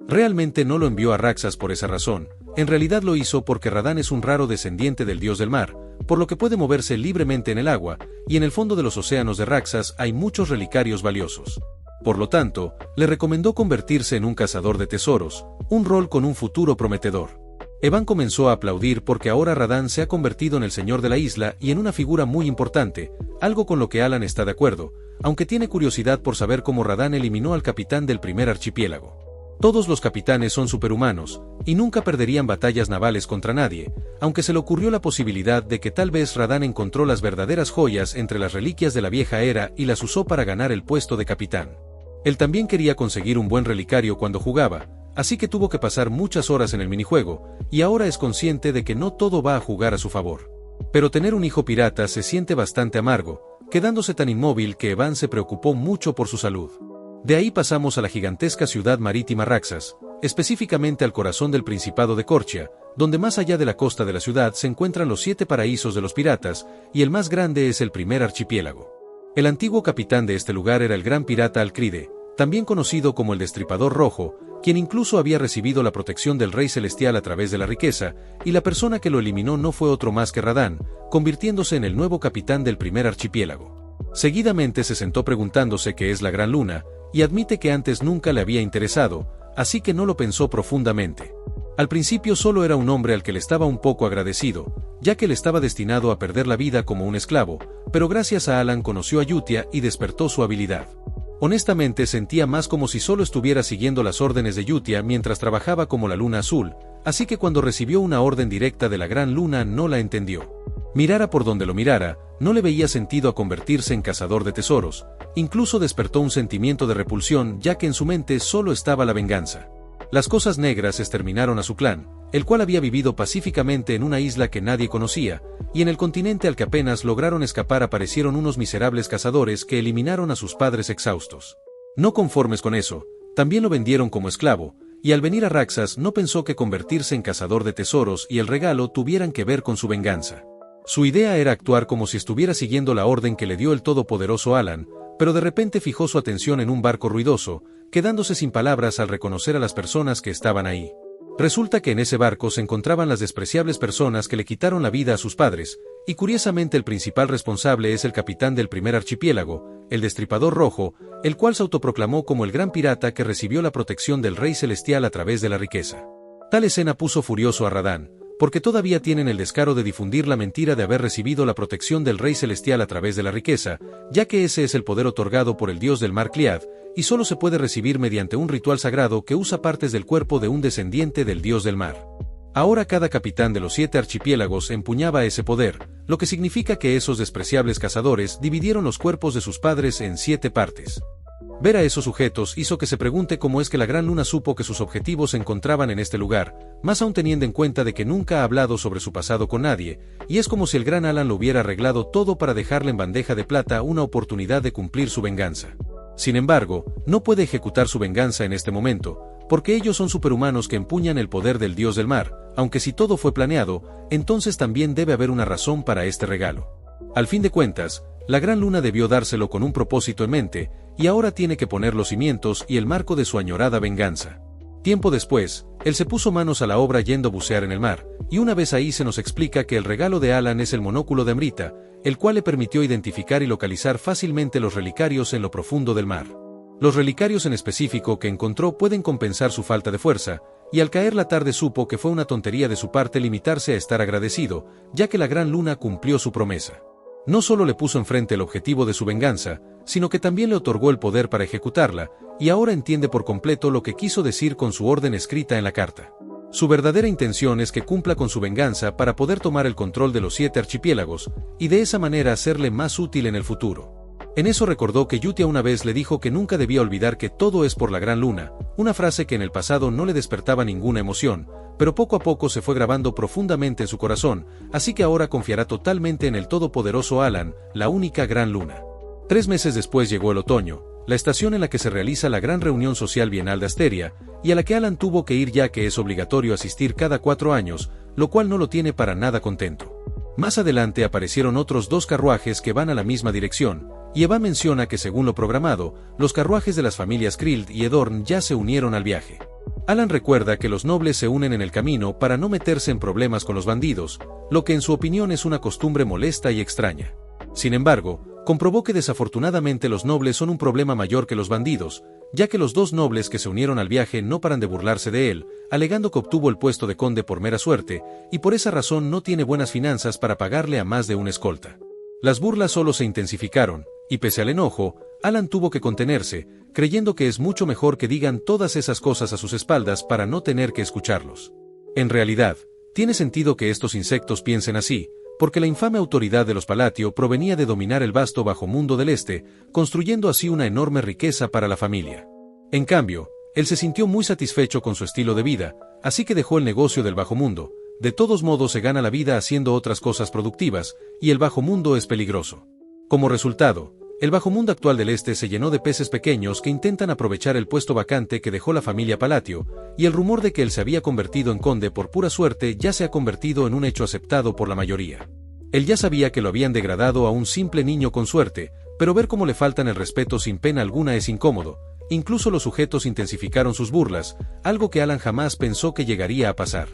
Realmente no lo envió a Raxas por esa razón, en realidad lo hizo porque Radahn es un raro descendiente del dios del mar, por lo que puede moverse libremente en el agua, y en el fondo de los océanos de Raxas hay muchos relicarios valiosos. Por lo tanto, le recomendó convertirse en un cazador de tesoros, un rol con un futuro prometedor. Evan comenzó a aplaudir porque ahora Radahn se ha convertido en el señor de la isla y en una figura muy importante, algo con lo que Alan está de acuerdo, aunque tiene curiosidad por saber cómo Radahn eliminó al capitán del primer archipiélago. Todos los capitanes son superhumanos, y nunca perderían batallas navales contra nadie, aunque se le ocurrió la posibilidad de que tal vez Radahn encontró las verdaderas joyas entre las reliquias de la vieja era y las usó para ganar el puesto de capitán. Él también quería conseguir un buen relicario cuando jugaba, así que tuvo que pasar muchas horas en el minijuego, y ahora es consciente de que no todo va a jugar a su favor. Pero tener un hijo pirata se siente bastante amargo, quedándose tan inmóvil que Evan se preocupó mucho por su salud. De ahí pasamos a la gigantesca ciudad marítima Raxas, específicamente al corazón del Principado de Korchia, donde más allá de la costa de la ciudad se encuentran los 7 paraísos de los piratas, y el más grande es el primer archipiélago. El antiguo capitán de este lugar era el gran pirata Alcride, también conocido como el Destripador Rojo, quien incluso había recibido la protección del Rey Celestial a través de la riqueza, y la persona que lo eliminó no fue otro más que Radahn, convirtiéndose en el nuevo capitán del primer archipiélago. Seguidamente se sentó preguntándose qué es la Gran Luna, y admite que antes nunca le había interesado, así que no lo pensó profundamente. Al principio solo era un hombre al que le estaba un poco agradecido, ya que él estaba destinado a perder la vida como un esclavo, pero gracias a Alan conoció a Yutia y despertó su habilidad. Honestamente sentía más como si solo estuviera siguiendo las órdenes de Yutia mientras trabajaba como la Luna Azul, así que cuando recibió una orden directa de la Gran Luna no la entendió. Mirara por donde lo mirara, no le veía sentido a convertirse en cazador de tesoros, incluso despertó un sentimiento de repulsión ya que en su mente solo estaba la venganza. Las cosas negras exterminaron a su clan, el cual había vivido pacíficamente en una isla que nadie conocía, y en el continente al que apenas lograron escapar aparecieron unos miserables cazadores que eliminaron a sus padres exhaustos. No conformes con eso, también lo vendieron como esclavo, y al venir a Raxas no pensó que convertirse en cazador de tesoros y el regalo tuvieran que ver con su venganza. Su idea era actuar como si estuviera siguiendo la orden que le dio el todopoderoso Alan, pero de repente fijó su atención en un barco ruidoso, quedándose sin palabras al reconocer a las personas que estaban ahí. Resulta que en ese barco se encontraban las despreciables personas que le quitaron la vida a sus padres, y curiosamente el principal responsable es el capitán del primer archipiélago, el Destripador Rojo, el cual se autoproclamó como el gran pirata que recibió la protección del Rey Celestial a través de la riqueza. Tal escena puso furioso a Radahn, porque todavía tienen el descaro de difundir la mentira de haber recibido la protección del Rey Celestial a través de la riqueza, ya que ese es el poder otorgado por el dios del mar Clead, y solo se puede recibir mediante un ritual sagrado que usa partes del cuerpo de un descendiente del dios del mar. Ahora cada capitán de los 7 archipiélagos empuñaba ese poder, lo que significa que esos despreciables cazadores dividieron los cuerpos de sus padres en 7 partes. Ver a esos sujetos hizo que se pregunte cómo es que la Gran Luna supo que sus objetivos se encontraban en este lugar, más aún teniendo en cuenta de que nunca ha hablado sobre su pasado con nadie, y es como si el gran Alan lo hubiera arreglado todo para dejarle en bandeja de plata una oportunidad de cumplir su venganza. Sin embargo, no puede ejecutar su venganza en este momento, porque ellos son superhumanos que empuñan el poder del dios del mar, aunque si todo fue planeado, entonces también debe haber una razón para este regalo. Al fin de cuentas, la Gran Luna debió dárselo con un propósito en mente, y ahora tiene que poner los cimientos y el marco de su añorada venganza. Tiempo después, Él se puso manos a la obra yendo a bucear en el mar, y una vez ahí se nos explica que el regalo de Alan es el monóculo de Amrita, el cual le permitió identificar y localizar fácilmente los relicarios en lo profundo del mar. Los relicarios en específico que encontró pueden compensar su falta de fuerza, y al caer la tarde supo que fue una tontería de su parte limitarse a estar agradecido, ya que la gran luna cumplió su promesa. No solo le puso enfrente el objetivo de su venganza, sino que también le otorgó el poder para ejecutarla, y ahora entiende por completo lo que quiso decir con su orden escrita en la carta. Su verdadera intención es que cumpla con su venganza para poder tomar el control de los 7 archipiélagos, y de esa manera hacerle más útil en el futuro. En eso recordó que Yutia una vez le dijo que nunca debía olvidar que todo es por la gran luna, una frase que en el pasado no le despertaba ninguna emoción, pero poco a poco se fue grabando profundamente en su corazón, así que ahora confiará totalmente en el todopoderoso Alan, la única gran luna. 3 meses después llegó el otoño, la estación en la que se realiza la gran reunión social bienal de Asteria, y a la que Alan tuvo que ir ya que es obligatorio asistir cada 4 años, lo cual no lo tiene para nada contento. Más adelante aparecieron otros 2 carruajes que van a la misma dirección, y Eva menciona que según lo programado, los carruajes de las familias Krill y Edorn ya se unieron al viaje. Alan recuerda que los nobles se unen en el camino para no meterse en problemas con los bandidos, lo que en su opinión es una costumbre molesta y extraña. Sin embargo, comprobó que desafortunadamente los nobles son un problema mayor que los bandidos, ya que los 2 nobles que se unieron al viaje no paran de burlarse de él, alegando que obtuvo el puesto de conde por mera suerte, y por esa razón no tiene buenas finanzas para pagarle a más de un escolta. Las burlas solo se intensificaron, y pese al enojo, Alan tuvo que contenerse, creyendo que es mucho mejor que digan todas esas cosas a sus espaldas para no tener que escucharlos. En realidad, tiene sentido que estos insectos piensen así, porque la infame autoridad de los Palatio provenía de dominar el vasto bajo mundo del este, construyendo así una enorme riqueza para la familia. En cambio, él se sintió muy satisfecho con su estilo de vida, así que dejó el negocio del bajo mundo. De todos modos se gana la vida haciendo otras cosas productivas, y el bajo mundo es peligroso. Como resultado, el bajo mundo actual del este se llenó de peces pequeños que intentan aprovechar el puesto vacante que dejó la familia Palatio, y el rumor de que él se había convertido en conde por pura suerte ya se ha convertido en un hecho aceptado por la mayoría. Él ya sabía que lo habían degradado a un simple niño con suerte, pero ver cómo le faltan el respeto sin pena alguna es incómodo. Incluso los sujetos intensificaron sus burlas, algo que Alan jamás pensó que llegaría a pasar.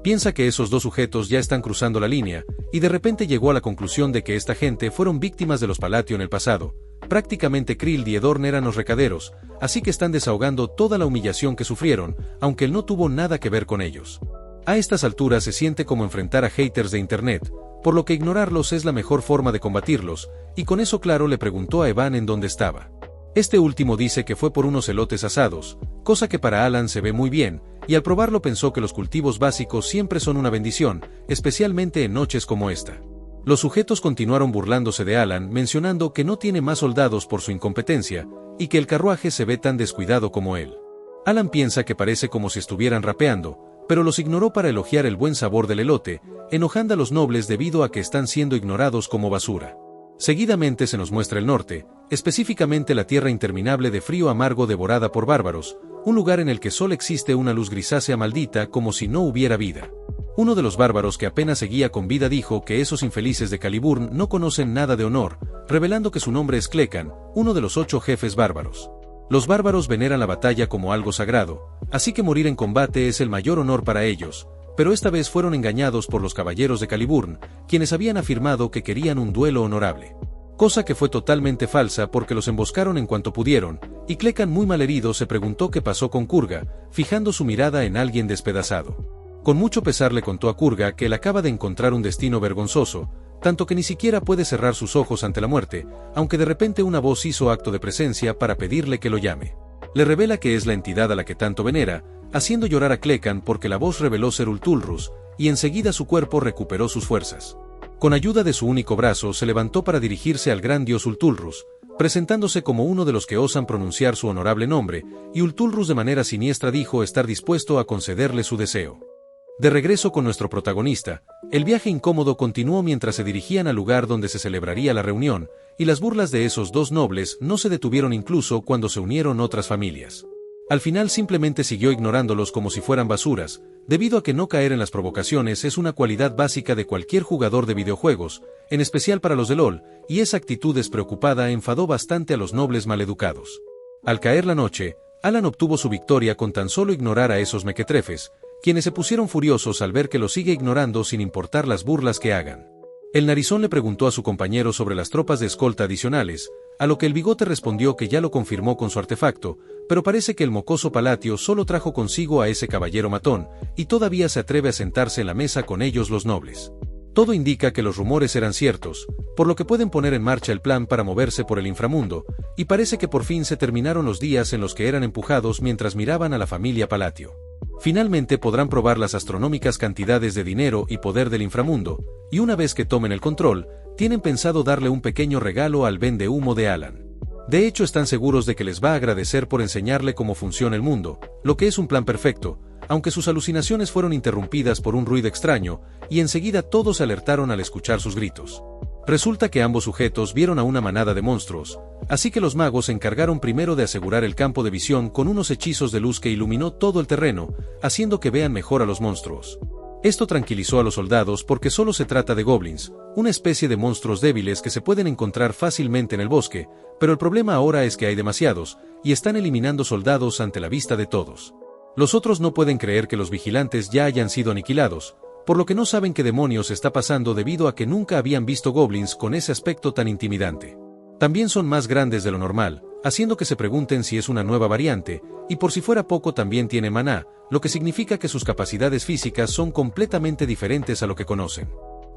Piensa que esos 2 sujetos ya están cruzando la línea, y de repente llegó a la conclusión de que esta gente fueron víctimas de los Palatio en el pasado. Prácticamente Krill y Edorn eran los recaderos, así que están desahogando toda la humillación que sufrieron, aunque él no tuvo nada que ver con ellos. A estas alturas se siente como enfrentar a haters de internet, por lo que ignorarlos es la mejor forma de combatirlos, y con eso claro le preguntó a Evan en dónde estaba. Este último dice que fue por unos elotes asados, cosa que para Alan se ve muy bien, y al probarlo pensó que los cultivos básicos siempre son una bendición, especialmente en noches como esta. Los sujetos continuaron burlándose de Alan, mencionando que no tiene más soldados por su incompetencia, y que el carruaje se ve tan descuidado como él. Alan piensa que parece como si estuvieran rapeando, pero los ignoró para elogiar el buen sabor del elote, enojando a los nobles debido a que están siendo ignorados como basura. Seguidamente se nos muestra el norte, específicamente la tierra interminable de frío amargo devorada por bárbaros, un lugar en el que solo existe una luz grisácea maldita como si no hubiera vida. Uno de los bárbaros que apenas seguía con vida dijo que esos infelices de Caliburn no conocen nada de honor, revelando que su nombre es Clecan, uno de los 8 jefes bárbaros. Los bárbaros veneran la batalla como algo sagrado, así que morir en combate es el mayor honor para ellos, pero esta vez fueron engañados por los caballeros de Caliburn, quienes habían afirmado que querían un duelo honorable. Cosa que fue totalmente falsa porque los emboscaron en cuanto pudieron, y Clecan muy malherido se preguntó qué pasó con Kurga, fijando su mirada en alguien despedazado. Con mucho pesar le contó a Kurga que él acaba de encontrar un destino vergonzoso, tanto que ni siquiera puede cerrar sus ojos ante la muerte, aunque de repente una voz hizo acto de presencia para pedirle que lo llame. Le revela que es la entidad a la que tanto venera, haciendo llorar a Clecan porque la voz reveló ser Ultulrus, y enseguida su cuerpo recuperó sus fuerzas. Con ayuda de su único brazo se levantó para dirigirse al gran dios Ultulrus, presentándose como uno de los que osan pronunciar su honorable nombre, y Ultulrus de manera siniestra dijo estar dispuesto a concederle su deseo. De regreso con nuestro protagonista, el viaje incómodo continuó mientras se dirigían al lugar donde se celebraría la reunión, y las burlas de esos 2 nobles no se detuvieron incluso cuando se unieron otras familias. Al final simplemente siguió ignorándolos como si fueran basuras, debido a que no caer en las provocaciones es una cualidad básica de cualquier jugador de videojuegos, en especial para los de LoL, y esa actitud despreocupada enfadó bastante a los nobles maleducados. Al caer la noche, Alan obtuvo su victoria con tan solo ignorar a esos mequetrefes, quienes se pusieron furiosos al ver que lo sigue ignorando sin importar las burlas que hagan. El narizón le preguntó a su compañero sobre las tropas de escolta adicionales, a lo que el bigote respondió que ya lo confirmó con su artefacto, pero parece que el mocoso Palatio solo trajo consigo a ese caballero matón, y todavía se atreve a sentarse en la mesa con ellos los nobles. Todo indica que los rumores eran ciertos, por lo que pueden poner en marcha el plan para moverse por el inframundo, y parece que por fin se terminaron los días en los que eran empujados mientras miraban a la familia Palatio. Finalmente podrán probar las astronómicas cantidades de dinero y poder del inframundo, y una vez que tomen el control, tienen pensado darle un pequeño regalo al vendehumo de Alan. De hecho, están seguros de que les va a agradecer por enseñarle cómo funciona el mundo, lo que es un plan perfecto, aunque sus alucinaciones fueron interrumpidas por un ruido extraño, y enseguida todos se alertaron al escuchar sus gritos. Resulta que ambos sujetos vieron a una manada de monstruos, así que los magos se encargaron primero de asegurar el campo de visión con unos hechizos de luz que iluminó todo el terreno, haciendo que vean mejor a los monstruos. Esto tranquilizó a los soldados porque solo se trata de goblins, una especie de monstruos débiles que se pueden encontrar fácilmente en el bosque, pero el problema ahora es que hay demasiados, y están eliminando soldados ante la vista de todos. Los otros no pueden creer que los vigilantes ya hayan sido aniquilados, por lo que no saben qué demonios está pasando debido a que nunca habían visto goblins con ese aspecto tan intimidante. También son más grandes de lo normal, haciendo que se pregunten si es una nueva variante, y por si fuera poco también tiene maná, lo que significa que sus capacidades físicas son completamente diferentes a lo que conocen.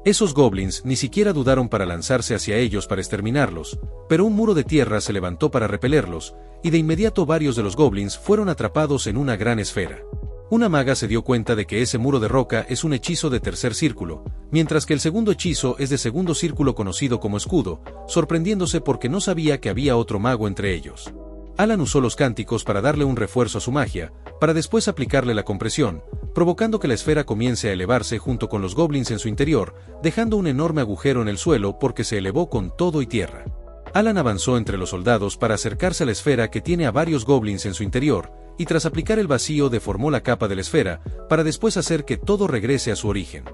Esos goblins ni siquiera dudaron para lanzarse hacia ellos para exterminarlos, pero un muro de tierra se levantó para repelerlos, y de inmediato varios de los goblins fueron atrapados en una gran esfera. Una maga se dio cuenta de que ese muro de roca es un hechizo de tercer círculo, mientras que el segundo hechizo es de segundo círculo conocido como escudo, sorprendiéndose porque no sabía que había otro mago entre ellos. Alan usó los cánticos para darle un refuerzo a su magia, para después aplicarle la compresión, provocando que la esfera comience a elevarse junto con los goblins en su interior, dejando un enorme agujero en el suelo porque se elevó con todo y tierra. Alan avanzó entre los soldados para acercarse a la esfera que tiene a varios goblins en su interior, y tras aplicar el vacío deformó la capa de la esfera, para después hacer que todo regrese a su origen.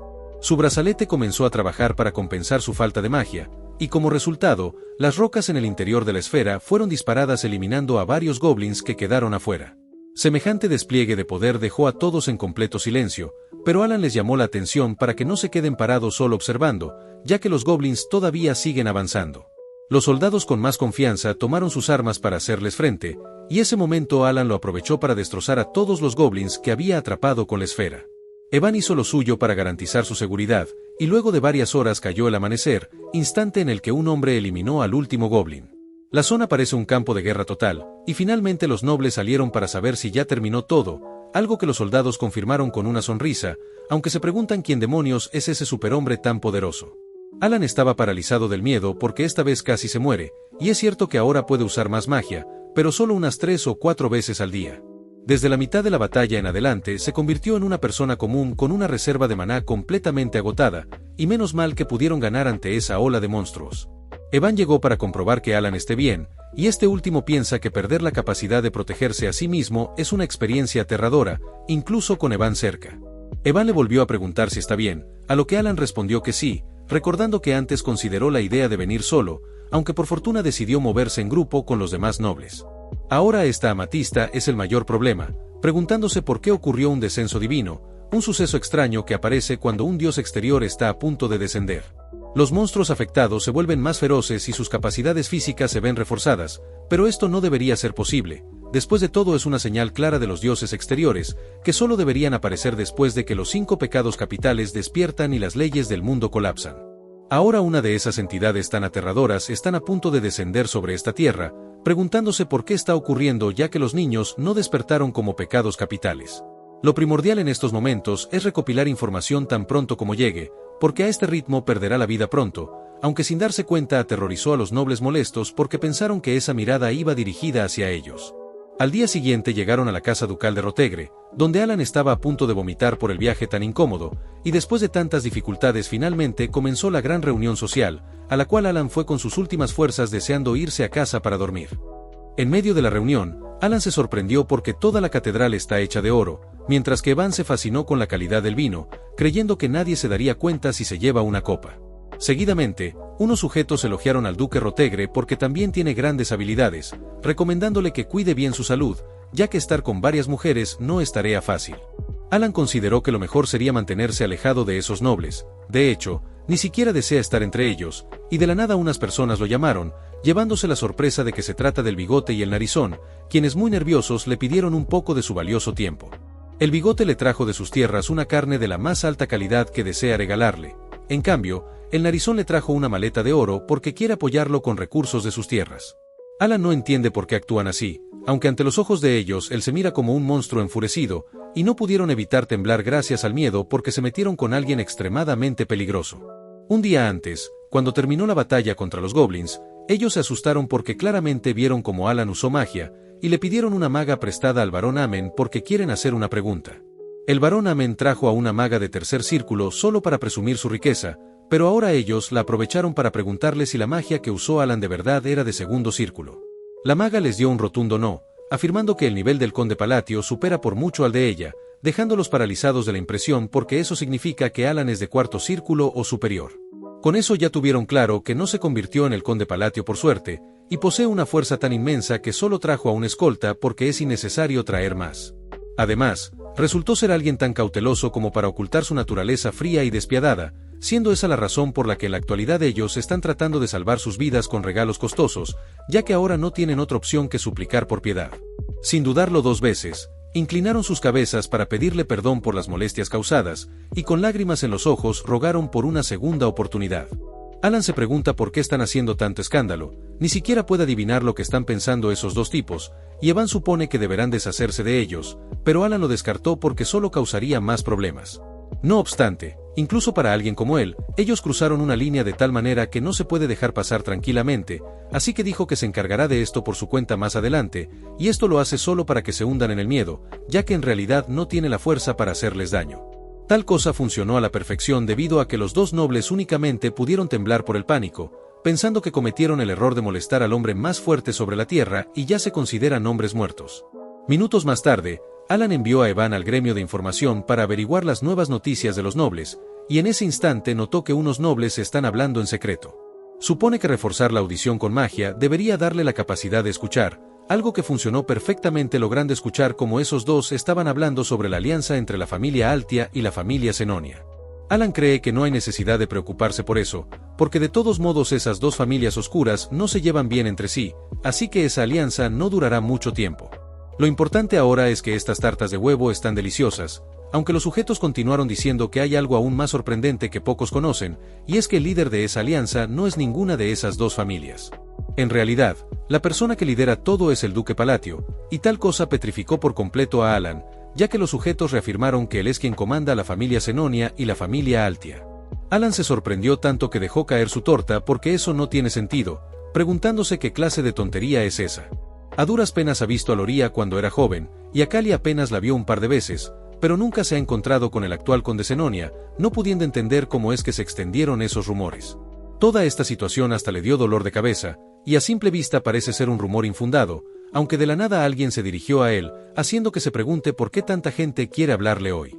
Su brazalete comenzó a trabajar para compensar su falta de magia, y como resultado, las rocas en el interior de la esfera fueron disparadas eliminando a varios goblins que quedaron afuera. Semejante despliegue de poder dejó a todos en completo silencio, pero Alan les llamó la atención para que no se queden parados solo observando, ya que los goblins todavía siguen avanzando. Los soldados con más confianza tomaron sus armas para hacerles frente, y ese momento Alan lo aprovechó para destrozar a todos los goblins que había atrapado con la esfera. Evan hizo lo suyo para garantizar su seguridad, y luego de varias horas cayó el amanecer, instante en el que un hombre eliminó al último goblin. La zona parece un campo de guerra total, y finalmente los nobles salieron para saber si ya terminó todo, algo que los soldados confirmaron con una sonrisa, aunque se preguntan quién demonios es ese superhombre tan poderoso. Alan estaba paralizado del miedo porque esta vez casi se muere, y es cierto que ahora puede usar más magia, pero solo unas 3 o 4 veces al día. Desde la mitad de la batalla en adelante se convirtió en una persona común con una reserva de maná completamente agotada, y menos mal que pudieron ganar ante esa ola de monstruos. Evan llegó para comprobar que Alan esté bien, y este último piensa que perder la capacidad de protegerse a sí mismo es una experiencia aterradora, incluso con Evan cerca. Evan le volvió a preguntar si está bien, a lo que Alan respondió que sí, recordando que antes consideró la idea de venir solo, aunque por fortuna decidió moverse en grupo con los demás nobles. Ahora esta amatista es el mayor problema, preguntándose por qué ocurrió un descenso divino, un suceso extraño que aparece cuando un dios exterior está a punto de descender. Los monstruos afectados se vuelven más feroces y sus capacidades físicas se ven reforzadas, pero esto no debería ser posible. Después de todo es una señal clara de los dioses exteriores, que solo deberían aparecer después de que los 5 pecados capitales despiertan y las leyes del mundo colapsan. Ahora una de esas entidades tan aterradoras están a punto de descender sobre esta tierra, preguntándose por qué está ocurriendo ya que los niños no despertaron como pecados capitales. Lo primordial en estos momentos es recopilar información tan pronto como llegue, porque a este ritmo perderá la vida pronto, aunque sin darse cuenta aterrorizó a los nobles molestos porque pensaron que esa mirada iba dirigida hacia ellos. Al día siguiente llegaron a la casa ducal de Rotegre, donde Alan estaba a punto de vomitar por el viaje tan incómodo, y después de tantas dificultades finalmente comenzó la gran reunión social, a la cual Alan fue con sus últimas fuerzas deseando irse a casa para dormir. En medio de la reunión, Alan se sorprendió porque toda la catedral está hecha de oro, mientras que Evan se fascinó con la calidad del vino, creyendo que nadie se daría cuenta si se lleva una copa. Seguidamente, unos sujetos elogiaron al duque Rotegre porque también tiene grandes habilidades, recomendándole que cuide bien su salud, ya que estar con varias mujeres no es tarea fácil. Alan consideró que lo mejor sería mantenerse alejado de esos nobles. De hecho, ni siquiera desea estar entre ellos, y de la nada unas personas lo llamaron, llevándose la sorpresa de que se trata del Bigote y el Narizón, quienes muy nerviosos le pidieron un poco de su valioso tiempo. El Bigote le trajo de sus tierras una carne de la más alta calidad que desea regalarle. En cambio, el Narizón le trajo una maleta de oro porque quiere apoyarlo con recursos de sus tierras. Alan no entiende por qué actúan así, aunque ante los ojos de ellos él se mira como un monstruo enfurecido, y no pudieron evitar temblar gracias al miedo porque se metieron con alguien extremadamente peligroso. Un día antes, cuando terminó la batalla contra los goblins, ellos se asustaron porque claramente vieron cómo Alan usó magia, y le pidieron una maga prestada al barón Amen porque quieren hacer una pregunta. El barón Amen trajo a una maga de tercer círculo solo para presumir su riqueza, pero ahora ellos la aprovecharon para preguntarle si la magia que usó Alan de verdad era de segundo círculo. La maga les dio un rotundo no, afirmando que el nivel del conde Palatio supera por mucho al de ella, dejándolos paralizados de la impresión porque eso significa que Alan es de cuarto círculo o superior. Con eso ya tuvieron claro que no se convirtió en el conde Palatio por suerte, y posee una fuerza tan inmensa que solo trajo a un escolta porque es innecesario traer más. Además, resultó ser alguien tan cauteloso como para ocultar su naturaleza fría y despiadada, siendo esa la razón por la que en la actualidad ellos están tratando de salvar sus vidas con regalos costosos, ya que ahora no tienen otra opción que suplicar por piedad. Sin dudarlo dos veces, inclinaron sus cabezas para pedirle perdón por las molestias causadas, y con lágrimas en los ojos rogaron por una segunda oportunidad. Alan se pregunta por qué están haciendo tanto escándalo, ni siquiera puede adivinar lo que están pensando esos dos tipos, y Evan supone que deberán deshacerse de ellos, pero Alan lo descartó porque solo causaría más problemas. No obstante, incluso para alguien como él, ellos cruzaron una línea de tal manera que no se puede dejar pasar tranquilamente, así que dijo que se encargará de esto por su cuenta más adelante, y esto lo hace solo para que se hundan en el miedo, ya que en realidad no tiene la fuerza para hacerles daño. Tal cosa funcionó a la perfección debido a que los dos nobles únicamente pudieron temblar por el pánico, pensando que cometieron el error de molestar al hombre más fuerte sobre la tierra y ya se consideran hombres muertos. Minutos más tarde, Alan envió a Evan al gremio de información para averiguar las nuevas noticias de los nobles, y en ese instante notó que unos nobles están hablando en secreto. Supone que reforzar la audición con magia debería darle la capacidad de escuchar, algo que funcionó perfectamente logrando escuchar cómo esos dos estaban hablando sobre la alianza entre la familia Altia y la familia Senonia. Alan cree que no hay necesidad de preocuparse por eso, porque de todos modos esas dos familias oscuras no se llevan bien entre sí, así que esa alianza no durará mucho tiempo. Lo importante ahora es que estas tartas de huevo están deliciosas, aunque los sujetos continuaron diciendo que hay algo aún más sorprendente que pocos conocen, y es que el líder de esa alianza no es ninguna de esas dos familias. En realidad, la persona que lidera todo es el duque Palatio, y tal cosa petrificó por completo a Alan, ya que los sujetos reafirmaron que él es quien comanda la familia Senonia y la familia Altia. Alan se sorprendió tanto que dejó caer su torta porque eso no tiene sentido, preguntándose qué clase de tontería es esa. A duras penas ha visto a Loria cuando era joven, y a Cali apenas la vio un par de veces, pero nunca se ha encontrado con el actual conde Senonia, no pudiendo entender cómo es que se extendieron esos rumores. Toda esta situación hasta le dio dolor de cabeza, y a simple vista parece ser un rumor infundado, aunque de la nada alguien se dirigió a él, haciendo que se pregunte por qué tanta gente quiere hablarle hoy.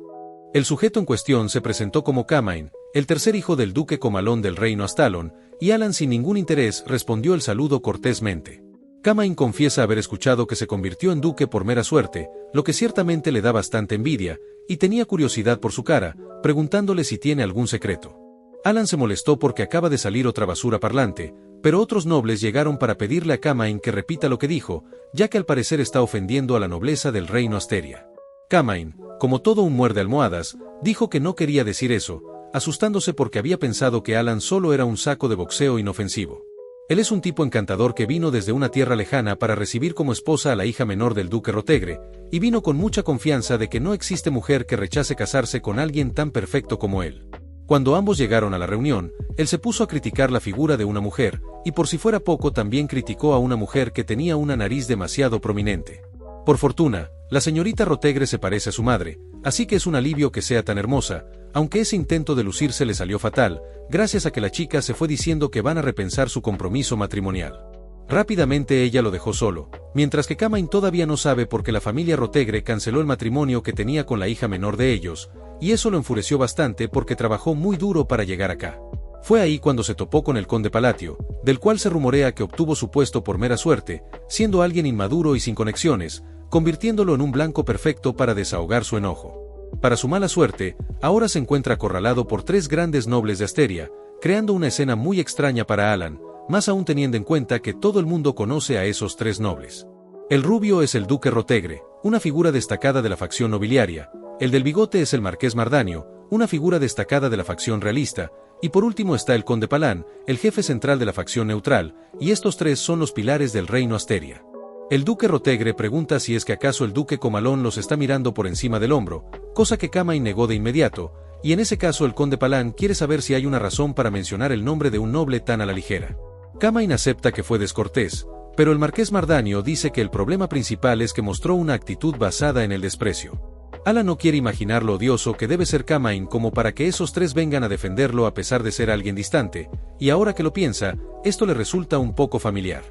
El sujeto en cuestión se presentó como Camain, el tercer hijo del duque Comalón del reino Astalon, y Alan sin ningún interés respondió el saludo cortésmente. Camain confiesa haber escuchado que se convirtió en duque por mera suerte, lo que ciertamente le da bastante envidia, y tenía curiosidad por su cara, preguntándole si tiene algún secreto. Alan se molestó porque acaba de salir otra basura parlante, pero otros nobles llegaron para pedirle a Camain que repita lo que dijo, ya que al parecer está ofendiendo a la nobleza del reino Asteria. Camain, como todo un muerde almohadas, dijo que no quería decir eso, asustándose porque había pensado que Alan solo era un saco de boxeo inofensivo. Él es un tipo encantador que vino desde una tierra lejana para recibir como esposa a la hija menor del duque Rotegre, y vino con mucha confianza de que no existe mujer que rechace casarse con alguien tan perfecto como él. Cuando ambos llegaron a la reunión, él se puso a criticar la figura de una mujer, y por si fuera poco también criticó a una mujer que tenía una nariz demasiado prominente. Por fortuna, la señorita Rotegre se parece a su madre, así que es un alivio que sea tan hermosa, aunque ese intento de lucirse le salió fatal, gracias a que la chica se fue diciendo que van a repensar su compromiso matrimonial. Rápidamente ella lo dejó solo, mientras que Camain todavía no sabe por qué la familia Rotegre canceló el matrimonio que tenía con la hija menor de ellos, y eso lo enfureció bastante porque trabajó muy duro para llegar acá. Fue ahí cuando se topó con el conde Palatio, del cual se rumorea que obtuvo su puesto por mera suerte, siendo alguien inmaduro y sin conexiones, convirtiéndolo en un blanco perfecto para desahogar su enojo. Para su mala suerte, ahora se encuentra acorralado por 3 grandes nobles de Asteria, creando una escena muy extraña para Alan, más aún teniendo en cuenta que todo el mundo conoce a esos 3 nobles. El rubio es el duque Rotegre, una figura destacada de la facción nobiliaria, el del bigote es el marqués Mardanio, una figura destacada de la facción realista, y por último está el conde Palán, el jefe central de la facción neutral, y estos 3 son los pilares del reino Asteria. El duque Rotegre pregunta si es que acaso el duque Comalón los está mirando por encima del hombro, cosa que Camain negó de inmediato, y en ese caso el conde Palán quiere saber si hay una razón para mencionar el nombre de un noble tan a la ligera. Camain acepta que fue descortés, pero el marqués Mardanio dice que el problema principal es que mostró una actitud basada en el desprecio. Alan no quiere imaginar lo odioso que debe ser Camain como para que esos 3 vengan a defenderlo a pesar de ser alguien distante, y ahora que lo piensa, esto le resulta un poco familiar.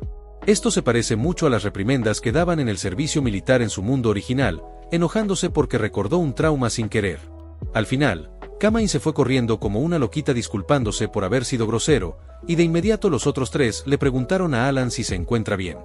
Esto se parece mucho a las reprimendas que daban en el servicio militar en su mundo original, enojándose porque recordó un trauma sin querer. Al final, Camain se fue corriendo como una loquita disculpándose por haber sido grosero, y de inmediato los otros 3 le preguntaron a Alan si se encuentra bien.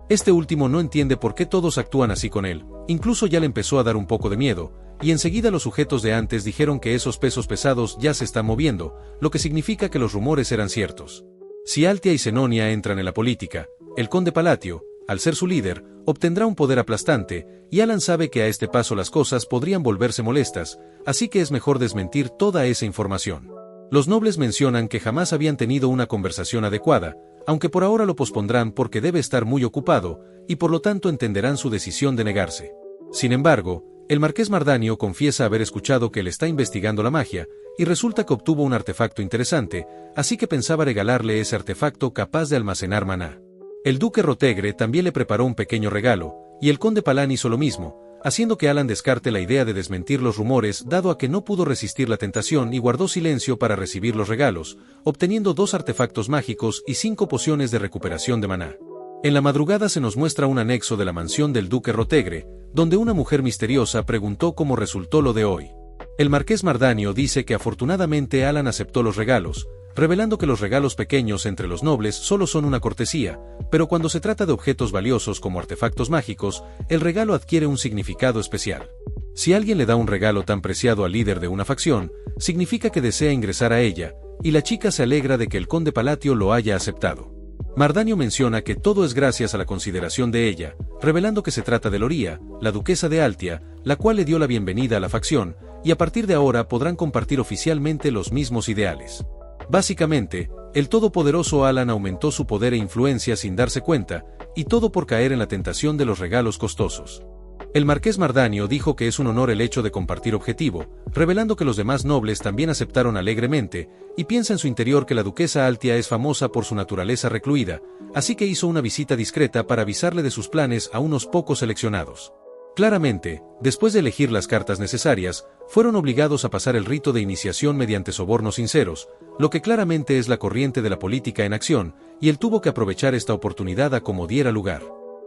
Este último no entiende por qué todos actúan así con él, incluso ya le empezó a dar un poco de miedo, y enseguida los sujetos de antes dijeron que esos pesos pesados ya se están moviendo, lo que significa que los rumores eran ciertos. Si Altia y Senonia entran en la política, el conde Palatio, al ser su líder, obtendrá un poder aplastante, y Alan sabe que a este paso las cosas podrían volverse molestas, así que es mejor desmentir toda esa información. Los nobles mencionan que jamás habían tenido una conversación adecuada, aunque por ahora lo pospondrán porque debe estar muy ocupado, y por lo tanto entenderán su decisión de negarse. Sin embargo, el marqués Mardanio confiesa haber escuchado que él está investigando la magia, y resulta que obtuvo un artefacto interesante, así que pensaba regalarle ese artefacto capaz de almacenar maná. El duque Rotegre también le preparó un pequeño regalo, y el conde Palán hizo lo mismo, haciendo que Alan descarte la idea de desmentir los rumores dado a que no pudo resistir la tentación y guardó silencio para recibir los regalos, obteniendo 2 artefactos mágicos y 5 pociones de recuperación de maná. En la madrugada se nos muestra un anexo de la mansión del duque Rotegre, donde una mujer misteriosa preguntó cómo resultó lo de hoy. El marqués Mardanio dice que afortunadamente Alan aceptó los regalos, revelando que los regalos pequeños entre los nobles solo son una cortesía, pero cuando se trata de objetos valiosos como artefactos mágicos, el regalo adquiere un significado especial. Si alguien le da un regalo tan preciado al líder de una facción, significa que desea ingresar a ella, y la chica se alegra de que el conde Palatio lo haya aceptado. Mardanio menciona que todo es gracias a la consideración de ella, revelando que se trata de Loría, la duquesa de Altia, la cual le dio la bienvenida a la facción, y a partir de ahora podrán compartir oficialmente los mismos ideales. Básicamente, el todopoderoso Alan aumentó su poder e influencia sin darse cuenta, y todo por caer en la tentación de los regalos costosos. El marqués Mardanio dijo que es un honor el hecho de compartir objetivo, revelando que los demás nobles también aceptaron alegremente, y piensa en su interior que la duquesa Altia es famosa por su naturaleza recluida, así que hizo una visita discreta para avisarle de sus planes a unos pocos seleccionados. Claramente, después de elegir las cartas necesarias, fueron obligados a pasar el rito de iniciación mediante sobornos sinceros, lo que claramente es la corriente de la política en acción, y él tuvo que aprovechar esta oportunidad a como diera lugar.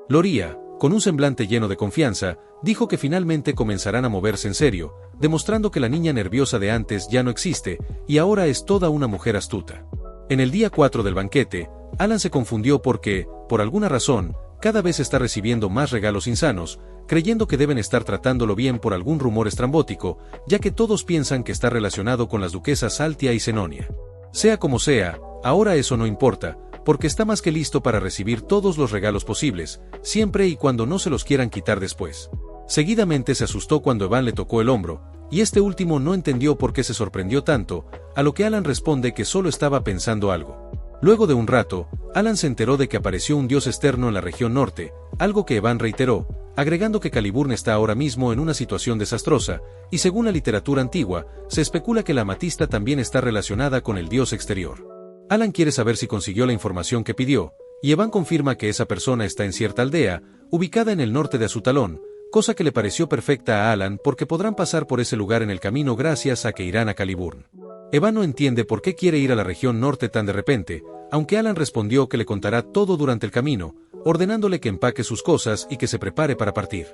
Loría, con un semblante lleno de confianza, dijo que finalmente comenzarán a moverse en serio, demostrando que la niña nerviosa de antes ya no existe, y ahora es toda una mujer astuta. En el día 4 del banquete, Alan se confundió porque, por alguna razón, cada vez está recibiendo más regalos insanos, creyendo que deben estar tratándolo bien por algún rumor estrambótico, ya que todos piensan que está relacionado con las duquesas Altia y Senonia. Sea como sea, ahora eso no importa, porque está más que listo para recibir todos los regalos posibles, siempre y cuando no se los quieran quitar después. Seguidamente se asustó cuando Evan le tocó el hombro, y este último no entendió por qué se sorprendió tanto, a lo que Alan responde que solo estaba pensando algo. Luego de un rato, Alan se enteró de que apareció un dios externo en la región norte, algo que Evan reiteró, agregando que Caliburn está ahora mismo en una situación desastrosa, y según la literatura antigua, se especula que la amatista también está relacionada con el dios exterior. Alan quiere saber si consiguió la información que pidió, y Evan confirma que esa persona está en cierta aldea, ubicada en el norte de Azutalón, cosa que le pareció perfecta a Alan porque podrán pasar por ese lugar en el camino gracias a que irán a Caliburn. Evan no entiende por qué quiere ir a la región norte tan de repente, aunque Alan respondió que le contará todo durante el camino, ordenándole que empaque sus cosas y que se prepare para partir.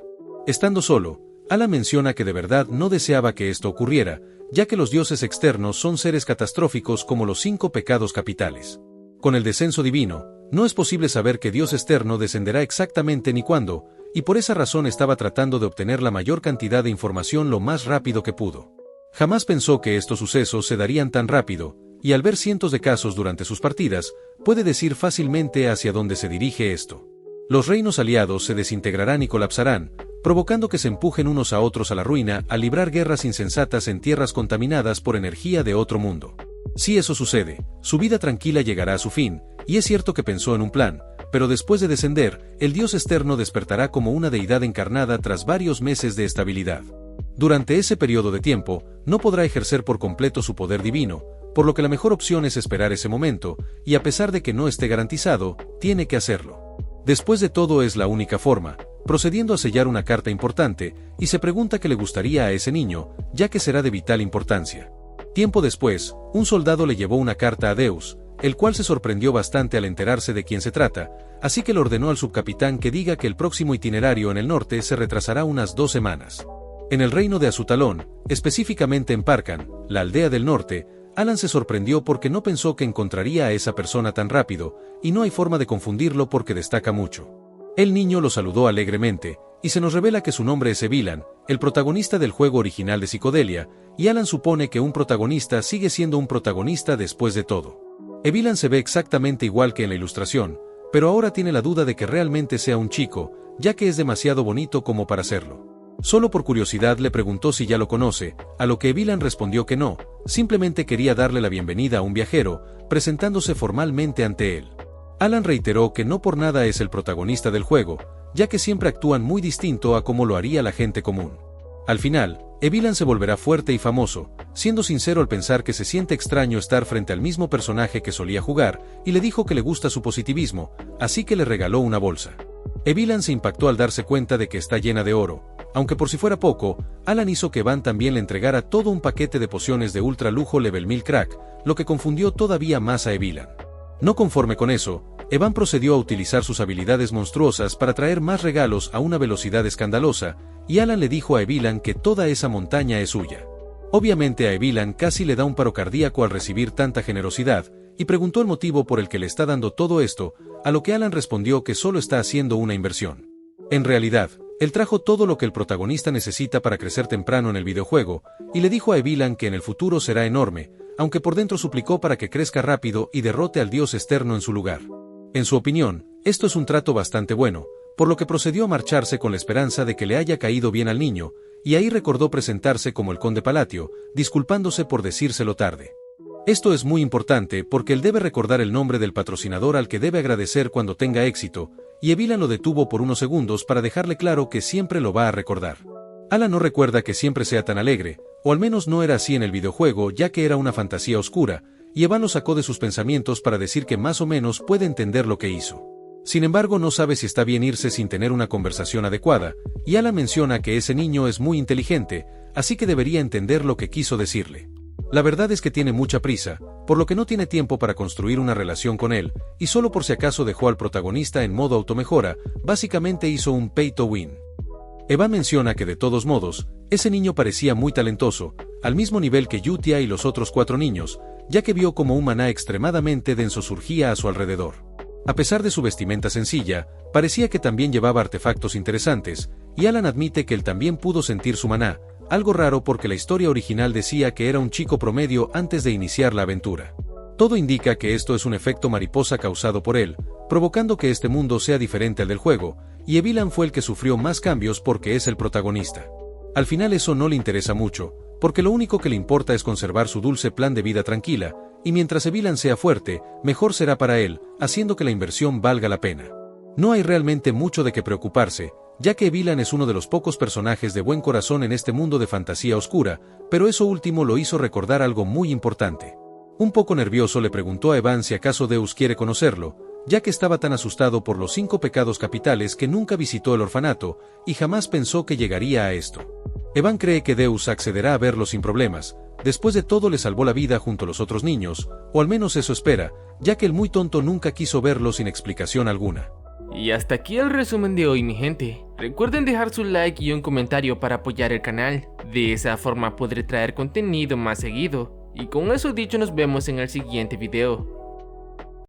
Estando solo, Alan menciona que de verdad no deseaba que esto ocurriera, ya que los dioses externos son seres catastróficos como los 5 pecados capitales. Con el descenso divino, no es posible saber qué dios externo descenderá exactamente ni cuándo, y por esa razón estaba tratando de obtener la mayor cantidad de información lo más rápido que pudo. Jamás pensó que estos sucesos se darían tan rápido, y al ver cientos de casos durante sus partidas, puede decir fácilmente hacia dónde se dirige esto. Los reinos aliados se desintegrarán y colapsarán, provocando que se empujen unos a otros a la ruina al librar guerras insensatas en tierras contaminadas por energía de otro mundo. Si eso sucede, su vida tranquila llegará a su fin, y es cierto que pensó en un plan, pero después de descender, el dios externo despertará como una deidad encarnada tras varios meses de estabilidad. Durante ese periodo de tiempo, no podrá ejercer por completo su poder divino, por lo que la mejor opción es esperar ese momento, y a pesar de que no esté garantizado, tiene que hacerlo. Después de todo es la única forma, procediendo a sellar una carta importante, y se pregunta qué le gustaría a ese niño, ya que será de vital importancia. Tiempo después, un soldado le llevó una carta a Deus, el cual se sorprendió bastante al enterarse de quién se trata, así que le ordenó al subcapitán que diga que el próximo itinerario en el norte se retrasará unas 2 semanas. En el reino de Azutalón, específicamente en Parcan, la aldea del norte, Alan se sorprendió porque no pensó que encontraría a esa persona tan rápido, y no hay forma de confundirlo porque destaca mucho. El niño lo saludó alegremente, y se nos revela que su nombre es Evilan, el protagonista del juego original de Psicodelia, y Alan supone que un protagonista sigue siendo un protagonista después de todo. Evilan se ve exactamente igual que en la ilustración, pero ahora tiene la duda de que realmente sea un chico, ya que es demasiado bonito como para serlo. Solo por curiosidad le preguntó si ya lo conoce, a lo que Evilan respondió que no, simplemente quería darle la bienvenida a un viajero, presentándose formalmente ante él. Alan reiteró que no por nada es el protagonista del juego, ya que siempre actúan muy distinto a como lo haría la gente común. Al final, Evilan se volverá fuerte y famoso, siendo sincero al pensar que se siente extraño estar frente al mismo personaje que solía jugar, y le dijo que le gusta su positivismo, así que le regaló una bolsa. Evilan se impactó al darse cuenta de que está llena de oro, aunque por si fuera poco, Alan hizo que Van también le entregara todo un paquete de pociones de ultra lujo level 1000 crack, lo que confundió todavía más a Evilan. No conforme con eso, Evan procedió a utilizar sus habilidades monstruosas para traer más regalos a una velocidad escandalosa, y Alan le dijo a Evilan que toda esa montaña es suya. Obviamente a Evilan casi le da un paro cardíaco al recibir tanta generosidad, y preguntó el motivo por el que le está dando todo esto, a lo que Alan respondió que solo está haciendo una inversión. En realidad, él trajo todo lo que el protagonista necesita para crecer temprano en el videojuego, y le dijo a Evilan que en el futuro será enorme, aunque por dentro suplicó para que crezca rápido y derrote al dios externo en su lugar. En su opinión, esto es un trato bastante bueno, por lo que procedió a marcharse con la esperanza de que le haya caído bien al niño, y ahí recordó presentarse como el conde Palatio, disculpándose por decírselo tarde. Esto es muy importante porque él debe recordar el nombre del patrocinador al que debe agradecer cuando tenga éxito, y Evilan lo detuvo por unos segundos para dejarle claro que siempre lo va a recordar. Alan no recuerda que siempre sea tan alegre, o al menos no era así en el videojuego ya que era una fantasía oscura, y Evan lo sacó de sus pensamientos para decir que más o menos puede entender lo que hizo. Sin embargo, no sabe si está bien irse sin tener una conversación adecuada, y Alan menciona que ese niño es muy inteligente, así que debería entender lo que quiso decirle. La verdad es que tiene mucha prisa, por lo que no tiene tiempo para construir una relación con él, y solo por si acaso dejó al protagonista en modo automejora, básicamente hizo un pay to win. Evan menciona que de todos modos, ese niño parecía muy talentoso, al mismo nivel que Yutia y los otros 4 niños, ya que vio como un maná extremadamente denso surgía a su alrededor. A pesar de su vestimenta sencilla, parecía que también llevaba artefactos interesantes, y Alan admite que él también pudo sentir su maná, algo raro porque la historia original decía que era un chico promedio antes de iniciar la aventura. Todo indica que esto es un efecto mariposa causado por él, provocando que este mundo sea diferente al del juego, y Evilan fue el que sufrió más cambios porque es el protagonista. Al final eso no le interesa mucho, porque lo único que le importa es conservar su dulce plan de vida tranquila, y mientras Evilan sea fuerte, mejor será para él, haciendo que la inversión valga la pena. No hay realmente mucho de qué preocuparse, ya que Evilan es uno de los pocos personajes de buen corazón en este mundo de fantasía oscura, pero eso último lo hizo recordar algo muy importante. Un poco nervioso le preguntó a Evan si acaso Deus quiere conocerlo, ya que estaba tan asustado por los 5 pecados capitales que nunca visitó el orfanato, y jamás pensó que llegaría a esto. Evan cree que Deus accederá a verlo sin problemas, después de todo le salvó la vida junto a los otros niños, o al menos eso espera, ya que el muy tonto nunca quiso verlo sin explicación alguna. Y hasta aquí el resumen de hoy, mi gente. Recuerden dejar su like y un comentario para apoyar el canal, de esa forma podré traer contenido más seguido. Y con eso dicho, nos vemos en el siguiente video.